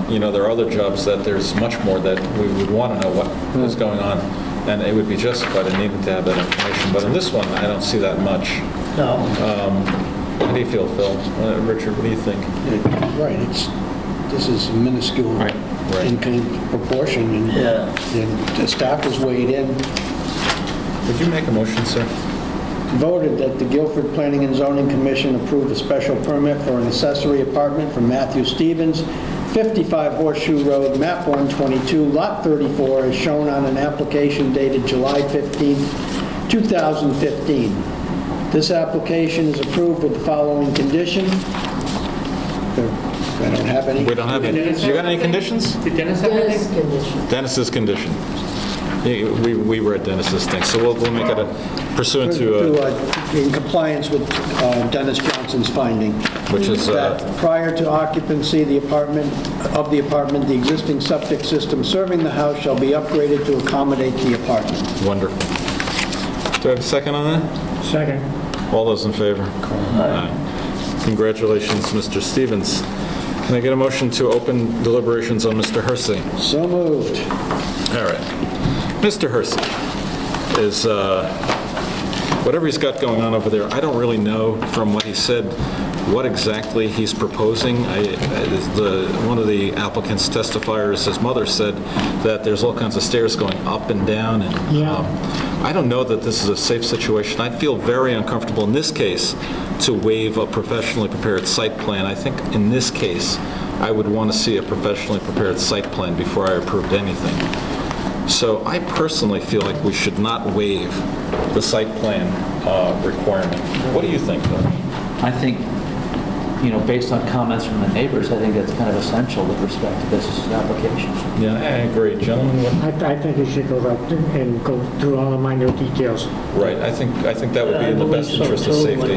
You know, there are other jobs that there's much more that we would want to know what is going on, and it would be justified in needing to have that information. But in this one, I don't see that much. No. How do you feel, Phil? Richard, what do you think? Right, this is minuscule in proportion, and the staff has weighed in. Would you make a motion, sir? Voted that the Guilford Planning and Zoning Commission approve a special permit for an accessory apartment for Matthew Stevens, 55 Horseshoe Road, map 122, lot 34, as shown on an application dated July 15, 2015. This application is approved with the following condition. I don't have any. We don't have any. You got any conditions? Did Dennis have anything? Dennis's condition. We were at Dennis's thing, so we'll make it pursuant to... in compliance with Dennis Johnson's finding. Which is... that prior to occupancy of the apartment, the existing septic system serving the house shall be upgraded to accommodate the apartment. Wonderful. Do I have a second on that? Second. All those in favor? Aye. Congratulations, Mr. Stevens. Can I get a motion to open deliberations on Mr. Hersey? So moved. All right. Mr. Hersey is whatever he's got going on over there, I don't really know from what he said what exactly he's proposing. One of the applicant's testifiers, his mother, said that there's all kinds of stairs going up and down, and I don't know that this is a safe situation. I'd feel very uncomfortable in this case to waive a professionally prepared site plan. I think in this case, I would want to see a professionally prepared site plan before I approved anything. So I personally feel like we should not waive the site plan requirement. What do you think, though? I think, based on comments from the neighbors, I think that's kind of essential with respect to this application. Yeah, I agree. Gentlemen, what? I think you should go right and go through all the minute details. Right. I think that would be in the best interest of safety.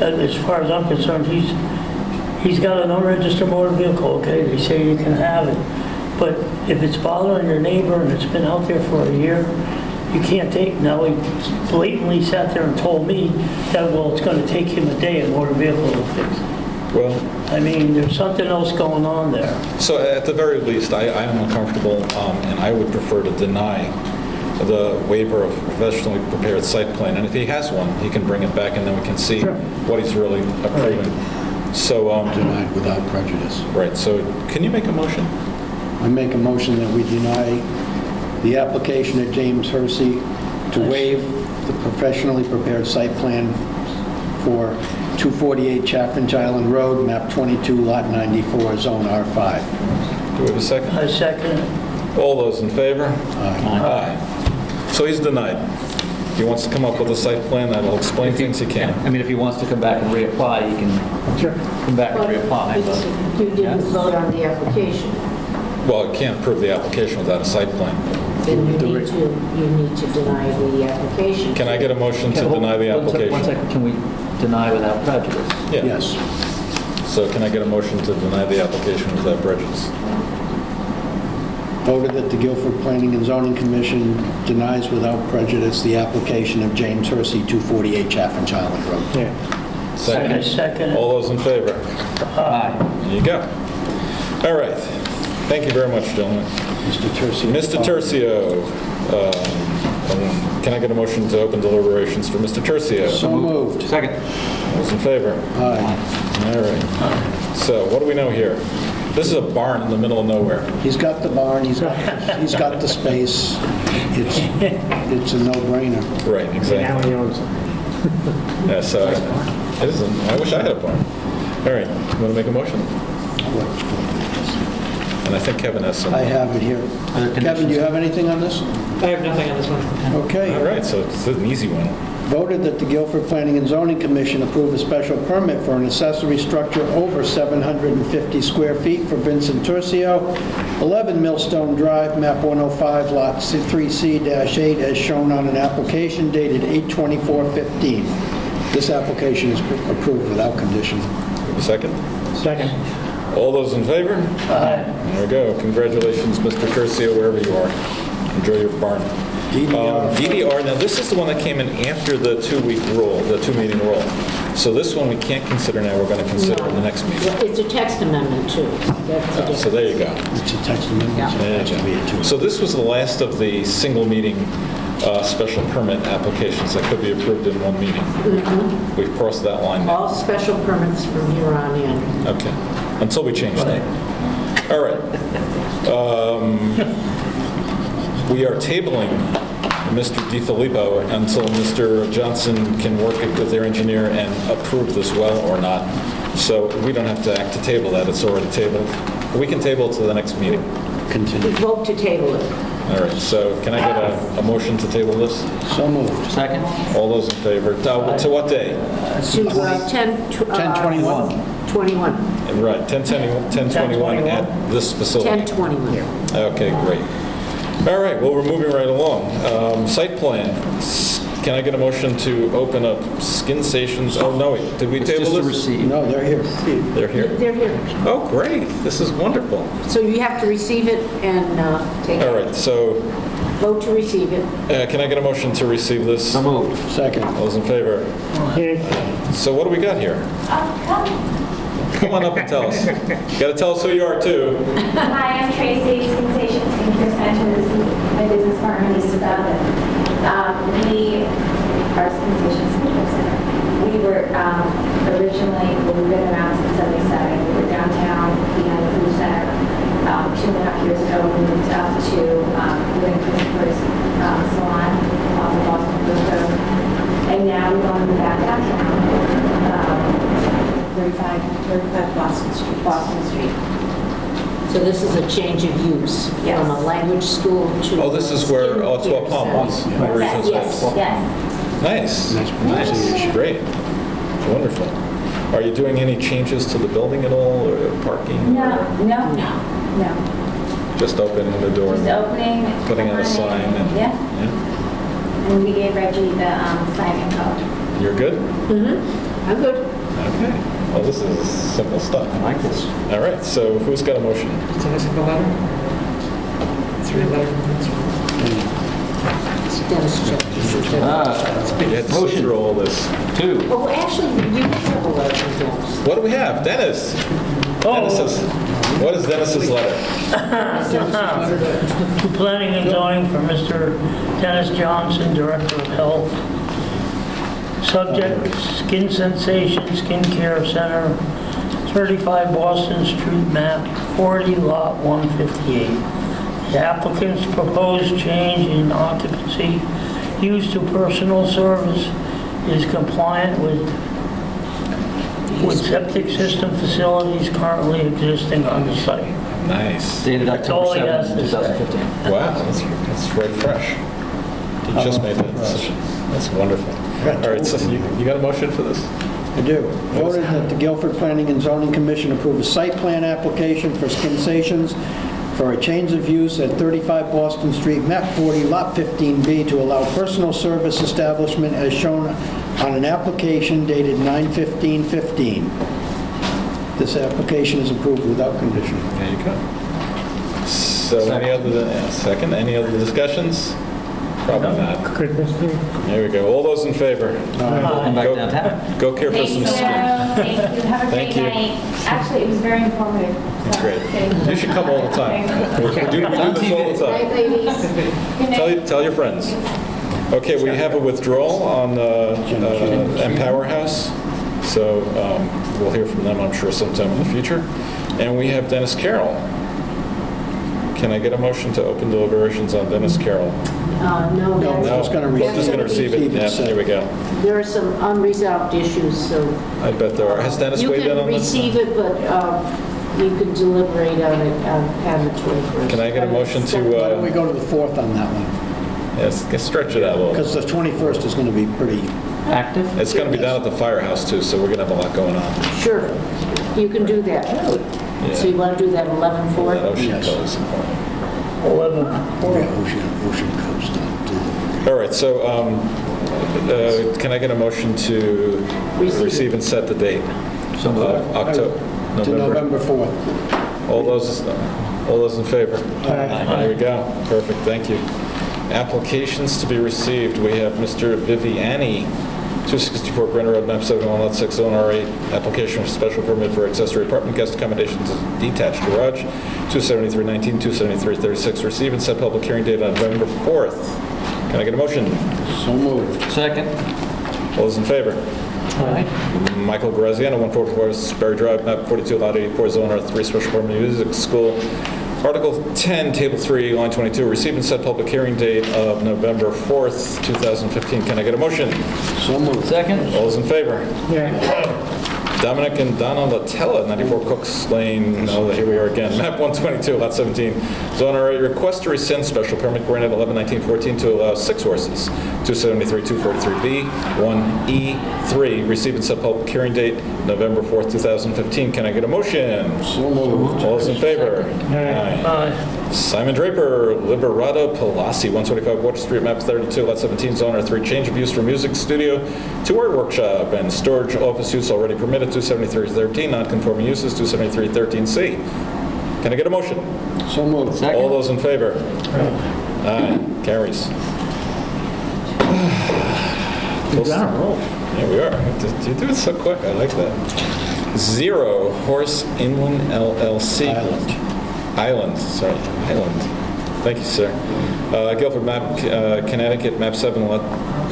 As far as I'm concerned, he's got an unregistered motor vehicle, okay? They say you can have it. But if it's bothering your neighbor and it's been out there for a year, you can't take, now he blatantly sat there and told me that, well, it's gonna take him a day, a motor vehicle to fix it. Well, I mean, there's something else going on there. so at the very least, I am uncomfortable, and I would prefer to deny the waiver of professionally prepared site plan. And if he has one, he can bring it back, and then we can see what he's really approving. So Denied without prejudice. right. So can you make a motion? I make a motion that we deny the application of James Hersey to waive the professionally prepared site plan for 248 Chaffinch Island Road, map 22, lot 94, zone R5. Do we have a second? I second it. All those in favor? Aye. So he's denied. If he wants to come up with a site plan that'll explain things, he can. I mean, if he wants to come back and reapply, he can come back and reapply. but- You didn't vote on the application. Well, you can't approve the application without a site plan. Then you need to deny the application. Can I get a motion to deny the application? One second, can we deny without prejudice? Yeah. Yes. So can I get a motion to deny the application without prejudice? Voted that the Guilford Planning and Zoning Commission denies without prejudice the application of James Hersey, 248 Chaffinch Island Road. I second it. All those in favor? Aye. There you go. All right. Thank you very much, gentlemen. Mr. Tercio. Mr. Tercio, can I get a motion to open deliberations for Mr. Tercio? So moved. Second. All those in favor? Aye. All right. So what do we know here? This is a barn in the middle of nowhere. He's got the barn, he's got the space. It's a no-brainer. Right, exactly. Now he owns it. Yeah, so it isn't. I wish I had a barn. All right. You want to make a motion? And I think Kevin has some. I have it here. Kevin, do you have anything on this? I have nothing on this one. Okay. All right, so it's an easy one. Voted that the Guilford Planning and Zoning Commission approve a special permit for an accessory structure over 750 square feet for Vincent Tercio, 11 Millstone Drive, map 105, lot 3C-8, as shown on an application dated 8/24/15. This application is approved without condition. A second? Second. All those in favor? Aye. There we go. Congratulations, Mr. Tercio, wherever you are. Enjoy your barn. DDR, now this is the one that came in after the two-week rule, the two-meeting rule. So this one we can't consider now, we're going to consider in the next meeting. Well, it's a text amendment, too. That's the So there you go. It's a text amendment, so that's going to be a two. So this was the last of the single meeting special permit applications that could be approved in one meeting. We've crossed that line now. All special permits from here on in. Okay, until we change that. All right. We are tabling Mr. DiFilippo until Mr. Johnson can work it with their engineer and approve this well or not. So we don't have to act to table that, it's already tabled. We can table it to the next meeting. Continue. Vote to table it. All right, so can I get a motion to table this? So moved. Second. All those in favor? To what day? To 10/21. 21. Right, 10/21 at this facility. 10/21. Okay, great. All right, well, we're moving right along. Site plan. Can I get a motion to open up Skin Stations? Oh, no, wait, did we table Just to this? receive. No, they're here. They're here? They're here. Oh, great, this is wonderful. So you have to receive it and take All it. right, so Vote to receive it. can I get a motion to receive this? So moved. Second. All those in favor? So what do we got here? Come on up and tell us. You got to tell us who you are, too. Hi, I'm Tracy, Skin Stations Skincare Center. This is my business partner, Lisa Bell. We Ours Concessions Computer Center. We were originally, well, we've been around since '77. We were downtown behind the food center. 2.5 years ago, we moved up to Living Christopher's Salon off of Boston Post Road. And now we're going back downtown, 35 Boston Street. Boston Street. So this is a change of use from a language school to... Oh, this is where Ottawa Palm was. Yes, yes. Nice. Nice. Great. Wonderful. Are you doing any changes to the building at all, or parking? No. Just opening the door? Just opening. Putting out a come on sign in. and... Yeah. And we gave Reggie the sign and code. You're good? Mm-hmm. I'm good. Okay. Well, this is simple stuff. I like this. All right, so who's got a motion? Can I see the letter? 3 letters. Dennis checked. You had to sit through all this. 2. Oh, actually, you have a letter from Dennis. What do we have? Dennis? What is Dennis's letter? To Planning and Zoning for Mr. Dennis Johnson, Director of Health. Subject, Skin Sensation Skincare Center, 35 Boston Street, map 40, lot 158. The applicant's proposed change in occupancy used to personal service is compliant with septic system facilities currently existing on the site. Nice. Dated That's October all he 7, has to say. 2015. Wow, that's very fresh. You just made that decision. That's wonderful. All right, so you got a motion for this? I do. Voted that the Guilford Planning and Zoning Commission approve a site plan application for Skinsations for a change of use at 35 Boston Street, map 40, lot 15B, to allow personal service establishment as shown on an application dated 9/15/15. This application is approved without condition. There you go. So second, any other discussions? Probably not. There we go. All those in favor? Welcome back downtown. Go care for Thank some you. skin. Thank you. Have a Thank great you. night. Actually, it was very informative. That's great. You should come all the time. We do this all the Night, time. ladies. Good night. Tell your friends. Okay, we have a withdrawal on Empower House, so we'll hear from them, I'm sure, sometime in the future. And we have Dennis Carroll. Can I get a motion to open deliberations on Dennis Carroll? No, we're just going to receive it. Just going to receive it. Yeah, here we go. There are some unresolved issues, so... I bet there are. Has Dennis weighed in on this? You can receive it, but you can deliberate on it on the 21st. Can I get a motion to... Why don't we go to the 4th on that one? Yes, stretch it out a little. Because the 21st is going to be pretty... Active? It's going to be down at the firehouse, too, so we're going to have a lot going on. Sure, you can do that. So you want to do that 11/4? That Ocean Coast. 11/4. Ocean Coast. All right, so can I get a motion to receive and set the date? October, To November 4th. All those in favor? There we go. Perfect, thank you. Applications to be received. We have Mr. Viviani, 264 Granite Road, map 71, lot 6, zone R8. Application for special permit for accessory apartment guest accommodations and detached garage, 27319, 27336. Receive and set public hearing date on November 4th. Can I get a motion? So moved. Second. All those in favor? Michael Graziano, 144 Sperry Drive, map 42, lot 84, zone R3, special permit music school. Article 10, Table 3, line 22, receive and set public hearing date of November 4th, 2015. Can I get a motion? So moved. Second. All those in favor? Yeah. Dominic and Donna Latella, 94 Cooks Lane, here we are again, map 122, lot 17. Zone R8, request to rescind special permit granted 11/19/14 to allow 6 horses, 273, 243B, 1E3. Receive and set public hearing date November 4th, 2015. Can I get a motion? So moved. All those in favor? Aye. Simon Draper, Liberado Palazzi, 125 Water Street, map 32, lot 17, zone R3, change of use from music studio to art workshop and storage office use already permitted, 27313, non-conforming uses, 27313C. Can I get a motion? So moved. All those in favor? Aye, carries. You're on a roll. Yeah, we are. You do it so quick, I like that. Zero Horse Inland LLC. Island. Thank you, sir. Guilford map, Connecticut, map 7, lot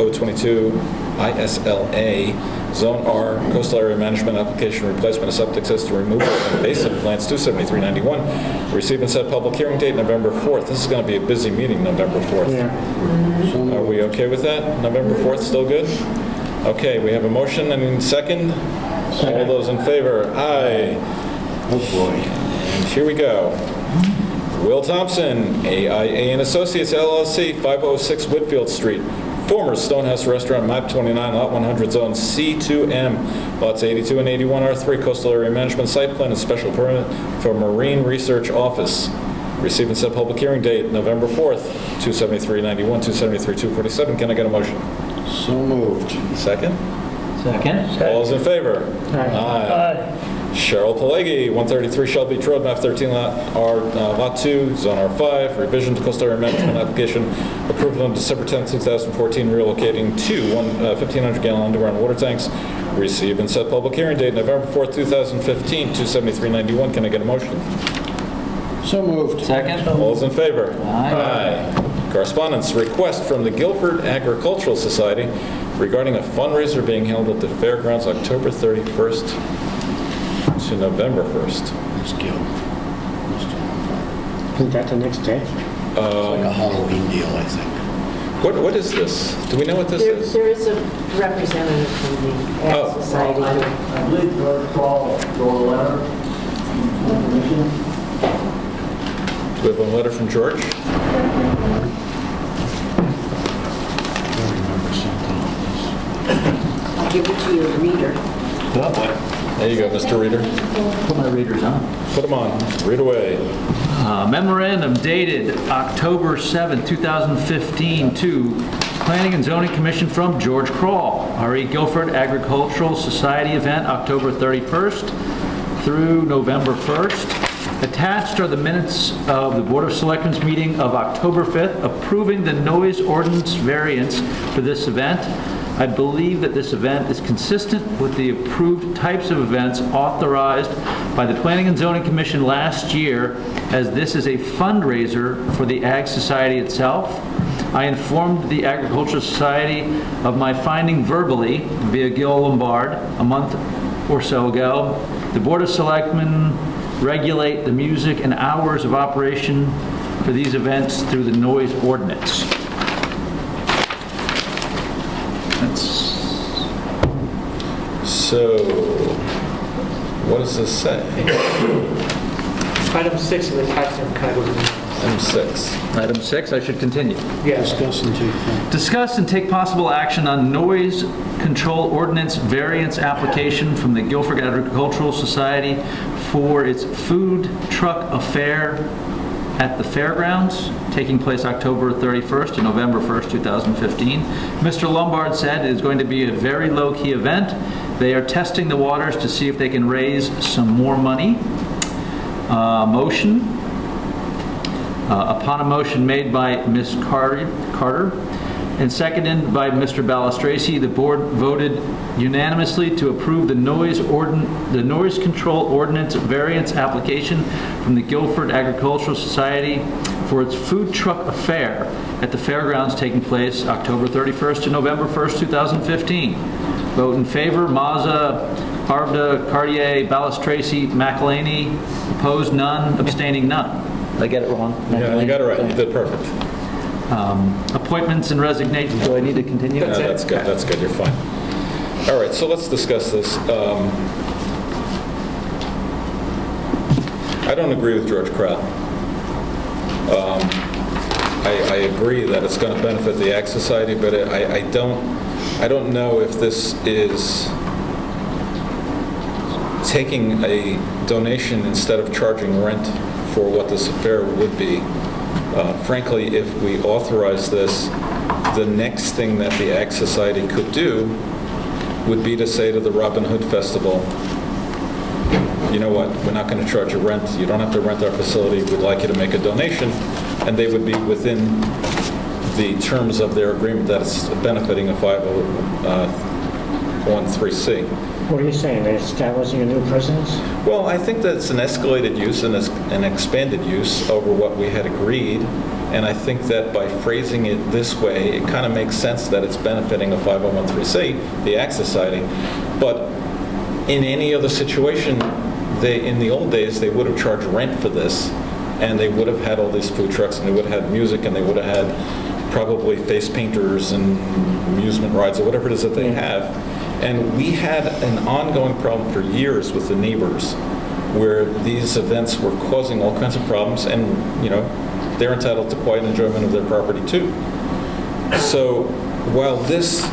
022 ISLA, Zone R, Coastal Area Management Application, Replacement of Septic System, Removal of Invasive Plants, 27391. Receive and set public hearing date November 4th. This is going to be a busy meeting, November 4th. Are we okay with that? November 4th, still good? Okay, we have a motion and a second. All those in favor? Aye. Oh, boy. And here we go. Will Thompson, AIA and Associates LLC, 506 Whitfield Street, former Stonehouse Restaurant, map 29, lot 100, zone C2M, lots 82 and 81, R3, Coastal Area Management Site Plan and Special Permit for Marine Research Office. Receive and set public hearing date November 4th, 27391, 273-247. Can I get a motion? So moved. Second? Second. All those in favor? Aye. Cheryl Pelleggi, 133 Shell Beach Road, map 13, lot 2, zone R5, revision to coastal area management application, approved on December 10, 2014, relocating two 1,500-gallon underground water tanks. Receive and set public hearing date November 4th, 2015, 27391. Can I get a motion? So moved. Second. All those in favor? Aye. Correspondence, request from the Guilford Agricultural Society regarding a fundraiser being held at the fairgrounds October 31st to November 1st. Let's go. Isn't that the next day? It's like a Halloween deal, I think. What is this? Do we know what this is? There is a representative from the Ag Society. I believe George Paul wrote a letter to the commission. Do we have a letter from George? I'll give it to your reader. There you go, Mr. Reader. Put my readers on. Put them on. Read away. Memorandum dated October 7, 2015 to Planning and Zoning Commission from George Kroll, RE Guilford Agricultural Society event October 31st through November 1st. Attached are the minutes of the Board of Selectmen's meeting of October 5th approving the noise ordinance variance for this event. I believe that this event is consistent with the approved types of events authorized by the Planning and Zoning Commission last year, as this is a fundraiser for the Ag Society itself. I informed the Agricultural Society of my finding verbally via Gil Lombard a month or so ago. The Board of Selectmen regulate the music and hours of operation for these events through the noise ordinance. So, what does this say? Item 6 of the attachment kind of goes in. Item 6. Item 6, I should continue. Yes. Discuss and take possible action on noise control ordinance variance application from the Guilford Agricultural Society for its food truck affair at the fairgrounds, taking place October 31st to November 1st, 2015. Mr. Lombard said it is going to be a very low-key event. They are testing the waters to see if they can raise some more money. Motion. Upon a motion made by Ms. Carter and seconded by Mr. Balistraci, the board voted unanimously to approve the noise control ordinance variance application from the Guilford Agricultural Society for its food truck affair at the fairgrounds taking place October 31st to November 1st, 2015. Vote in favor, Mazza, Parvda, Cartier, Balistraci, McElhaney. Opposed, none. Abstaining, none. Did I get it wrong? Yeah, you got it right. You did perfect. Appointments and resignations. Do I need to continue? No, that's good. That's good. You're fine. All right, so let's discuss this. I don't agree with George Crowell. I agree that it's going to benefit the Ag Society, but I don't know if this is taking a donation instead of charging rent for what this affair would be. Frankly, if we authorize this, the next thing that the Ag Society could do would be to say to the Robin Hood Festival, you know what, we're not going to charge you rent. You don't have to rent our facility. We'd like you to make a donation. And they would be within the terms of their agreement that it's benefiting a 501(c)(3). What are you saying? They're establishing a new precedence? Well, I think that it's an escalated use and an expanded use over what we had agreed And I think that by phrasing it this way, it kind of makes sense that it's benefiting a 501(c), the Ag Society. But in any other situation, in the old days, they would have charged rent for this, and they would have had all these food trucks, and they would have had music, and they would have had probably face painters and amusement rides or whatever it is that they have. And we had an ongoing problem for years with the neighbors, where these events were causing all kinds of problems, and, you know, they're entitled to quiet enjoyment of their property too. So while this,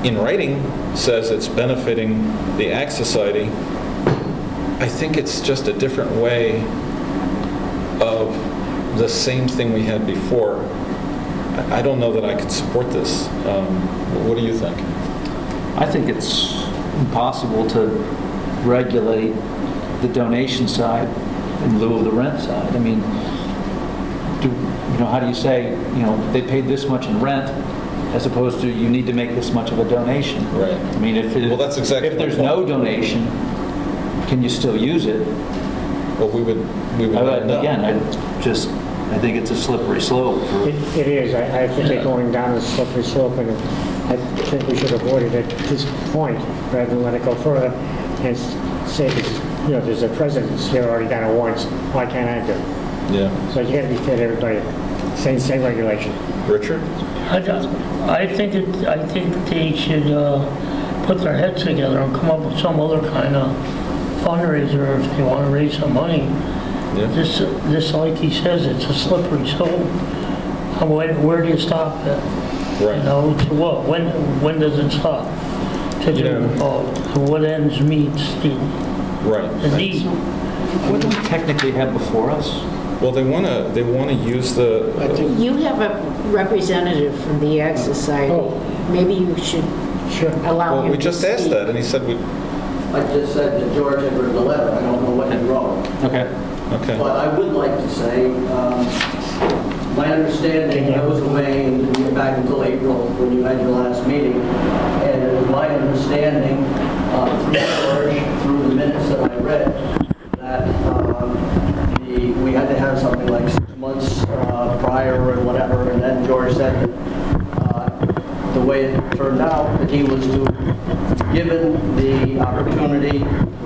in writing, says it's benefiting the Ag Society, I think it's just a different way of the same thing we had before. I don't know that I could support this. What do you think? I think it's impossible to regulate the donation side in lieu of the rent side. I mean, how do you say, they paid this much in rent as opposed to you need to make this much of a donation? Right. I mean, if that's exactly if there's no donation, can you still use it? Well, we would again, I think it's a slippery slope. It is. I think they're going down a slippery slope, and I think we should avoid it at this point rather than let it go further and say, there's a precedence here already done it once. Why can't I do it? Yeah. So you got to be fair to everybody. Same regulation. Richard? I think they should put their heads together and come up with some other kind of fundraiser if they want to raise some money. Yeah. This, like he says, it's a slippery slope. Where do you stop it? Right. To what? When does it stop? To what ends meets the need. What do we technically have before us? Well, they want to use the. You have a representative from the Ag Society. Maybe you should allow him Well, we just asked that, and he said we. I just said that George had written a letter. I don't know what he wrote. Okay. But I would like to say, my understanding, I was away and didn't get back until April when you had your last meeting, and it was my understanding through George, through the minutes that I read, that we had to have something like 6 months prior or whatever, and then George said that the way it turned out, that he was to, given the opportunity,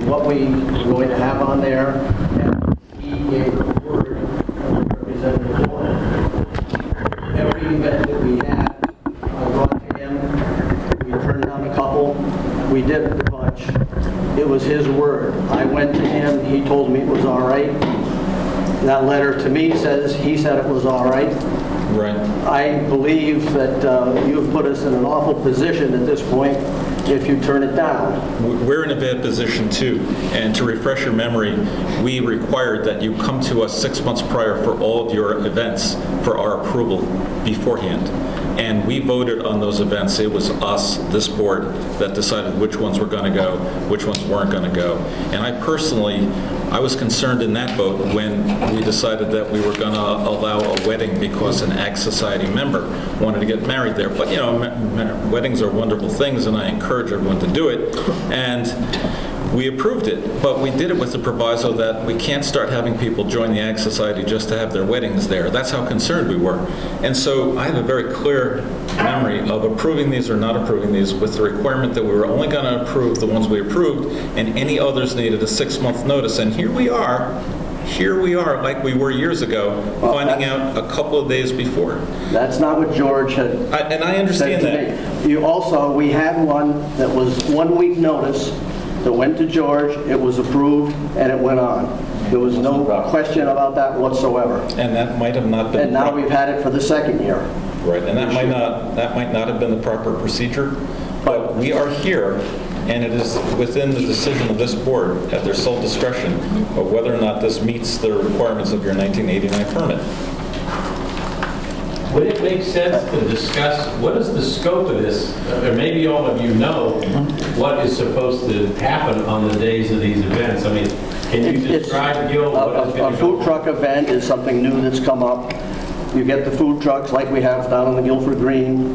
what we were going to have on there, and he gave the word of Representative Warren. Every event that we had, I brought to him, we turned down a couple, we did a bunch. It was his word. I went to him, he told me it was all right. That letter to me says he said it was all right. Right. I believe that you've put us in an awful position at this point if you turn it down. We're in a bad position too. And to refresh your memory, we required that you come to us 6 months prior for all of your events for our approval beforehand. And we voted on those events. It was us, this board, that decided which ones were going to go, which ones weren't going to go. And I was concerned in that vote when we decided that we were going to allow a wedding because an Ag Society member wanted to get married there. But, weddings are wonderful things, and I encourage everyone to do it. And we approved it, but we did it with the proviso that we can't start having people join the Ag Society just to have their weddings there. That's how concerned we were. And so I have a very clear memory of approving these or not approving these with the requirement that we were only going to approve the ones we approved, and any others needed a 6-month notice. And here we are like we were years ago, finding out a couple of days before. That's not what George had and I understand said to me. We had one that was 1 week notice that went to George, it was approved, and it went on. There was no question about that whatsoever. And that might have not been. And now we've had it for the second year. Right, and that might not have been the proper procedure, but we are here, and it is within the decision of this board at their sole discretion of whether or not this meets the requirements of your 1989 permit. Would it make sense to discuss what is the scope of this? Or maybe all of you know what is supposed to happen on the days of these events. I mean, can you describe, Gil, what is going A to go food truck event is something new that's come up. You get the food trucks like we have down on the Guilford Green.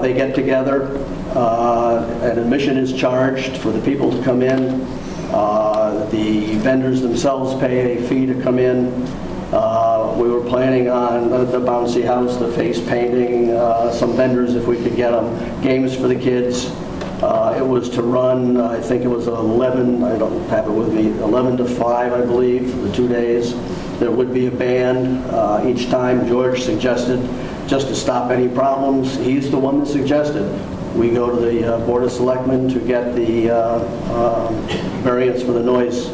They get together. An admission is charged for the people to come in. The vendors themselves pay a fee to come in. We were planning on the bouncy house, the face painting, some vendors if we could get them, games for the kids. It was to run, I think it was 11, I don't have it with me, 11 to 5, I believe, for the 2 days. There would be a band each time. George suggested, just to stop any problems, he's the one that suggested we go to the Board of Selectmen to get the variance for the noise.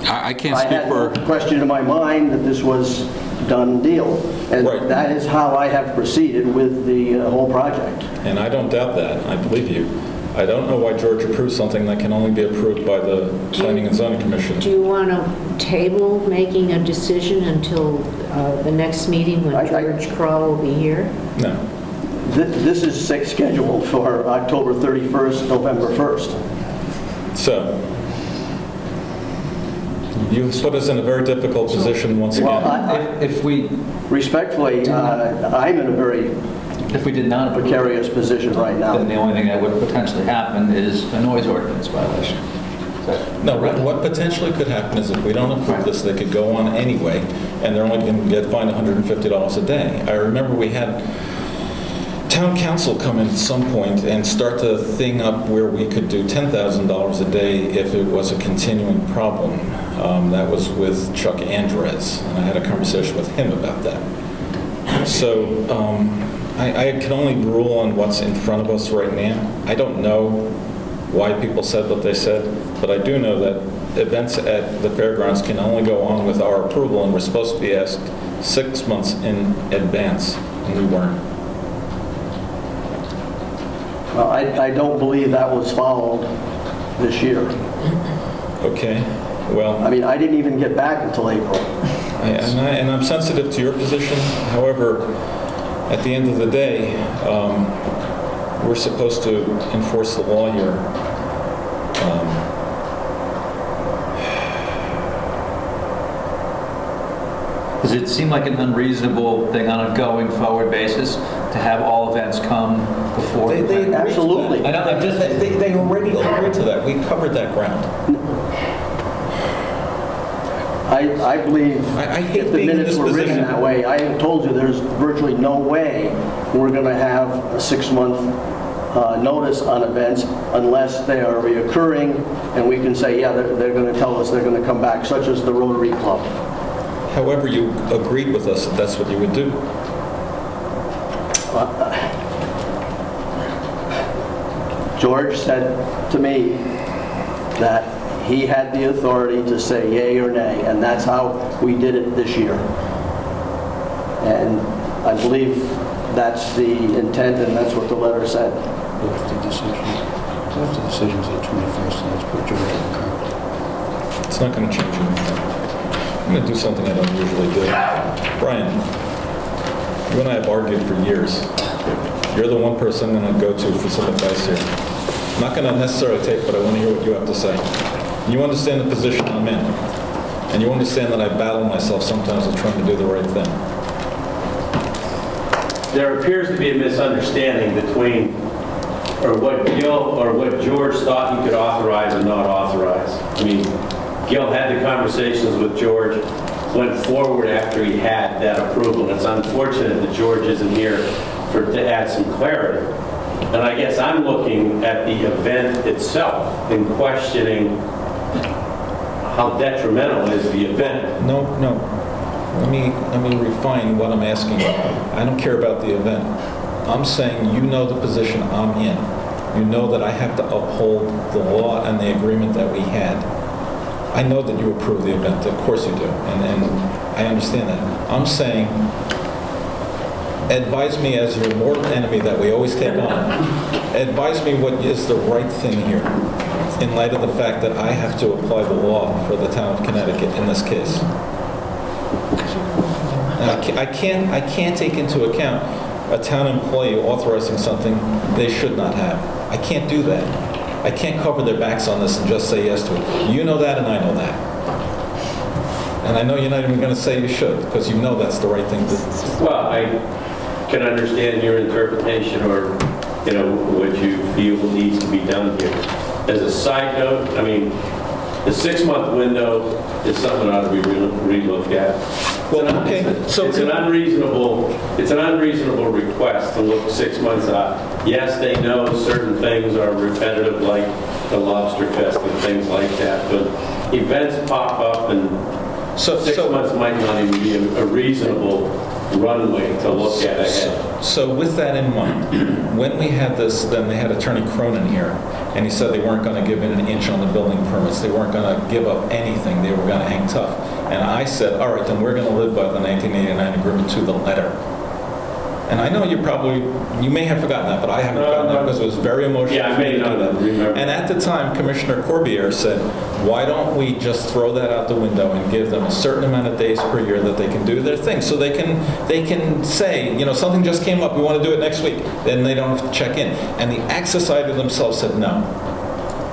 I can't speak for... I had no question in my mind that this was done deal. And that is how I have proceeded with the whole project. And I don't doubt that. I believe you. I don't know why George approved something that can only be approved by the Planning and Zoning Commission. Do you want to table making a decision until the next meeting when George Crawl will be here? No. This is scheduled for October 31st, November 1st. So, you've put us in a very difficult position once again. Well, If we respectfully, I'm in a very precarious position right now. then the only thing that would potentially happen is a noise ordinance violation. No, what potentially could happen is if we don't approve this, they could go on anyway, and they're only going to get fined $150 a day. I remember we had town council come in at some point and start the thing up where we could do $10,000 a day if it was a continuing problem. That was with Chuck Andres, and I had a conversation with him about that. So I can only rule on what's in front of us right now. I don't know why people said what they said, but I do know that events at the fairgrounds can only go on with our approval, and we're supposed to be asked 6 months in advance, and we weren't. Well, I don't believe that was followed this year. Okay, well... I mean, I didn't even get back until April. And I'm sensitive to your position. However, at the end of the day, we're supposed to enforce the law here. Does it seem like an unreasonable thing on a going forward basis to have all events come before? They absolutely. I know, they already agreed to that. We covered that ground. I believe I hate if the being in minutes this were written position. that way, I have told you there's virtually no way we're going to have a 6-month notice on events unless they are reoccurring and we can say, yeah, they're going to tell us they're going to come back, such as the Rotary Club. However, you agreed with us that that's what you would do. George said to me that he had the authority to say yay or nay, and that's how we did it this year. And I believe that's the intent, and that's what the letter said. After the decision's the 21st, let's put George on the carpet. It's not going to change anything. I'm going to do something I don't usually do. Brian, you and I have argued for years. You're the one person I'm going to go to for some advice here. I'm not going to necessarily take, but I want to hear what you have to say. You understand the position I'm in, and you understand that I battle myself sometimes with trying to do the right thing. There appears to be a misunderstanding between what Gil or what George thought he could authorize and not authorize. I mean, Gil had the conversations with George, went forward after he had that approval. It's unfortunate that George isn't here to add some clarity. And I guess I'm looking at the event itself and questioning how detrimental is the event. No. Let me refine what I'm asking you. I don't care about the event. I'm saying you know the position I'm in. You know that I have to uphold the law and the agreement that we had. I know that you approve the event. Of course you do. And I understand that. I'm saying advise me as your mortal enemy that we always take on. Advise me what is the right thing here in light of the fact that I have to apply the law for the town of Connecticut in this case. And I can't take into account a town employee authorizing something they should not have. I can't do that. I can't cover their backs on this and just say yes to it. You know that and I know that. And I know you're not even going to say you should, because you know that's the right thing to do. Well, I can understand your interpretation or, what you feel needs to be done here. As a side note, I mean, The 6-month window is something that ought to be relooked at. Well, okay, so It's an unreasonable request to look 6 months out. Yes, they know certain things are repetitive, like the Lobster Fest and things like that, but events pop up and 6 months might not even be a reasonable runway to look at ahead. So with that in mind, when we had this, then they had Attorney Cronin here, and he said they weren't going to give in an inch on the building permits. They weren't going to give up anything. They were going to hang tough. And I said, all right, then we're going to live by the 1989 agreement to the letter. And I know you may have forgotten that, but I haven't forgotten that because it was very emotional. Yeah, I may not remember. And at the time, Commissioner Corbière said, why don't we just throw that out the window and give them a certain amount of days per year that they can do their thing, so they can say, something just came up, we want to do it next week, then they don't have to check in. And the Access Society themselves said, no,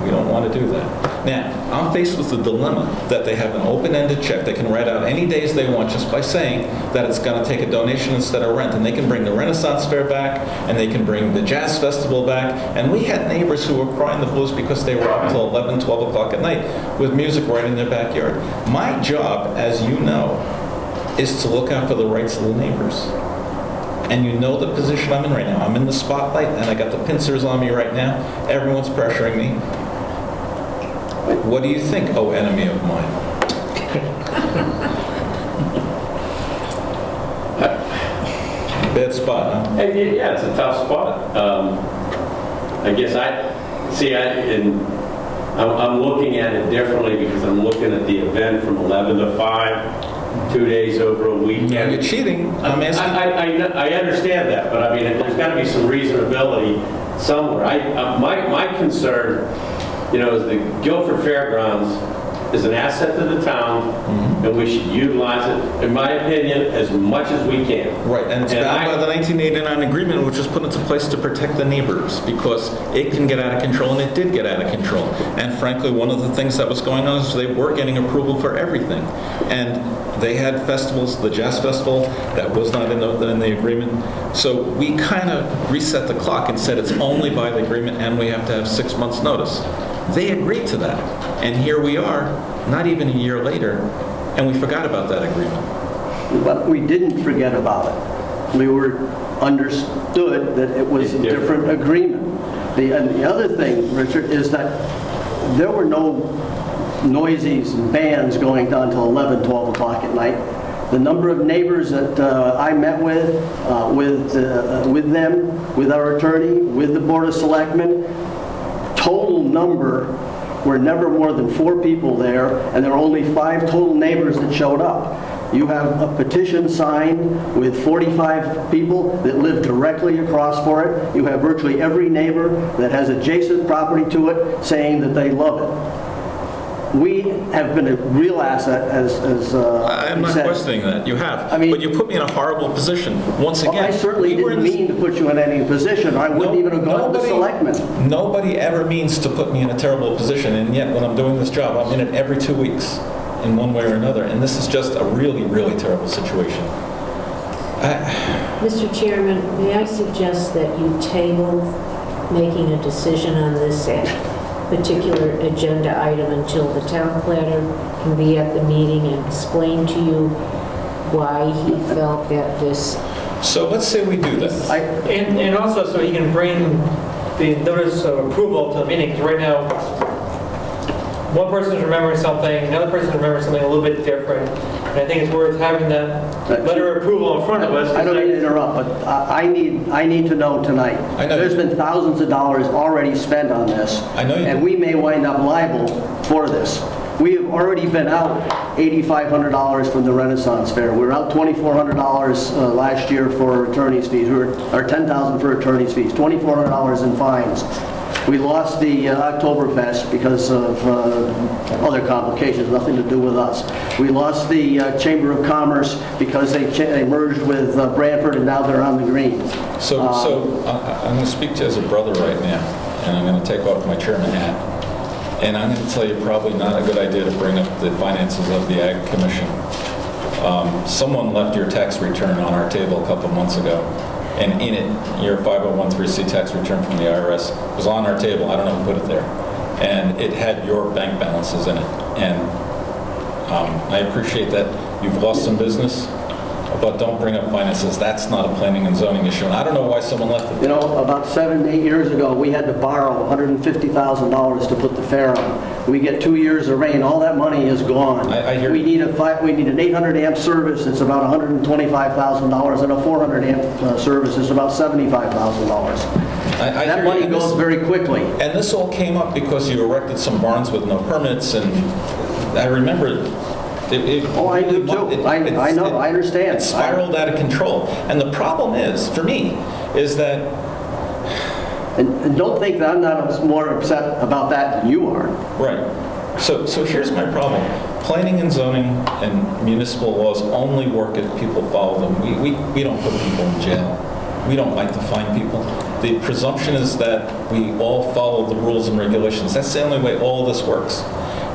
we don't want to do that. Now, I'm faced with the dilemma that they have an open-ended check. They can write out any days they want just by saying that it's going to take a donation instead of rent. And they can bring the Renaissance Fair back, and they can bring the Jazz Festival back. And we had neighbors who were crying the blues because they were up until 11, 12 o'clock at night with music right in their backyard. My job, as you know, is to look out for the rights of the neighbors. And you know the position I'm in right now. I'm in the spotlight, and I got the pincers on me right now. Everyone's pressuring me. What do you think, oh enemy of mine? Bad spot, huh? Yeah, it's a tough spot. I guess I'm looking at it differently because I'm looking at the event from 11 to 5, 2 days over a weekend. No, you're cheating. I'm asking. I understand that, but I mean, there's got to be some reasonability somewhere. My concern, is the Guilford Fairgrounds is an asset to the town, and we should utilize it, in my opinion, as much as we can. Right, and it's bound by the 1989 agreement, which was put into place to protect the neighbors, because it can get out of control, and it did get out of control. And frankly, one of the things that was going on is they were getting approval for everything. And they had festivals, the Jazz Festival, that was not in the agreement. So we kind of reset the clock and said it's only by the agreement, and we have to have 6 months' notice. They agreed to that. And here we are, not even a year later, and we forgot about that agreement. But we didn't forget about it. We were understood that it was a different agreement. And the other thing, Richard, is that there were no noisies and bands going down till 11, 12 o'clock at night. The number of neighbors that I met with them, with our attorney, with the Board of Selectmen, total number were never more than 4 people there, and there were only 5 total neighbors that showed up. You have a petition signed with 45 people that live directly across for it. You have virtually every neighbor that has adjacent property to it saying that they love it. We have been a real asset, as I'm not questioning that. You have. But you put me in a horrible position. Once again, I certainly didn't mean to put you in any position. I wouldn't even have gone to the selectmen. Nobody ever means to put me in a terrible position, and yet when I'm doing this job, I'm in it every 2 weeks in one way or another, and this is just a really, really terrible situation. Mr. Chairman, may I suggest that you table making a decision on this particular agenda item until the town planner can be at the meeting and explain to you why he felt that this... So let's say we do this. And also so he can bring the notice of approval to the meeting, because right now, one person's remembering something, another person's remembering something a little bit different, and I think it's worth having that letter of approval in front of us. I don't mean to interrupt, but I need to know tonight. There's been thousands of dollars already spent on this, and we may wind up liable for this. We have already been out $8,500 from the Renaissance Fair. We were out $2,400 last year for attorney's fees, or $10,000 for attorney's fees, $2,400 in fines. We lost the Oktoberfest because of other complications, nothing to do with us. We lost the Chamber of Commerce because they merged with Branford, and now they're on the green. So I'm going to speak to you as a brother right now, and I'm going to take off my chairman hat. And I'm going to tell you probably not a good idea to bring up the finances of the Ag Commission. Someone left your tax return on our table a couple months ago. And in it, your 501(c) tax return from the IRS was on our table. I don't know who put it there. and it had your bank balances in it. And I appreciate that you've lost some business, but don't bring up finances. That's not a planning and zoning issue, and I don't know why someone left it. You know, about 7, 8 years ago, we had to borrow $150,000 to put the fair on. We get 2 years of rain, all that money is gone. I hear we you. need an 800 amp service, it's about $125,000, and a 400 amp service is about $75,000. That money goes very quickly. And this all came up because you erected some barns with no permits, and I remember I do too. I know, I understand. It spiraled out of control. And the problem is, for me, is that... And don't think that I'm not more upset about that than you are. Right. So here's my problem. Planning and zoning and municipal laws only work if people follow them. We don't put people in jail. We don't like to fine people. The presumption is that we all follow the rules and regulations. That's the only way all this works.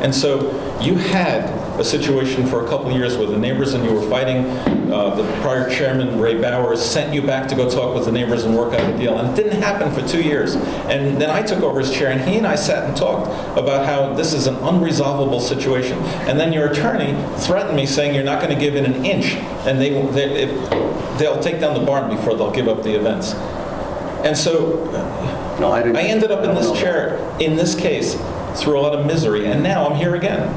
And so you had a situation for a couple of years where the neighbors and you were fighting. The prior chairman, Ray Bowers, sent you back to go talk with the neighbors and work out a deal. And it didn't happen for 2 years. And then I took over as chair, and he and I sat and talked about how this is an unresolvable situation. And then your attorney threatened me, saying you're not going to give it an inch, and they'll take down the barn before they'll give up the events. And so I ended up in this chair, in this case, through a lot of misery, and now I'm here again.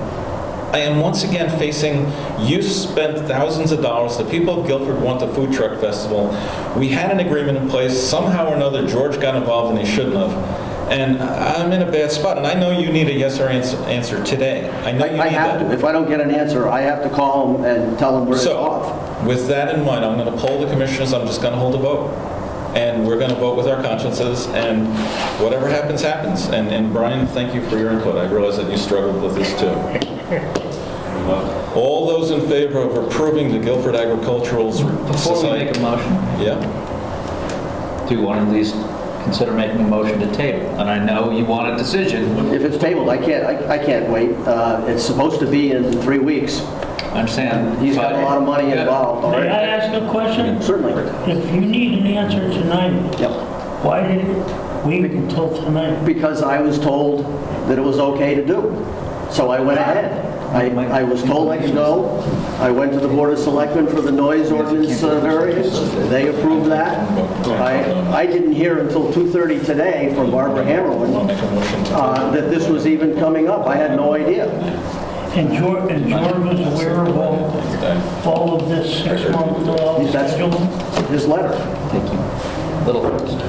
I am once again facing, you spent thousands of dollars, the people of Guilford want a food truck festival, we had an agreement in place, somehow or another George got involved and he shouldn't have, and I'm in a bad spot, and I know you need a yes or answer today. I know you need have that. to. If I don't get an answer, I have to call them and tell them we're off. With that in mind, I'm going to poll the commissioners, I'm just going to hold a vote. And we're going to vote with our consciences, and whatever happens, happens. And Brian, thank you for your input. I realize that you struggled with this too. All those in favor of approving the Guilford Agricultural Society? Before we make a motion, yeah. do you want to at least consider making a motion to table? And I know you want a decision. If it's tabled, I can't wait. It's supposed to be in 3 weeks. I understand. He's got a lot of money involved. May I ask a question? Certainly. If you need an answer tonight, why did it wait until tonight? Because I was told that it was okay to do. So I went ahead. I was told I could go. I went to the Board of Selectmen for the noise ordinance variance. They approved that. I didn't hear until 2:30 today from Barbara Hammerlin that this was even coming up. I had no idea. And George was aware of all of this 6-month schedule? His letter. Thank you. Little first.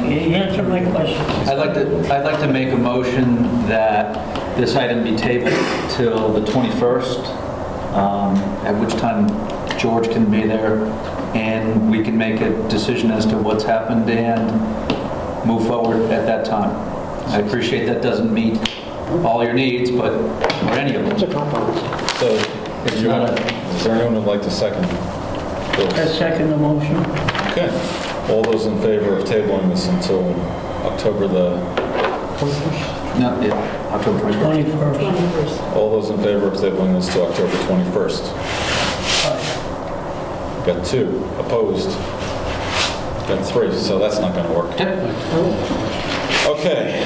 He answered my question. I'd like to make a motion that this item be tabled till the 21st, at which time George can be there, and we can make a decision as to what's happened and move forward at that time. I appreciate that doesn't meet all your needs, but, or any of them. So, is there anyone who'd like to second? I second the motion. Okay. All those in favor of tabling this until October the... 21st? No, yeah, October 21st. All those in favor of tabling this to October 21st? Got 2. Opposed? Got 3, so that's not going to work. Okay.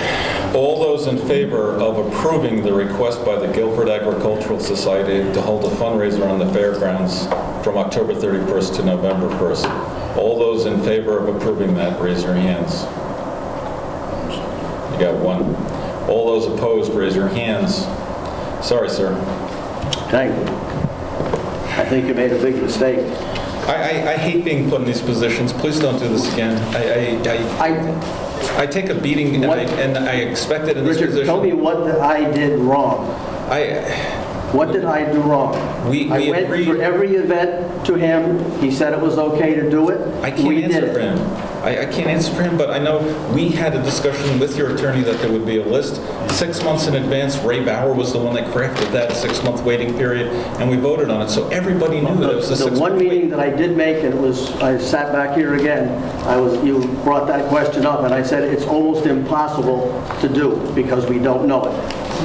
All those in favor of approving the request by the Guilford Agricultural Society to hold a fundraiser on the fairgrounds from October 31st to November 1st. All those in favor of approving that, raise your hands. You got 1. All those opposed, raise your hands. Sorry, sir. Thank you. I think you made a big mistake. I hate being put in these positions. Please don't do this again. I take a beating, and I expect it in this position. Richard, tell me what I did wrong. What did I do wrong? I went for every event to him. He said it was okay to do it. I can't answer for him. I can't answer for him, but I know we had a discussion with your attorney that there would be a list 6 months in advance. Ray Bauer was the one that crafted that 6-month waiting period, and we voted on it, so everybody knew that it was a 6-month. The one meeting that I did make, and I sat back here again, you brought that question up, and I said it's almost impossible to do because we don't know it.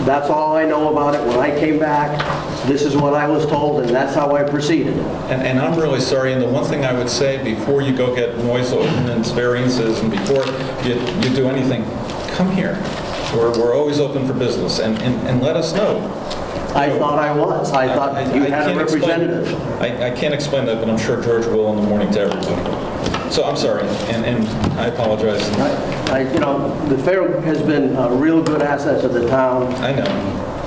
That's all I know about it. When I came back, this is what I was told, and that's how I proceeded. And I'm really sorry, and the one thing I would say before you go get noise ordinance variances and before you do anything, come here. We're always open for business, and let us know. I thought I was. I thought you had a can't explain- representative. I can't explain that, but I'm sure George will in the morning to everybody. So I'm sorry, and I apologize. The fair has been a real good asset to the town. I know.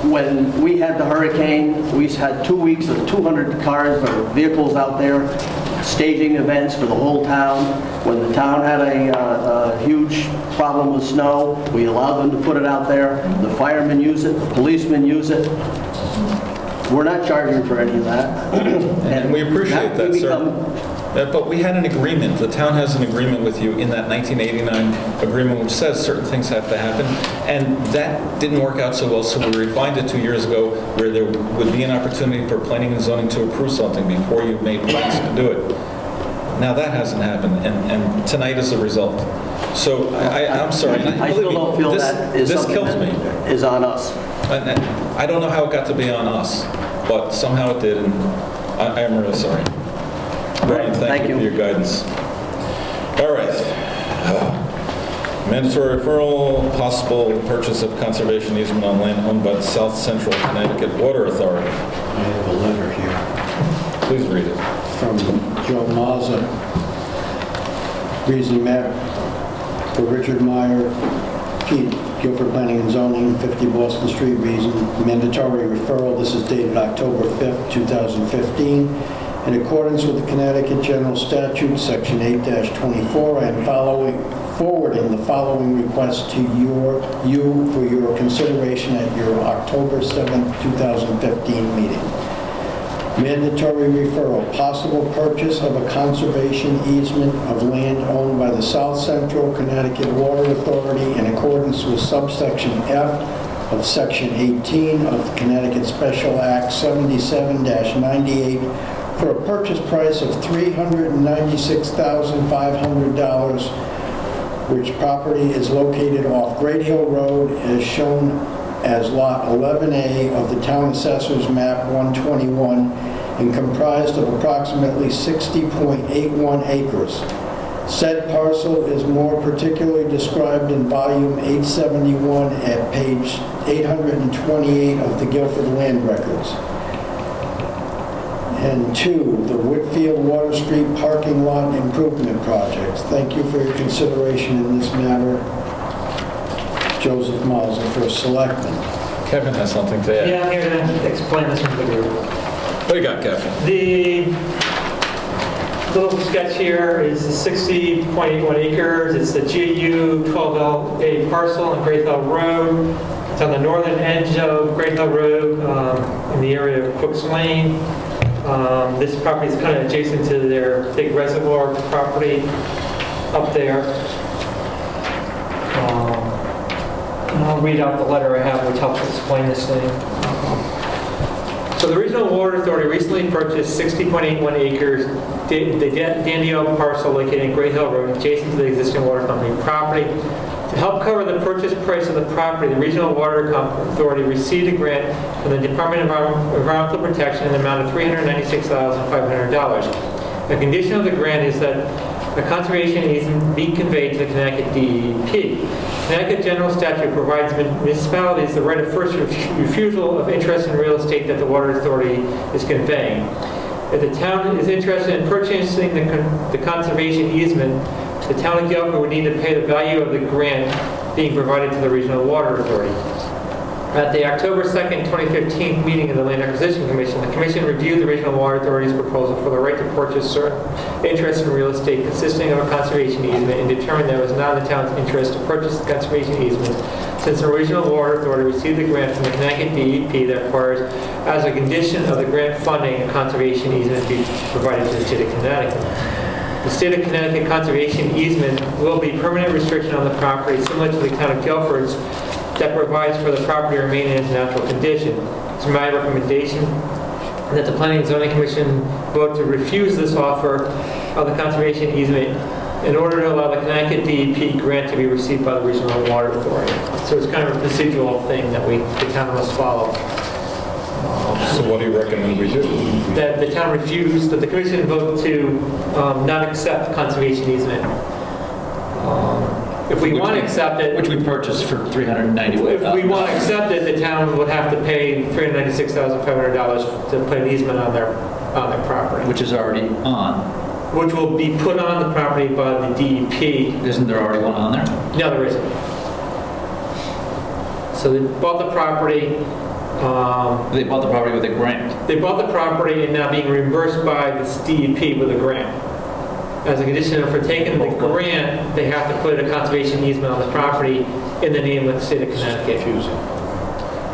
When we had the hurricane, we had 2 weeks of 200 cars or vehicles out there, staging events for the whole town. When the town had a huge problem with snow, we allowed them to put it out there. The firemen use it, the policemen use it. We're not charging for any of that. And we appreciate that, we sir. become- But we had an agreement, the town has an agreement with you in that 1989 agreement which says certain things have to happen, and that didn't work out so well, so we refined it 2 years ago where there would be an opportunity for planning and zoning to approve something before you made plans to do it. Now that hasn't happened, and tonight is the result. So I'm sorry. and I still don't feel that is this something kills me. that is on us. And I don't know how it got to be on us, but somehow it did, and I am really sorry. Brian, thank you for your guidance. All right. Mandatory referral, possible purchase of conservation easement on land owned by the South Central Connecticut Water Authority. I have a letter here Please read it. from Joe Mazza. Reason map for Richard Meyer, Pete, Guilford Planning and Zoning, 50 Boston Street, reason mandatory referral. This is dated October 5th, 2015. In accordance with the Connecticut General Statute, Section 8-24, I am forwarding the following request to you for your consideration at your October 7th, 2015 meeting. Mandatory referral, possible purchase of a conservation easement of land owned by the South Central Connecticut Water Authority in accordance with subsection F of Section 18 of the Connecticut Special Act 77-98 for a purchase price of $396,500, which property is located off Great Hill Road as shown as Lot 11A of the Town Assessor's Map 121 and comprised of approximately 60.81 acres. Said parcel is more particularly described in volume 871 at page 828 of the Guilford Land Records. And 2, the Whitfield Water Street Parking Lot Improvement Project. Thank you for your consideration in this matter. Joseph Mazza, First Selectman. Kevin has something to add. Yeah, I'm here to explain this one to you. What do you got, Kevin? The little sketch here is 60.81 acres. It's the GU 12A parcel on Great Hill Road. It's on the northern edge of Great Hill Road in the area of Cook's Lane. This property is kind of adjacent to their big reservoir property up there. And I'll read out the letter I have, which helps explain this thing. So the Regional Water Authority recently purchased 60.81 acres, the Dandio parcel located in Great Hill Road, adjacent to the existing water company property. To help cover the purchase price of the property, the Regional Water Authority received a grant from the Department of Environmental Protection in the amount of $396,500. The condition of the grant is that a conservation easement be conveyed to the Connecticut DEP. Connecticut General Statute provides municipalities the right of first refusal of interest in real estate that the Water Authority is conveying. If the town is interested in purchasing the conservation easement, the town of Guilford would need to pay the value of the grant being provided to the Regional Water Authority. At the October 2nd, 2015 meeting of the Land Acquisition Commission, the Commission reviewed the Regional Water Authority's proposal for the right to purchase certain interest in real estate consisting of a conservation easement and determined that it was not in the town's interest to purchase the conservation easement since the Regional Water Authority received the grant from the Connecticut DEP that requires, as a condition of the grant funding, a conservation easement be provided to the state of Connecticut. The state of Connecticut conservation easement will be permanent restriction on the property similar to the town of Guilford's that provides for the property to remain in its natural condition. It's my recommendation that the Planning and Zoning Commission vote to refuse this offer of the conservation easement in order to allow the Connecticut DEP grant to be received by the Regional Water Authority. So it's kind of a procedural thing that the town must follow. So what do you recommend we do? That the town refuse, that the commission vote to not accept conservation easement. If we want to accept it, Which we purchased for $394,000. if we want to accept it, the town would have to pay $396,500 to put an easement on their property, Which is already on. which will be put on the property by the DEP. Isn't there already one on there? No, there isn't. So they bought the property. They bought the property with a grant. They bought the property and now being reimbursed by this DEP with a grant. As a condition for taking the grant, they have to put a conservation easement on the property in the name of the state of Connecticut.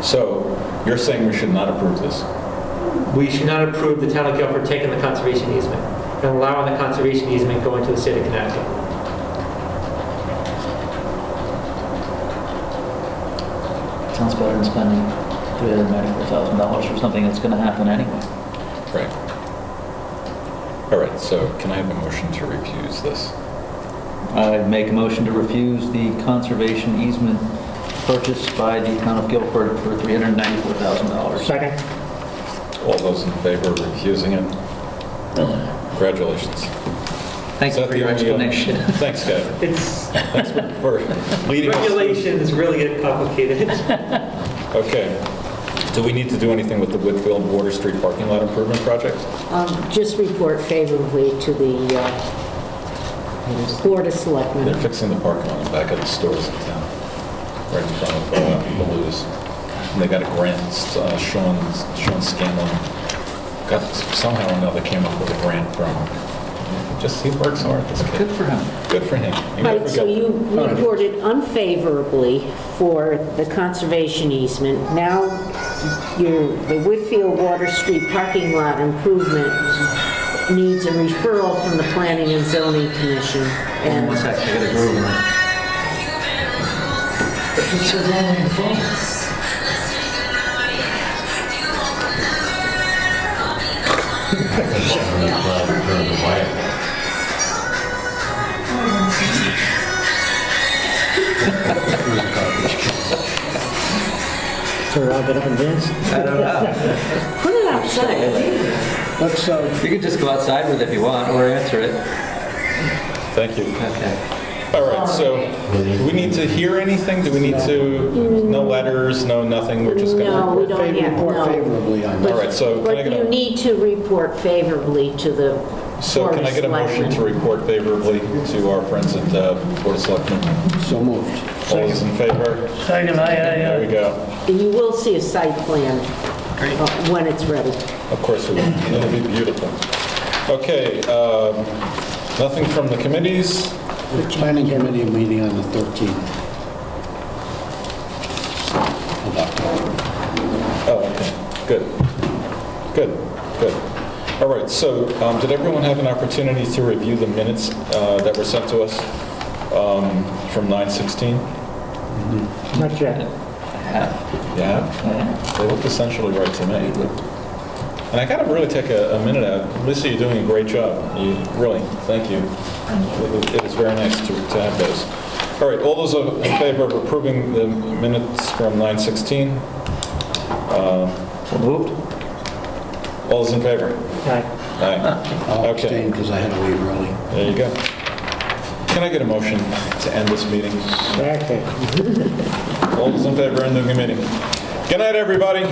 So you're saying we should not approve this? We should not approve the town of Guilford taking the conservation easement and allowing the conservation easement going to the state of Connecticut. Sounds better than spending $394,000 for something that's going to happen anyway. Right. All right, so can I have a motion to refuse this? I make a motion to refuse the conservation easement purchased by the town of Guilford for $394,000. Second. All those in favor of refusing it? Congratulations. Thank you for your explanation. Thanks, guys. Thanks for leading us. Regulations really get complicated. Okay. Do we need to do anything with the Whitfield Water Street parking lot improvement project? Just report favorably to the Board of Selectmen. They're fixing the parking lot in the back of the stores in town, right in front of Baloo's. And they got a grant, Sean Scanlon somehow or another came up with a grant from, he works hard, this kid. Good for him. Good for him. Right, so you reported unfavorably for the conservation easement. Now, the Whitfield Water Street parking lot improvement needs a referral from the Planning and Zoning Commission. And one second, I got a groove on It's a wrong thing. So we'll all get up and dance? I don't know. Put it outside. Let's, You can just go outside with it if you want, or answer it. Thank you. Okay. All right, so do we need to hear anything? Do we need to, no letters, no nothing? We're just going to... No, we don't yet, report no. favorably on All right, so can I But get you a... need to report favorably to the So Board can of I get a motion to Selectmen. report favorably to our friends at Board of Selectmen? So moved. All those in favor? Second, There we go. And you will see a site plan when it's ready. Of course we will. It'll be beautiful. Okay, nothing from the committees? The planning committee meeting on the 13th of October. Oh, okay, good. Good. All right, so did everyone have an opportunity to review the minutes that were sent to us from 9/16? Not yet. Yeah? They look essentially right to me. And I got to really take a minute out. Lisa, you're doing a great job. You really, thank you. It is very nice to have those. All right, all those in favor of approving the minutes from 9/16? So moved. All those in favor? Aye. Aye. I'll Okay, abstain because I had to leave early. there you go. Can I get a motion to end this meeting? Second. All those in favor of ending the meeting? Good night, everybody.